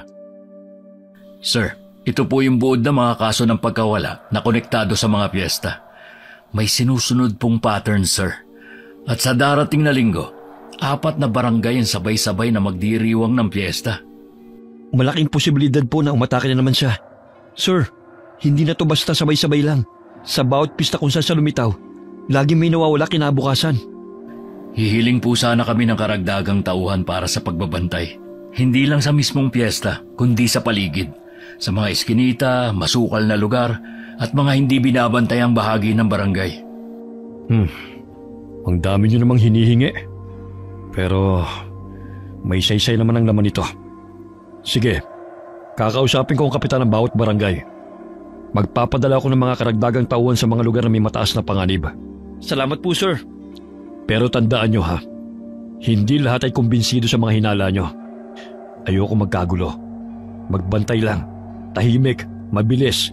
Sir, ito po yung buod na mga kaso ng pagkawala na konektado sa mga piyesta. May sinusunod pong pattern, sir. At sa darating na linggo, 4 na barangay ang sabay-sabay na magdiriwang ng piyesta. Malaking posibilidad po na umatake na naman siya. Sir, hindi na to basta sabay-sabay lang. Sa bawat pista kung saan siya lumitaw, lagi may nawawala kinabukasan. Hihiling po sana kami ng karagdagang tauhan para sa pagbabantay. Hindi lang sa mismong piyesta, kundi sa paligid. Sa mga eskinita, masukal na lugar, at mga hindi binabantayang bahagi ng barangay. Ang dami niyo namang hinihingi. Pero may saysay naman ang laman ito. Sige, kakausapin ko ang kapitan ng bawat barangay. Magpapadala ako ng mga karagdagang tauhan sa mga lugar na may mataas na panganib. Salamat po, sir. Pero tandaan nyo ha, hindi lahat ay kumbinsido sa mga hinala nyo. Ayoko magkagulo. Magbantay lang, tahimik, mabilis,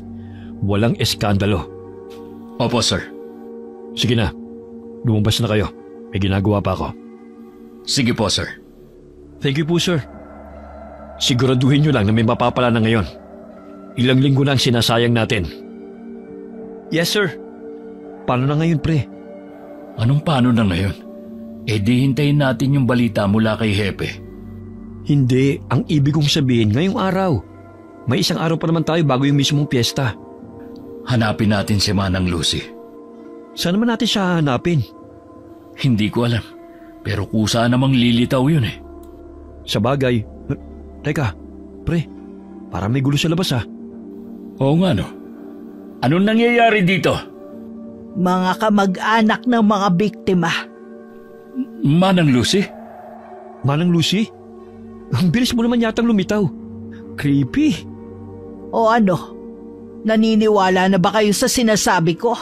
walang eskandalo. Opo, sir. Sige na, lumabas na kayo. May ginagawa pa ako. Sige po, sir. Thank you po, sir. Siguraduhin nyo lang na may mapapala na ngayon. Ilang linggo na ang sinasayang natin. Yes, sir. Paano na ngayon, pre? Anong paano na ngayon? Di hintayin natin yung balita mula kay Hepe. Hindi, ang ibig kong sabihin ngayong araw. May isang araw pa naman tayo bago yung mismong piyesta. Hanapin natin si Manang Lucy. Saan naman natin siya hanapin? Hindi ko alam. Pero kusa namang lilitaw yun eh. Sa bagay. Teka, pre, parang may gulo sa labas ha. Oo nga no. Anong nangyayari dito? Mga kamag-anak ng mga biktima. Manang Lucy? Manang Lucy? Ang bilis mo naman yatang lumitaw. Creepy. O ano? Naniniwala na ba kayo sa sinasabi ko?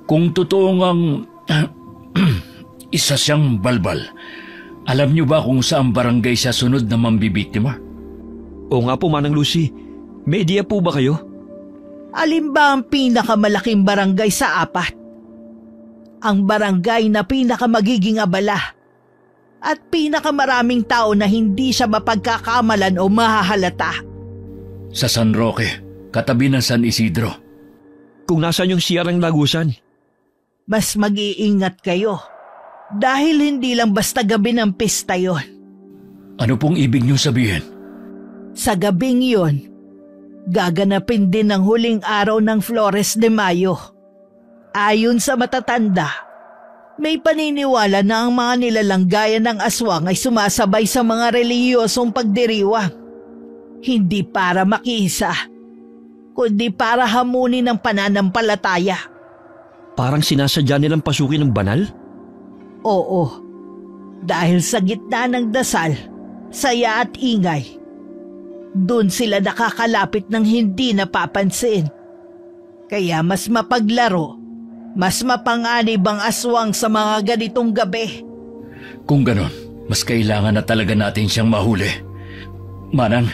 Kung totoo ngang isa siyang balbal, alam niyo ba kung saan barangay siya sunod na mambibiktima? Oo nga po, Manang Lucy. May idea po ba kayo? Alin ba ang pinakamalaking barangay sa 4? Ang barangay na pinakamagiging abala at pinakamaraming tao na hindi siya mapagkakamalan o mahahalata. Sa San Roque, katabi ng San Isidro. Kung nasaan yung siyar ng Lagusan? Mas mag-iingat kayo dahil hindi lang basta gabi ng pista yon. Ano pong ibig niyo sabihin? Sa gabing yon, gaganapin din ang huling araw ng Flores de Mayo. Ayon sa matatanda, may paniniwala na ang mga nilalang gaya ng aswang ay sumasabay sa mga relihiyosong pagdiriwang. Hindi para makisa, kundi para hamunin ang pananampalataya. Parang sinasadya nilang pasukin ng banal? Oo, dahil sa gitna ng dasal, saya at ingay, doon sila nakakalapit ng hindi napapansin. Kaya mas mapaglaro, mas mapanganib ang aswang sa mga ganitong gabi. Kung ganon, mas kailangan na talaga natin siyang mahuli. Manang,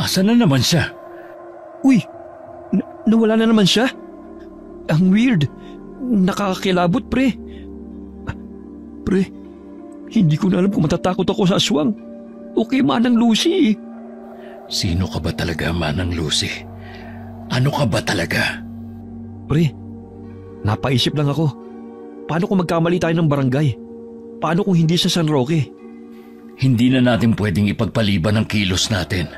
asan na naman siya? Uy, nawala na naman siya? Ang weird. Nakakakilabot, pre. Pre, hindi ko na alam kung matatakot ako sa aswang. Okay, Manang Lucy. Sino ka ba talaga, Manang Lucy? Ano ka ba talaga? Pre, napaisip lang ako. Paano kung magkamali tayo ng barangay? Paano kung hindi sa San Roque? Hindi na natin pwedeng ipagpaliban ang kilos natin.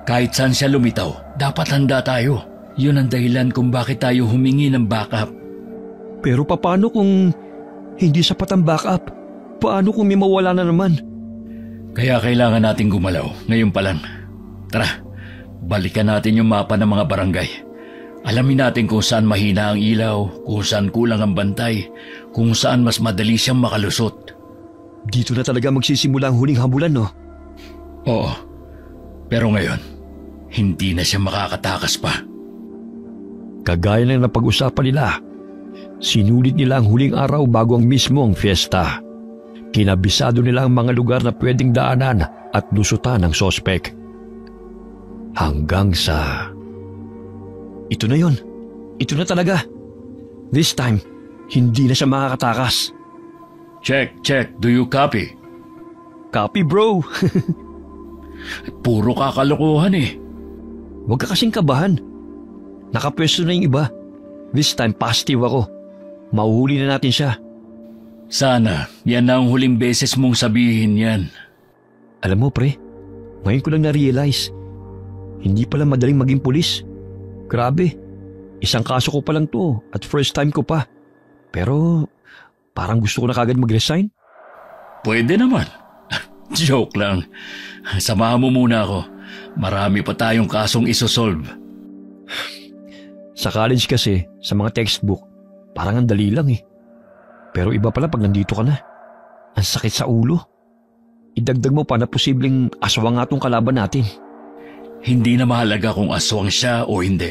Kahit saan siya lumitaw, dapat handa tayo. Yun ang dahilan kung bakit tayo humingi ng backup. Pero paano kung hindi sapat ang backup? Paano kung may mawala na naman? Kaya kailangan natin gumalaw ngayon pa lang. Tara, balikan natin yung mapa ng mga barangay. Alamin natin kung saan mahina ang ilaw, kung saan kulang ang bantay, kung saan mas madali siyang makalusot. Dito na talaga magsisimula ang huling hambulan, no? Oo, pero ngayon, hindi na siya makakatakas pa. Kagaya ng napag-usapan nila, sinulit nila ang huling araw bago ang mismong fiesta. Kinabisado nila ang mga lugar na pwedeng daanan at lusutan ng sospek. Hanggang sa... Ito na yon. Ito na talaga. This time, hindi na siya makakatakas. Check. Do you copy? Copy, bro. Puro kakalokohan eh. Huwag ka kasing kabahan. Nakapwesto na yung iba. This time, positive ako. Mahuhuli na natin siya. Sana, yan na ang huling beses mong sabihin yan. Alam mo, pre, ngayon ko lang na-realize. Hindi pala madaling maging pulis. Grabe, isang kaso ko pa lang to at first time ko pa. Pero parang gusto ko na kagad mag-resign. Pwede naman. Joke lang. Samahan mo muna ako. Marami pa tayong kasong isosolve. Sa college kasi, sa mga textbook, parang ang dali lang eh. Pero iba pala pag nandito ka na. Ang sakit sa ulo. Idagdag mo pa na posibleng aswang nga tong kalaban natin. Hindi na mahalaga kung aswang siya o hindi.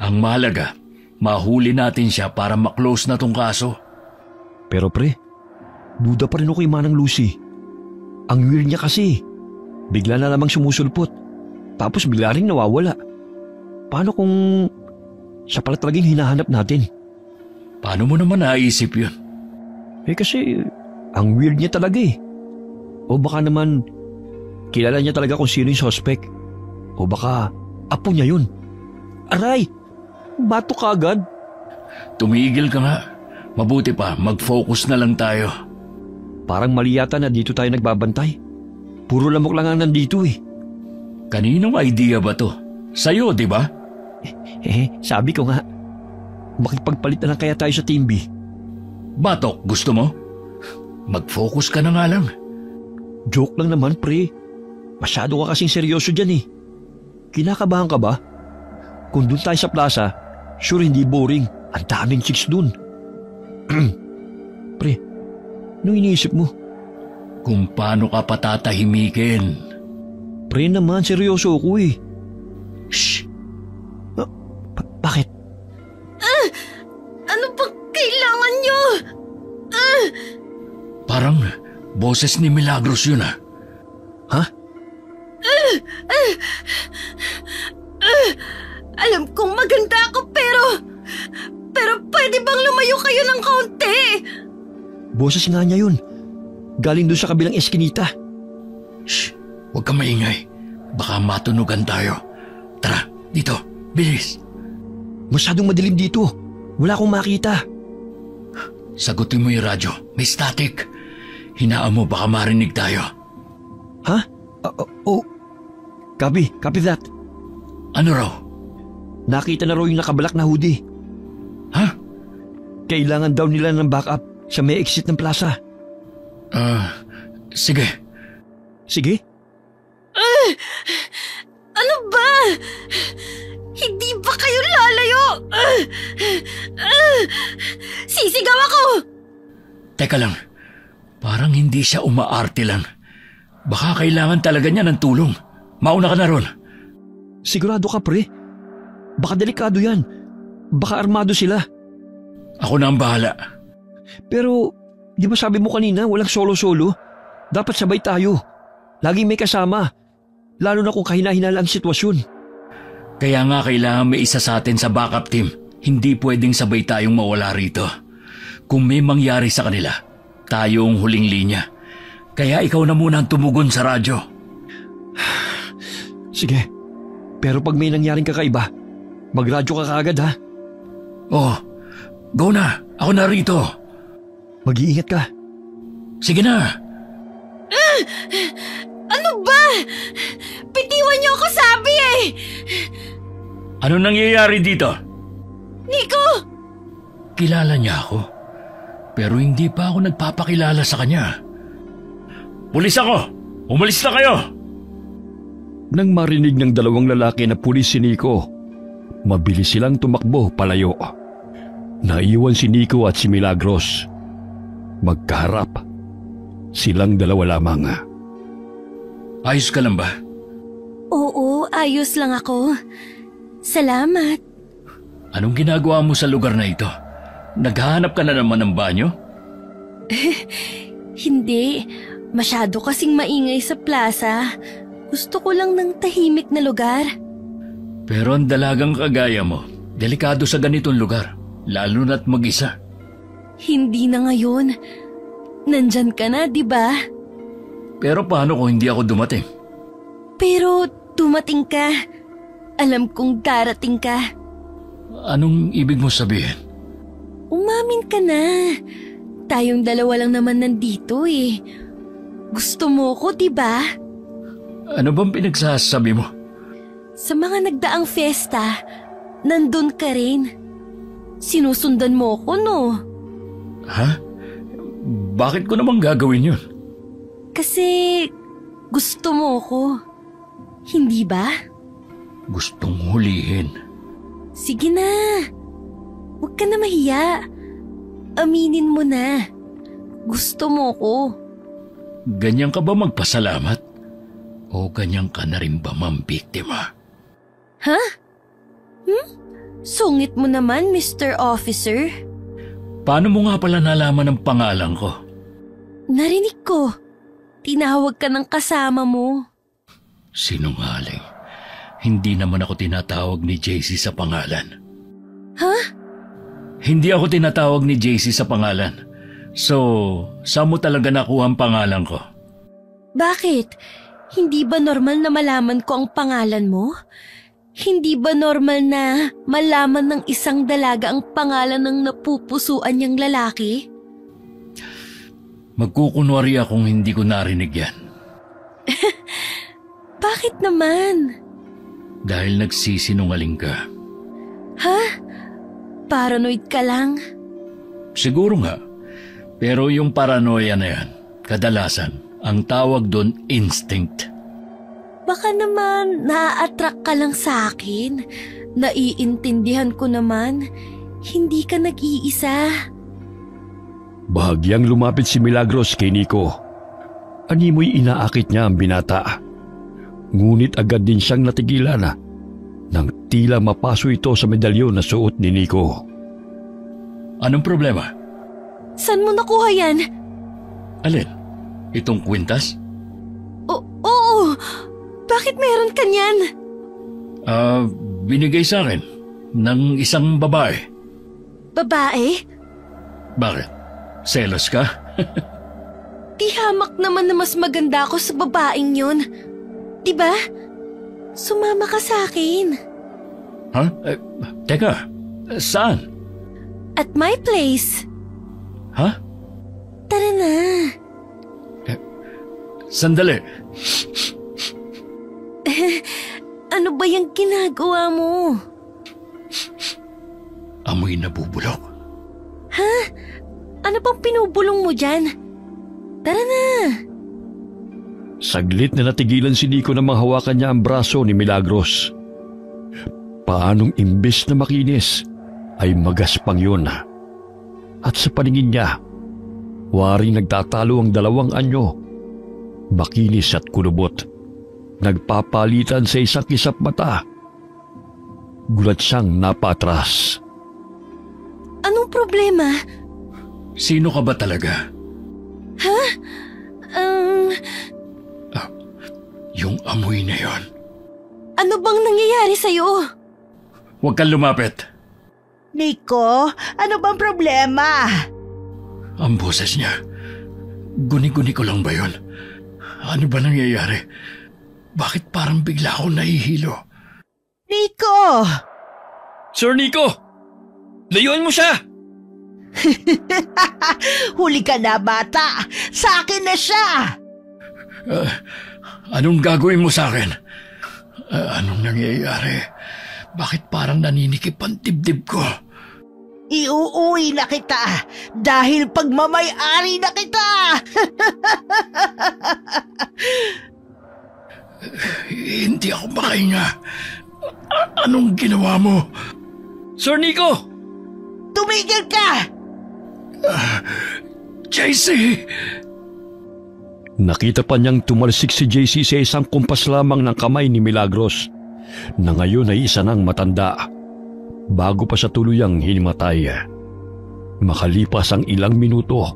Ang mahalaga, mahuli natin siya para maklose na tong kaso. Pero pre, duda pa rin ako kay Manang Lucy. Ang weird niya kasi. Bigla na lamang sumusulpot. Tapos bigla rin nawawala. Paano kung siya pala talagang hinahanap natin? Paano mo naman naisip yun? Eh kasi, ang weird niya talaga eh. O baka naman, kilala niya talaga kung sino yung suspect. O baka, apo niya yun. Aray! Bato ka agad? Tumigil ka nga. Mabuti pa, mag-focus na lang tayo. Parang mali yata na dito tayo nagbabantay. Puro lamok lang ang nandito eh. Kaninong idea ba to? Sa'yo, di ba? Sabi ko nga. Makipagpalit na lang kaya tayo sa Team B. Batok, gusto mo? Mag-focus ka na nga lang. Joke lang naman, pre. Masyado ka kasing seryoso dyan eh. Kinakabahan ka ba? Kung dun tayo sa plaza, sure hindi boring. Ang daming chicks dun. Pre, anong iniisip mo? Kung paano ka patatahimikin. Pre naman, seryoso ako eh. Shh! Bakit? Ano ba kailangan nyo? Parang boses ni Milagros yun ah. Ha? Alam kong maganda ako pero pwede bang lumayo kayo ng kaunti? Boses nga niya yun. Galing doon sa kabilang eskinita. Shh! Huwag kang maingay. Baka matunugan tayo. Tara, dito. Bilis. Masyadong madilim dito. Wala akong makita. Sagutin mo yung radyo. May static. Hinaan mo baka marinig tayo. Ha? Oh. Copy that. Ano raw? Nakita na raw yung nakabalak na hoodie. Ha? Kailangan daw nila ng backup sa may exit ng plaza. Sige. Sige? Ano ba? Hindi ba kayo lalayo? Sisigaw ako! Teka lang. Parang hindi siya umaarte lang. Baka kailangan talaga niya ng tulong. Mauna ka na ron. Sigurado ka, pre? Baka delikado yan. Baka armado sila. Ako na ang bahala. Pero, di ba sabi mo kanina walang solo-solo? Dapat sabay tayo. Laging may kasama. Lalo na kung kahina-hinala ang sitwasyon. Kaya nga kailangan may isa sa atin sa backup team. Hindi pwedeng sabay tayong mawala rito. Kung may mangyari sa kanila, tayo ang huling linya. Kaya ikaw na muna ang tumugon sa radyo. Sige. Pero pag may nangyaring kakaiba, magradyo ka kaagad ha. Oh, go na. Ako na rito. Mag-iingat ka. Sige na. Ano ba? Bitiwan niyo ako sabi eh! Ano nangyayari dito? Nico! Kilala niya ako. Pero hindi pa ako nagpapakilala sa kanya. Pulis ako! Umalis na kayo! Nang marinig ng dalawang lalaki na pulis si Nico, Mabilis silang tumakbo palayo. Naiwan si Nico at si Milagros. Magkaharap. Silang dalawa lamang. Ayos ka lang ba? Oo, ayos lang ako. Salamat. Anong ginagawa mo sa lugar na ito? Naghahanap ka na naman ng banyo? Hindi. Masyado kasing maingay sa plaza. Gusto ko lang ng tahimik na lugar. Pero ang dalagang kagaya mo, delikado sa ganitong lugar, lalo na't mag-isa. Hindi na ngayon. Nandyan ka na, di ba? Pero paano kung hindi ako dumating? Pero dumating ka. Alam kong darating ka. Anong ibig mo sabihin? Umamin ka na. Tayong dalawa lang naman nandito eh. Gusto mo ko, di ba? Ano bang pinagsasabi mo? Sa mga nagdaang fiesta, nandun ka rin. Sinusundan mo ko, no? Ha? Bakit ko naman gagawin yun? Kasi gusto mo ko. Hindi ba? Gustong hulihin. Sige na. Huwag ka na mahiya. Aminin mo na. Gusto mo ko. Ganyan ka ba magpasalamat? O ganyan ka na rin ba mambiktima? Ha? Sungit mo naman, Mr. Officer. Paano mo nga pala nalaman ang pangalan ko? Narinig ko. Tinawag ka ng kasama mo. Sinungaling. Hindi naman ako tinatawag ni JC sa pangalan. Ha? Hindi ako tinatawag ni JC sa pangalan. So, saan mo talaga nakuha ang pangalan ko? Bakit? Hindi ba normal na malaman ko ang pangalan mo? Hindi ba normal na malaman ng isang dalaga ang pangalan ng napupusuan niyang lalaki? Magkukunwari akong hindi ko narinig yan. Bakit naman? Dahil nagsisinungaling ka. Ha? Paranoid ka lang? Siguro nga. Pero yung paranoia na yan, kadalasan, ang tawag doon instinct. Baka naman na-attract ka lang sa akin. Naiintindihan ko naman. Hindi ka nag-iisa. Bahagyang lumapit si Milagros kay Nico. Animoy inaakit niya ang binata. Ngunit agad din siyang natigilan nang tila mapaso ito sa medalyon na suot ni Nico. Anong problema? Saan mo nakuha yan? Alin? Itong kwintas? Oo! Bakit meron ka niyan? Binigay sa akin ng isang babae. Babae? Bakit? Selos ka? Di hamak naman na mas maganda ako sa babaeng yun. Diba? Sumama ka sa akin. Ha? Teka, saan? At my place. Ha? Tara na. Sandali. Ano ba yung ginagawa mo? Amoy nabubulok. Ha? Ano bang pinubulong mo dyan? Tara na. Saglit na natigilan si Nico na manghawakan niya ang braso ni Milagros. Paanong imbes na makinis ay magaspang yun. At sa paningin niya, waring nagtatalo ang dalawang anyo, makinis at kulubot. Nagpapalitan sa isang kisap mata. Gulat siyang napatras. Anong problema? Sino ka ba talaga? Ha? Yung amoy na yon. Ano bang nangyayari sa'yo? Huwag kang lumapit. Nico, ano bang problema? Ang boses niya. Guni-guni ko lang ba yun? Ano ba nangyayari? Bakit parang bigla akong nahihilo? Nico! Sir Nico! Layuan mo siya! Huli ka na, bata! Sa akin na siya! Anong gagawin mo sa akin? Anong nangyayari? Bakit parang naninikip ang dibdib ko? Iuuwi na kita dahil pagmamay-ari na kita! Hindi ako makahinga. Anong ginawa mo? Sir Nico! Tumigil ka! JC! Nakita pa niyang tumalsik si JC sa isang kumpas lamang ng kamay ni Milagros na ngayon ay isa ng matanda bago pa siya tuluyang hinimatay. Makalipas ang ilang minuto,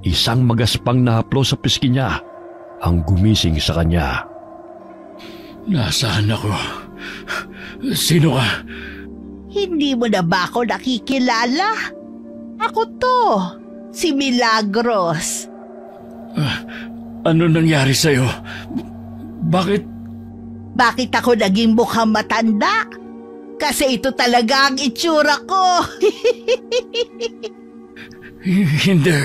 isang magaspang na haplo sa pisngi niya ang gumising sa kanya. Nasaan ako? Sino ka? Hindi mo na ba ako nakikilala? Ako to, si Milagros. Ano nangyari sa'yo? Bakit? Bakit ako naging mukhang matanda? Kasi ito talaga ang itsura ko. Hindi.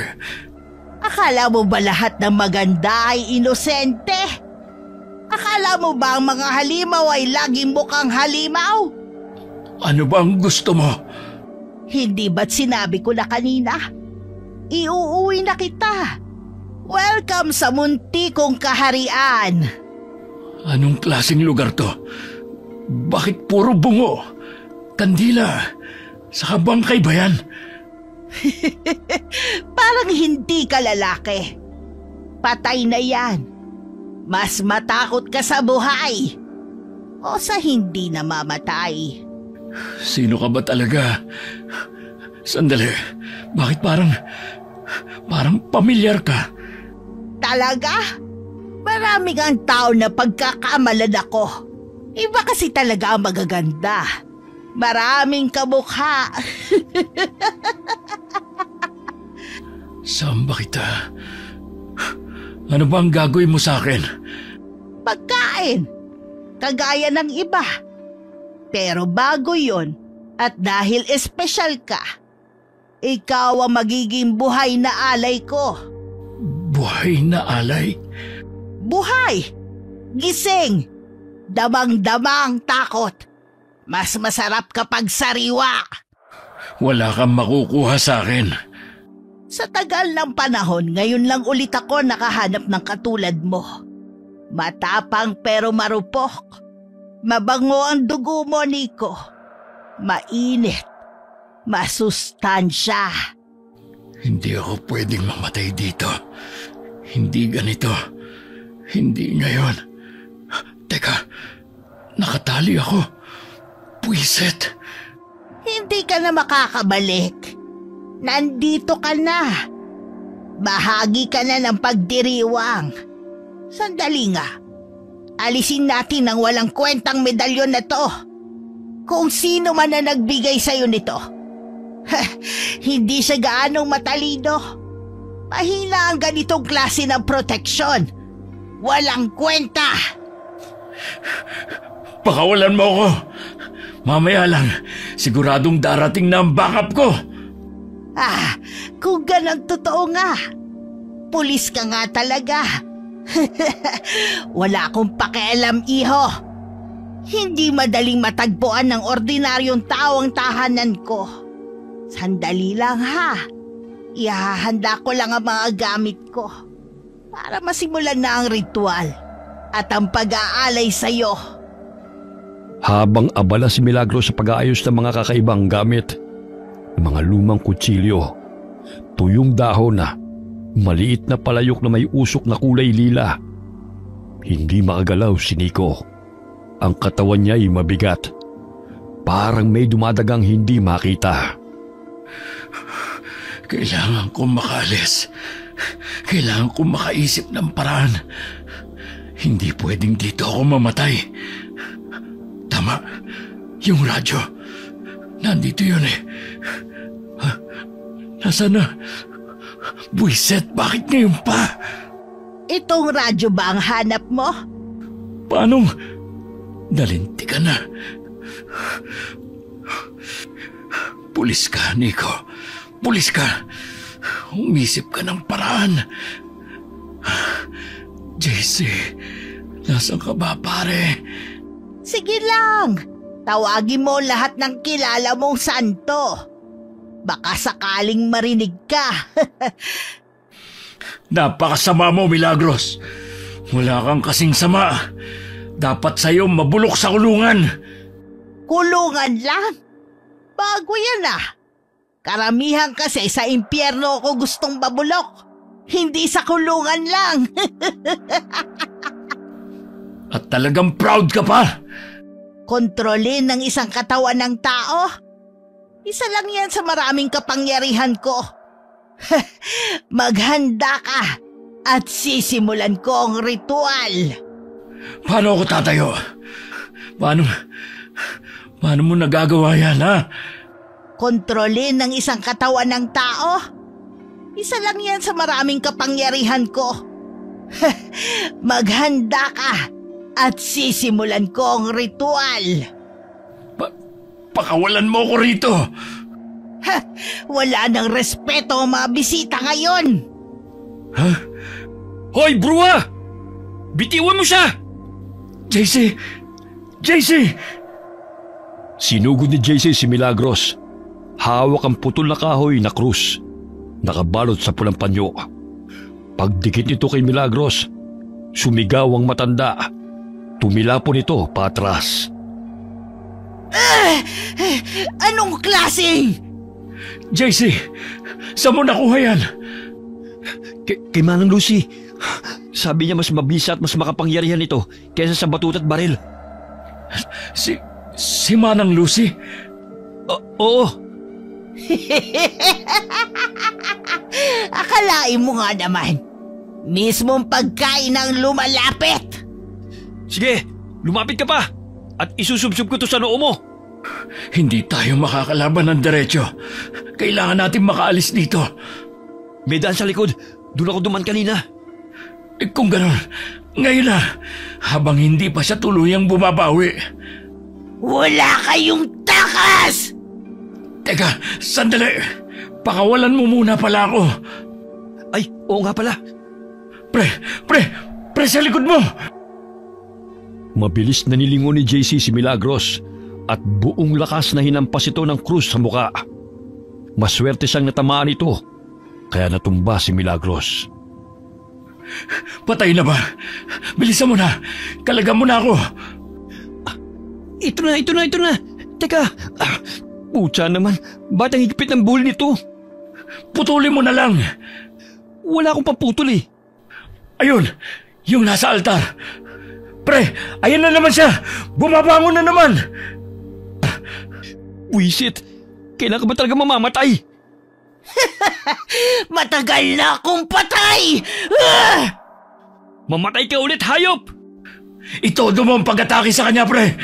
Akala mo ba lahat ng maganda ay inosente? Akala mo ba ang mga halimaw ay laging mukhang halimaw? Ano ba ang gusto mo? Hindi ba't sinabi ko na kanina? Iuuwi na kita. Welcome sa muntikong kaharian. Anong klaseng lugar to? Bakit puro bungo? Kandila? Saka bangkay ba yan? Parang hindi ka lalaki. Patay na yan. Mas matakot ka sa buhay o sa hindi namamatay. Sino ka ba talaga? Sandali, bakit parang pamilyar ka? Talaga? Maraming ang tao na pagkakamalan ako. Iba kasi talaga ang magaganda. Maraming kamukha. Saan ba kita? Ano ba ang gagawin mo sa akin? Pagkain. Kagaya ng iba. Pero bago yon, at dahil espesyal ka, ikaw ang magiging buhay na alay ko. Buhay na alay? Buhay! Gising! Damang-damang takot. Mas masarap kapag sariwa. Wala kang makukuha sa akin. Sa tagal ng panahon, ngayon lang ulit ako nakahanap ng katulad mo. Matapang pero marupok. Mabango ang dugo mo, Nico. Mainit. Masustansya. Hindi ako pwedeng mamatay dito. Hindi ganito. Hindi ngayon. Teka, nakatali ako. Puwiset. Hindi ka na makakabalik. Nandito ka na. Bahagi ka na ng pagdiriwang. Sandali nga. Alisin natin ang walang kwentang medalyon na to. Kung sino man na nagbigay sa'yo nito. Hindi siya gaanong matalino. Mahina ang ganitong klase ng proteksyon. Walang kwenta. Pakawalan mo ako. Mamaya lang, siguradong darating na ang backup ko. Kung ganang totoo nga. Pulis ka nga talaga. Wala akong pakialam, iho. Hindi madaling matagpuan ng ordinaryong tao ang tahanan ko. Sandali lang ha. Ihahanda ko lang ang mga gamit ko para masimulan na ang ritual at ang pag-aalay sa'yo. Habang abala si Milagros sa pag-aayos ng mga kakaibang gamit, mga lumang kutsilyo, tuyong dahon na, maliit na palayok na may usok na kulay lila. Hindi makagalaw si Nico. Ang katawan niya ay mabigat. Parang may dumadagang hindi makita. Kailangan kong makaalis. Kailangan kong makaisip ng paraan. Hindi pwedeng dito ako mamatay. Tama, yung radyo. Nandito yun eh. Nasaan na? Buiset, bakit ngayon pa? Itong radyo ba ang hanap mo? Paano? Nalinti ka na. Pulis ka, Nico. Pulis ka. Umisip ka ng paraan. JC, nasaan ka ba, pare? Sige lang. Tawagin mo lahat ng kilala mong santo. Baka sakaling marinig ka. Napakasama mo, Milagros. Wala kang kasing sama. Dapat sa'yo mabulok sa kulungan. Kulungan lang? Bago yan ah. Karamihan kasi sa impyerno ako gustong babulok. Hindi sa kulungan lang. At talagang proud ka pa. Kontrolin ng isang katawan ng tao? Isa lang yan sa maraming kapangyarihan ko. Maghanda ka at sisimulan ko ang ritual. Paano ako tatayo? Paano mo nagagawa yan, ha? Kontrolin ng isang katawan ng tao? Isa lang yan sa maraming kapangyarihan ko. Maghanda ka at sisimulan ko ang ritual. Pakawalan mo ako rito. Wala nang respeto ang mga bisita ngayon. Ha? Hoy, Brua! Bitiwan mo siya! JC! JC! Sinugod ni JC si Milagros. Hawak ang putol na kahoy na krus. Nakabalot sa pulang panyo. Pagdikit nito kay Milagros, sumigaw ang matanda. Tumilapon ito patras. Anong klaseng? JC! Saan mo nakuha yan? Kay Manang Lucy. Sabi niya mas mabisa at mas makapangyarihan ito kaysa sa batut at baril. Si Manang Lucy? Oo. Akalain mo nga naman, mismong pagkain ang lumalapit. Sige, lumapit ka pa at isusubsub ko to sa noo mo. Hindi tayo makakalaban ng diretso. Kailangan natin makaalis dito. May daan sa likod. Doon ako duman kanina. Kung gano'n, ngayon na, habang hindi pa siya tuluyang bumabawi. Wala kayong takas! Teka, sandali. Pakawalan mo muna pala ako. Ay, oo nga pala. Pre, sa likod mo! Mabilis na nilingon ni JC si Milagros at buong lakas na hinampas ito ng krus sa muka. Maswerte siyang natamaan ito, kaya natumba si Milagros. Patay na ba? Bilisan mo na. Kalagan mo na ako. Ito na. Teka, putya naman. Ba't ang higpit ng buhol nito? Putulin mo na lang. Wala akong paputol eh. Ayun, yung nasa altar. Pre, ayan na naman siya. Bumabangon na naman. Wisit, kailan ka ba talaga mamamatay? Matagal na akong patay! Mamatay ka ulit, hayop! Itodo mo ang pag-atake sa kanya, pre.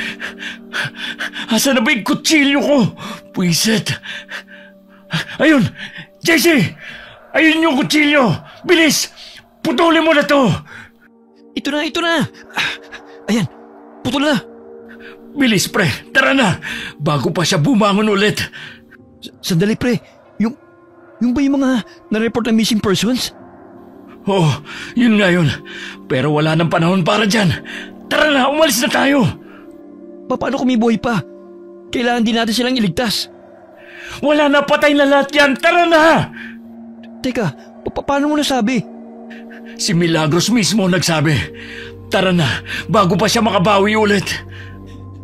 Asa na ba yung kutsilyo ko? Puiset. Ayun, JC! Ayun yung kutsilyo! Bilis! Putulin mo na to! Ito na! Ayan, putol na! Bilis, pre! Tara na! Bago pa siya bumangon ulit! Sandali, pre. Yung ba yung mga na-report na missing persons? Oo, yun nga yun. Pero wala nang panahon para dyan. Tara na, umalis na tayo! Paano kung may buhay pa? Kailangan din natin silang iligtas. Wala na, patay na lahat yan! Tara na! Teka, paano mo nasabi? Si Milagros mismo nagsabi. Tara na, bago pa siya makabawi ulit.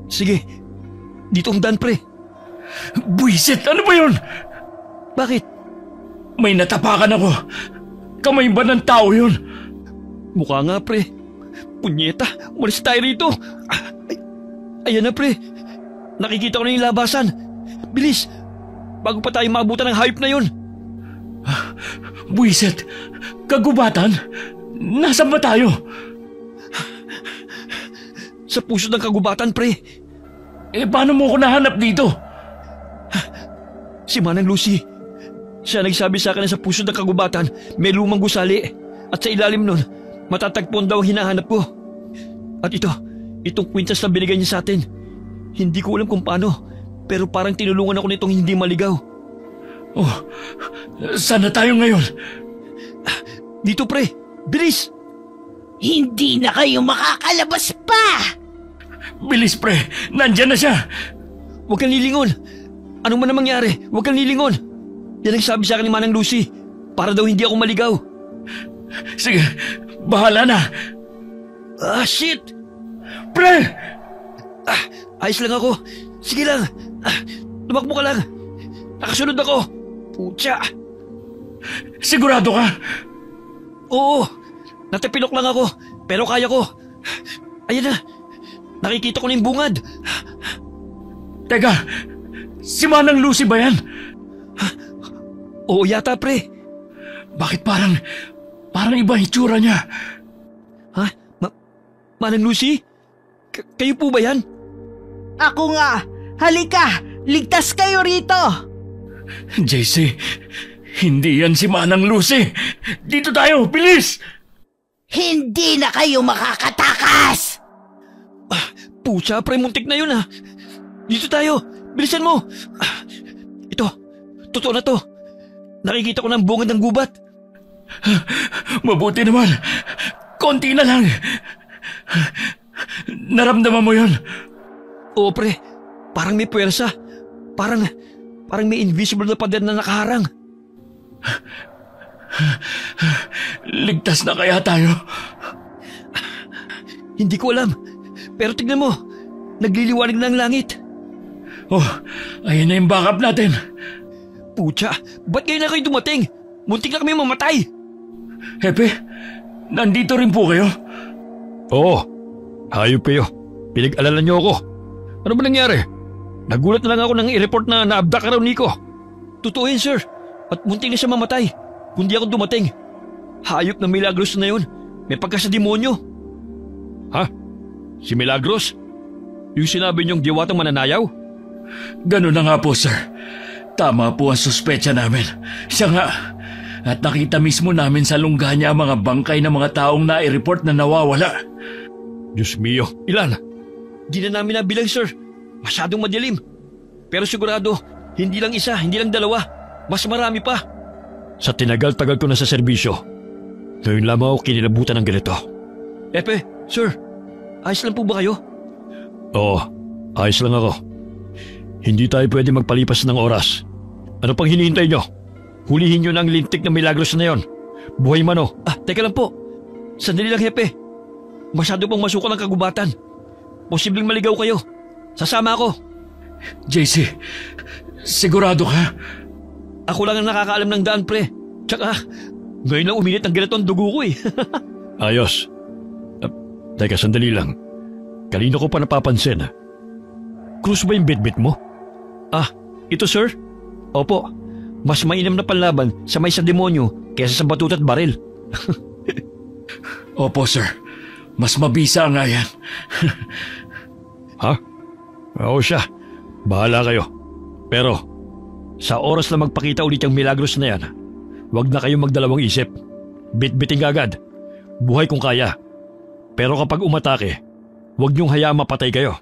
Sige, dito ang daan, pre. Buisit, ano ba yun? Bakit? May natapakan ako. Kamay ba ng tao yun? Mukha nga, pre. Punyeta, umalis tayo rito. Ayan na, pre. Nakikita ko na yung labasan. Bilis, bago pa tayo maabutan ng hayop na yun. Buisit, kagubatan? Nasaan ba tayo? Sa puso ng kagubatan, pre. Paano mo ko nahanap dito? Si Manang Lucy. Siya nagsabi sa akin na sa puso ng kagubatan may lumang gusali at sa ilalim nun matatagpuan daw ang hinahanap ko. At itong kwintas na binigay niya sa atin. Hindi ko alam kung paano, pero parang tinulungan ako nitong hindi maligaw. Oh, saan na tayo ngayon? Dito, pre. Bilis! Hindi na kayo makakalabas pa! Bilis, pre. Nandyan na siya. Huwag kang lilingon. Anong man ang mangyari, huwag kang lilingon. Yan ang sabi sa akin ni Manang Lucy. Para daw hindi ako maligaw. Sige, bahala na. Ah, shit! Pre! Ayos lang ako. Sige lang. Tumakbo ka lang. Nakasunod ako. Putya. Sigurado ka? Oo. Natapilok lang ako. Pero kaya ko. Ayan na. Nakikita ko na yung bungad. Teka, si Manang Lucy ba yan? Oo yata, pre. Bakit parang iba itsura niya? Ha? Manang Lucy? Kayo po ba yan? Ako nga! Halika! Ligtas kayo rito! JC, hindi yan si Manang Lucy. Dito tayo, bilis! Hindi na kayo makakatakas! Pucha, pre, muntik na yun Dito tayo. Bilisan mo. Ito, totoo na to. Nakikita ko ng bungad ng gubat. Mabuti naman. Konti na lang. Naramdaman mo yun? Oo, pre. Parang may puwersa. Parang may invisible na pader na nakaharang. Ligtas na kaya tayo? Hindi ko alam. Pero tignan mo. Nagliliwanag na ang langit. Oh, ayun na yung backup natin. Pucha, ba't ngayon na kayo dumating? Muntik na kami mamatay. Hepe, nandito rin po kayo? Oo, hayop kayo. Pinag-alala niyo ako. Ano ba nangyari? Nagulat na lang ako nang i-report na naabdak ka raw, Nico. Totoo yun, sir. At muntik na siya mamatay. Kundi ako dumating. Hayop na Milagros na yun. May pagka sa demonyo. Ha? Si Milagros? Yung sinabi niyong diwatang mananayaw? Ganun na nga po, sir. Tama po ang suspecha namin. Siya nga. At nakita mismo namin sa lungga niya ang mga bangkay ng mga taong nai-report na nawawala. Diyos mio, ilan? Di na namin nabilang, sir. Masyadong madilim. Pero sigurado, hindi lang isa, hindi lang dalawa. Mas marami pa. Sa tinagal-tagal ko na sa serbisyo, ngayon lamang ako kinilabutan ng ganito. Epe, sir, ayos lang po ba kayo? Oo, ayos lang ako. Hindi tayo pwede magpalipas ng oras. Ano pang hinihintay nyo? Hulihin nyo na ang lintik na Milagros na yon. Buhay man o. Teka lang po. Sandali lang, Hepe. Masyado pang masukan ang kagubatan. Posibleng maligaw kayo. Sasama ako. JC, sigurado ka? Ako lang ang nakakaalam ng daan, pre. Tsaka, ngayon lang uminit ang ganito ang dugo ko eh. Ayos. Teka, sandali lang. Kanino ko pa napapansin. Krus ba yung bitbit mo? Ito sir? Opo. Mas mainam na panlaban sa may sa demonyo kaysa sa batut at baril. Opo, sir. Mas mabisa nga yan. Ha? Oo siya. Bahala kayo. Pero, sa oras na magpakita ulit yung Milagros na yan, huwag na kayong magdalawang isip. Bit-biting agad. Buhay kung kaya. Pero kapag umatake, huwag niyong hayaang mapatay kayo.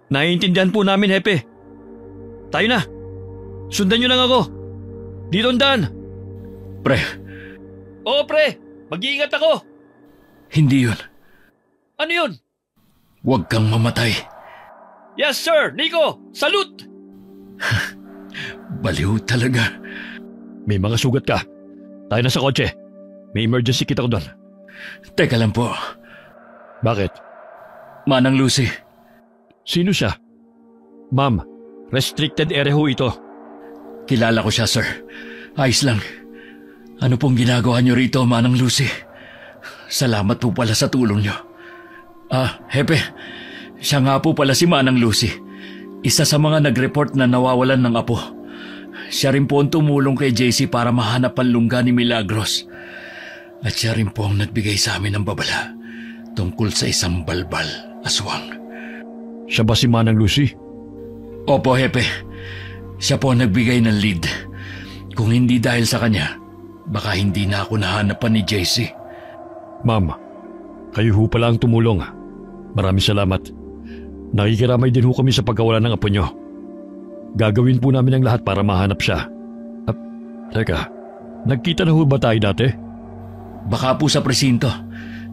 Naiintindihan po namin, Hepe. Tayo na. Sundan niyo lang ako. Dito ang daan. Pre. Oo, pre. Mag-iingat ako. Hindi yun. Ano yun? Huwag kang mamatay. Yes, sir. Nico, salute! Baliw talaga. May mga sugat ka. Tayo na sa kotse. May emergency kita ko doon. Teka lang po. Bakit? Manang Lucy. Sino siya? Ma'am, restricted area ho ito. Kilala ko siya, sir. Ayos lang. Ano pong ginagawa niyo rito, Manang Lucy? Salamat po pala sa tulong niyo. Hepe, siya nga po pala si Manang Lucy. Isa sa mga nag-report na nawawalan ng apo. Siya rin po ang tumulong kay JC para mahanap ang lungga ni Milagros. At siya rin po ang nagbigay sa amin ng babala tungkol sa isang balbal, aswang. Siya ba si Manang Lucy? Opo, Hepe. Siya po ang nagbigay ng lead. Kung hindi dahil sa kanya, baka hindi na ako nahanapan ni JC. Ma'am, kayo ho pala ang tumulong. Maraming salamat. Nakikiramay din ho kami sa pagkawala ng apo nyo. Gagawin po namin ang lahat para mahanap siya. Teka, nagkita na ho ba tayo dati? Baka po sa presinto,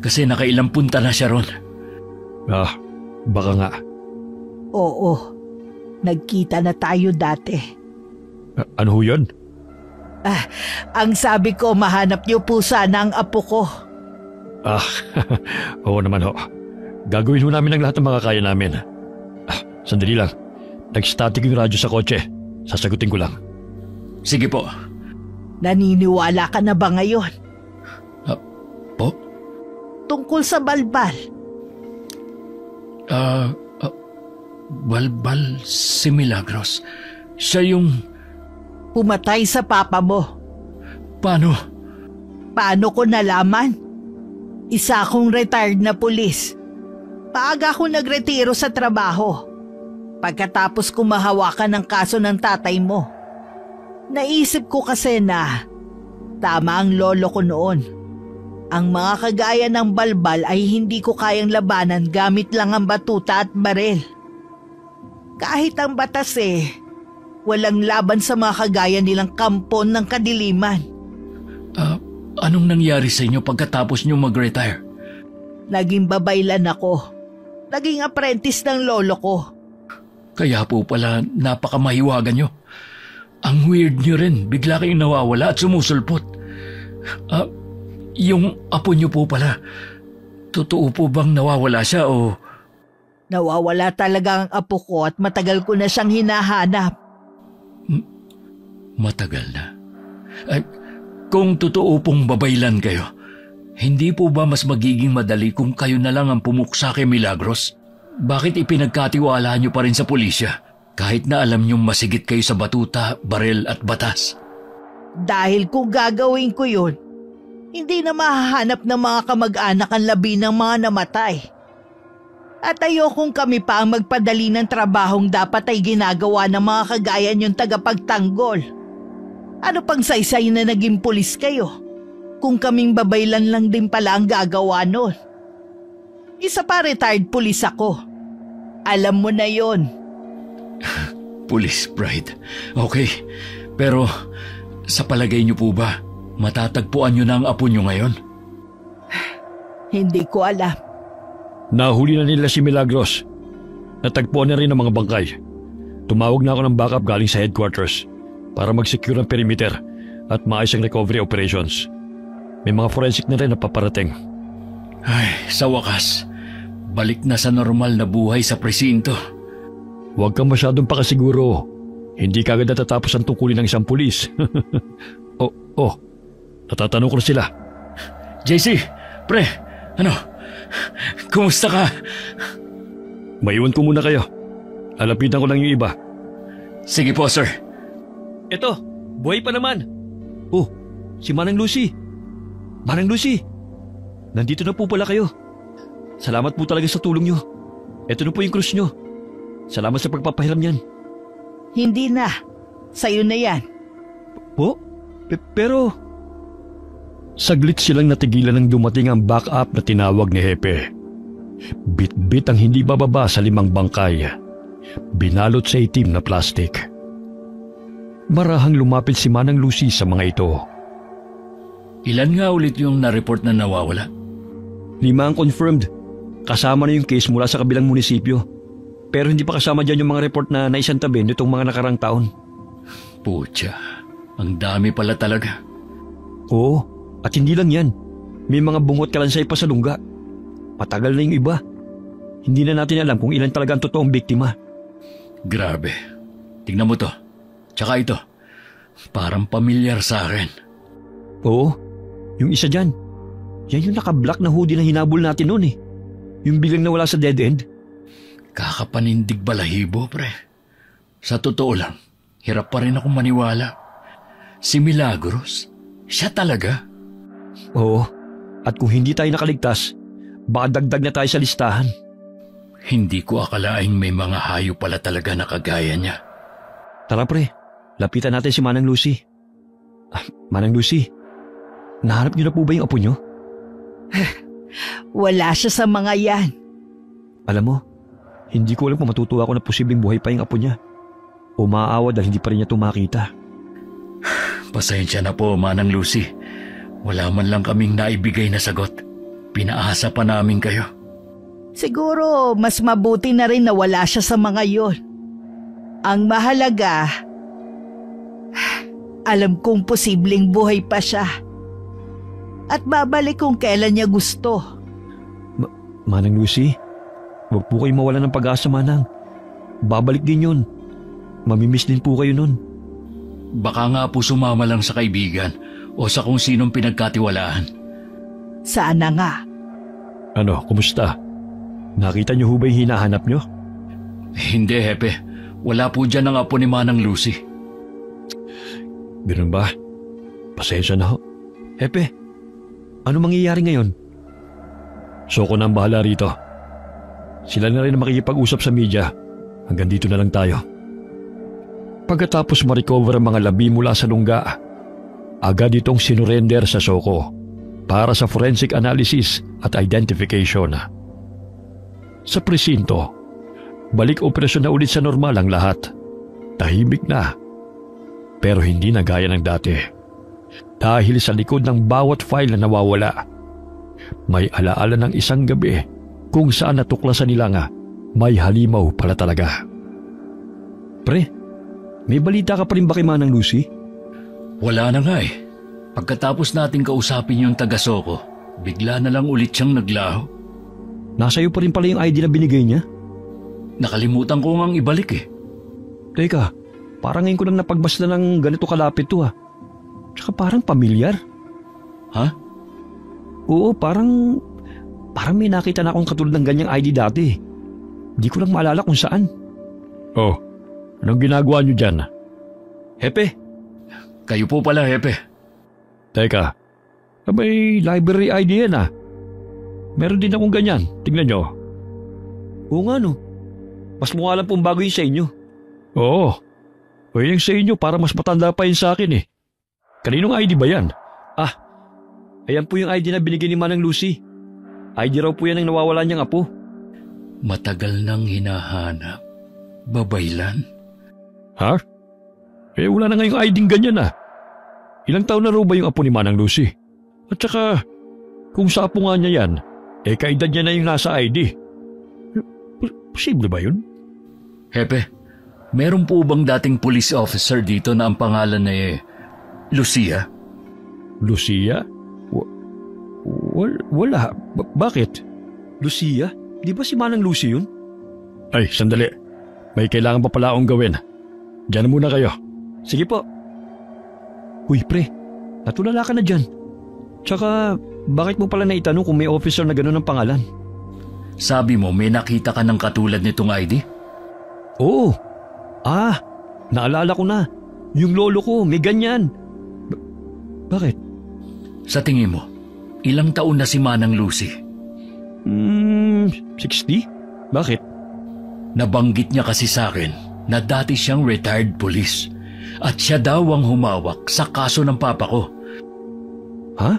kasi nakailang punta na siya ron. Baka nga. Oo, nagkita na tayo dati. Ano ho yun? Ang sabi ko, mahanap niyo po sana ang apo ko. Oo naman ho. Gagawin ho namin ang lahat ng makakaya namin. Sandali lang. Nag-static yung radyo sa kotse. Sasagutin ko lang. Sige po. Naniniwala ka na ba ngayon? Po? Tungkol sa balbal. Balbal si Milagros. Siya yung... Pumatay sa papa mo. Paano? Paano ko nalaman? Isa akong retired na pulis. Paaga ako nagretiro sa trabaho. Pagkatapos ko mahawakan ng kaso ng tatay mo. Naisip ko kasi na tama ang lolo ko noon. Ang mga kagaya ng balbal ay hindi ko kayang labanan gamit lang ang batuta at barel. Kahit ang batas walang laban sa mga kagaya nilang kampon ng kadiliman. Anong nangyari sa inyo pagkatapos nyo mag-retire? Naging babaylan ako. Naging apprentice ng lolo ko. Kaya po pala napakamahiwagan nyo. Ang weird nyo rin, bigla kayong nawawala at sumusulpot. Yung apo nyo po pala, totoo po bang nawawala siya o... Nawawala talaga ang apo ko at matagal ko na siyang hinahanap. Matagal na? Kung totoo pong babaylan kayo, hindi po ba mas magiging madali kung kayo na lang ang pumuksa kay Milagros? Bakit ipinagkatiwalaan nyo pa rin sa pulisya kahit na alam nyong masigit kayo sa batuta, barel at batas? Dahil kung gagawin ko yun, hindi na mahahanap ng mga kamag-anak ang labi ng mga namatay. At ayokong kami pa ang magpadali ng trabahong dapat ay ginagawa ng mga kagaya niyong tagapagtanggol. Ano pang saysay na naging pulis kayo kung kaming babaylan lang din pala ang gagawa nun? Isa pa retired pulis ako. Alam mo na yon. Police bride. Okay, pero sa palagay niyo po ba, matatagpuan niyo na ang apo niyo ngayon? Hindi ko alam. Nahuli na nila si Milagros. Natagpuan na rin ang mga bangkay. Tumawag na ako ng backup galing sa headquarters para mag-secure ang perimeter at maayos ang recovery operations. May mga forensic na rin na paparating. Ay, sa wakas, balik na sa normal na buhay sa presinto. Huwag kang masyadong pakasiguro. Hindi kagad natatapos ang tungkulin ng isang pulis. Natatanong ko na sila. JC, pre, kumusta ka? Maiwan ko muna kayo. Lalapitan ko lang yung iba. Sige po, sir. Eto, buhay pa naman. Oh, si Manang Lucy. Manang Lucy, nandito na po pala kayo. Salamat po talaga sa tulong nyo. Eto na po yung krus nyo. Salamat sa pagpapahiram yan. Hindi na. Sa'yo na yan. Po? Pero... Saglit silang natigilan nang dumating ang backup na tinawag ni Hepe. Bit-bit ang hindi bababa sa 5 bangkay. Binalot sa itim na plastik. Marahang lumapit si Manang Lucy sa mga ito. Ilan nga ulit yung na-report na nawawala? 5 ang confirmed. Kasama na yung case mula sa kabilang munisipyo. Pero hindi pa kasama dyan yung mga report na naisantabi nitong mga nakarang taon. Putya, ang dami pala talaga. Oo. At hindi lang yan. May mga bungot kalansay pa sa lungga. Matagal na yung iba. Hindi na natin alam kung ilan talaga ang totoong biktima. Grabe. Tingnan mo to. Tsaka ito. Parang pamilyar sa akin. Oo. Yung isa dyan. Yan yung naka-black na hoodie na hinabol natin noon eh. Yung biglang nawala sa dead end. Kakapanindig balahibo, pre. Sa totoo lang, hirap pa rin akong maniwala. Si Milagros, siya talaga. Oo, at kung hindi tayo nakaligtas, baka dagdag na tayo sa listahan. Hindi ko akalaing may mga hayop pala talaga na kagaya niya. Tara pre, lapitan natin si Manang Lucy. Manang Lucy, nahanap niyo na po ba yung apo niyo? Wala siya sa mga yan. Alam mo, hindi ko alam kung matutuwa ako na posibleng buhay pa yung apo niya. O maaawa dahil hindi pa rin niya tumakita. Pasensya na po, Manang Lucy. Wala man lang kaming naibigay na sagot. Pinaasa pa namin kayo. Siguro mas mabuti na rin na wala siya sa mga yon. Ang mahalaga, alam kong posibleng buhay pa siya. At babalik kung kailan niya gusto. Manang Lucy, Huwag po kayong mawala ng pag-asa, Manang. Babalik din yun. Mamimiss din po kayo nun. Baka nga po sumama lang sa kaibigan o sa kung sinong pinagkatiwalaan. Sana nga. Ano, kumusta? Nakita niyo ho ba yung hinahanap niyo? Hindi, Hepe. Wala po dyan ang apo ni Manang Lucy. Ganun ba? Pasensya na ho. Hepe, ano mangyayari ngayon? Soko na ang bahala rito. Sila na rin ang makikipag-usap sa media. Hanggang dito na lang tayo. Pagkatapos ma-recover ang mga labi mula sa lungga, agad itong sinurrender sa Soko para sa forensic analysis at identification. Sa presinto, balik operasyon na ulit sa normal ang lahat. Tahimik na, pero hindi na gaya ng dati. Dahil sa likod ng bawat file na nawawala, may alaala ng isang gabi kung saan natuklasan nila nga may halimaw pala talaga. Pre, may balita ka pa rin ba kay Manang Lucy? Wala na nga eh. Pagkatapos nating kausapin yung taga-Soko, bigla na lang ulit siyang naglaho. Nasa iyo pa rin pala yung ID na binigay niya? Nakalimutan ko ngang ibalik eh. Teka, parang ngayon ko lang napagbasta ng ganito kalapit to ah. Tsaka parang pamilyar. Ha? Oo, parang may nakita na akong katulad ng ganyang ID dati. Di ko lang maalala kung saan. Oh, anong ginagawa niyo dyan? Hepe? Kayo po pala, Hepe. Teka, may library ID yan ah. Meron din akong ganyan, tignan nyo. Oo nga no, mas mukha lang pong bago yun sa inyo. Oo, o yung sa inyo para mas matanda pa yun sa akin eh. Kaninong ID ba yan? Ah, ayan po yung ID na binigyan ni Manang Lucy. ID raw po yan ang nawawala niyang apo. Matagal nang hinahanap. Babaylan? Ha? Eh wala na nga yung ID ganyan ah. Ilang taon na raw ba yung apo ni Manang Lucy? At saka, kung sa apo nga niya yan, eh kaedad niya na yung nasa ID. Posible ba yun? Hepe, meron po bang dating police officer dito na ang pangalan ay Lucia? Lucia? Wala. Bakit? Lucia? Di ba si Manang Lucy yun? Ay, sandali. May kailangan pa pala akong gawin. Diyan muna kayo. Sige po. Uy, pre. Natulala ka na dyan. Tsaka, bakit mo pala naitanong kung may officer na gano'n ang pangalan? Sabi mo may nakita ka ng katulad nitong ID? Oo. Naalala ko na. Yung lolo ko, may ganyan. Bakit? Sa tingin mo, ilang taon na si Manang Lucy? 60? Bakit? Nabanggit niya kasi sa akin na dati siyang retired police at siya daw ang humawak sa kaso ng papa ko. Ha?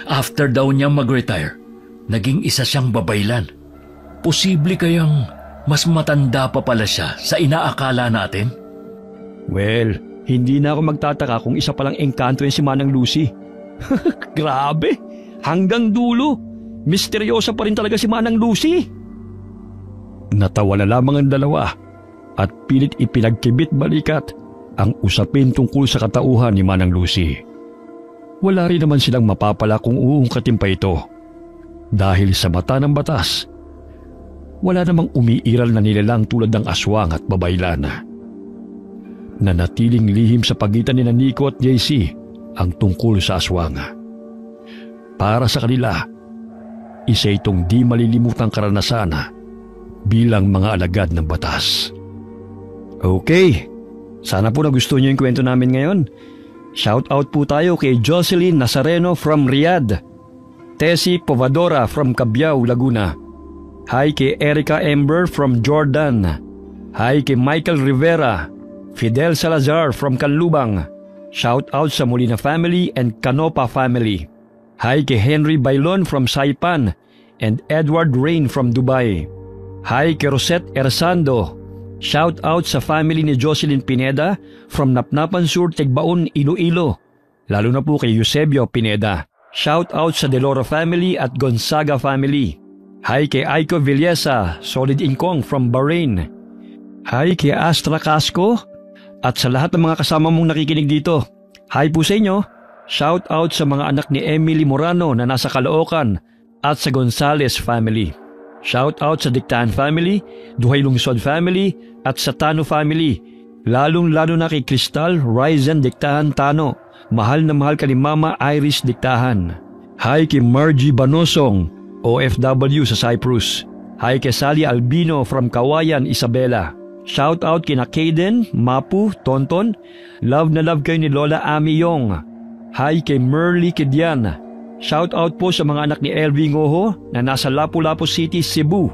After daw niyang mag-retire, naging isa siyang babaylan. Posible kayang mas matanda pa pala siya sa inaakala natin? Well, hindi na ako magtataka kung isa palang engkanto yan si Manang Lucy. Grabe! Hanggang dulo, misteryosa pa rin talaga si Manang Lucy. Natawa na lamang ang dalawa at pilit ipinagkibit balikat ang usapin tungkol sa katauhan ni Manang Lucy. Wala rin naman silang mapapala kung uungkatin pa ito. Dahil sa mata ng batas, wala namang umiiral na nilalang tulad ng aswang at babaylan. Nanatiling lihim sa pagitan ni Nico at JC ang tungkol sa aswang. Para sa kanila, isa itong di malilimutang karanasan bilang mga alagad ng batas. Okay, sana po nagustuhan niyo yung kwento namin ngayon. Shout out po tayo kay Jocelyn Nazareno from Riyadh, Tessie Povadora from Cabiao, Laguna. Hi kay Erica Ember from Jordan. Hi kay Michael Rivera, Fidel Salazar from Canlubang. Shout out sa Molina family and Canopa family. Hi kay Henry Bailon from Saipan and Edward Rain from Dubai. Hi kay Rosette Ersando. Shout out sa family ni Jocelyn Pineda from Napnapan Sur, Tigbaon, Iloilo. Lalo na po kay Eusebio Pineda. Shout out sa Deloro family at Gonzaga family. Hi kay Aiko Villesa, Solid Incong from Bahrain. Hi kay Astra Casco at sa lahat ng mga kasama mong nakikinig dito. Hi po sa inyo. Shout out sa mga anak ni Emily Morano na nasa Caloocan at sa Gonzales family. Shout out sa Dictahan family, Duhay Lungsod family, at sa Tano family. Lalong-lalo na kay Crystal Ryzen Dictahan Tano. Mahal na mahal ka ni Mama Iris Dictahan. Hi kay Margie Banosong, OFW sa Cyprus. Hi kay Sally Albino from Kawayan, Isabela. Shout out kina Kaden, Mapu, Tonton. Love na love kayo ni Lola Ami Yong. Hi kay Merly Kidian. Shout out po sa mga anak ni Elvie Ngoho na nasa Lapu-Lapu City, Cebu.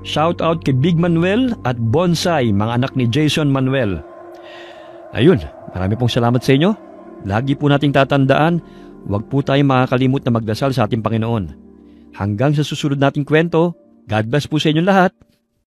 Shout out kay Big Manuel at Bonsai, mga anak ni Jason Manuel. Ayun, marami pong salamat sa inyo. Lagi po nating tatandaan, huwag po tayong makakalimot na magdasal sa ating Panginoon. Hanggang sa susunod nating kwento, God bless po sa inyong lahat.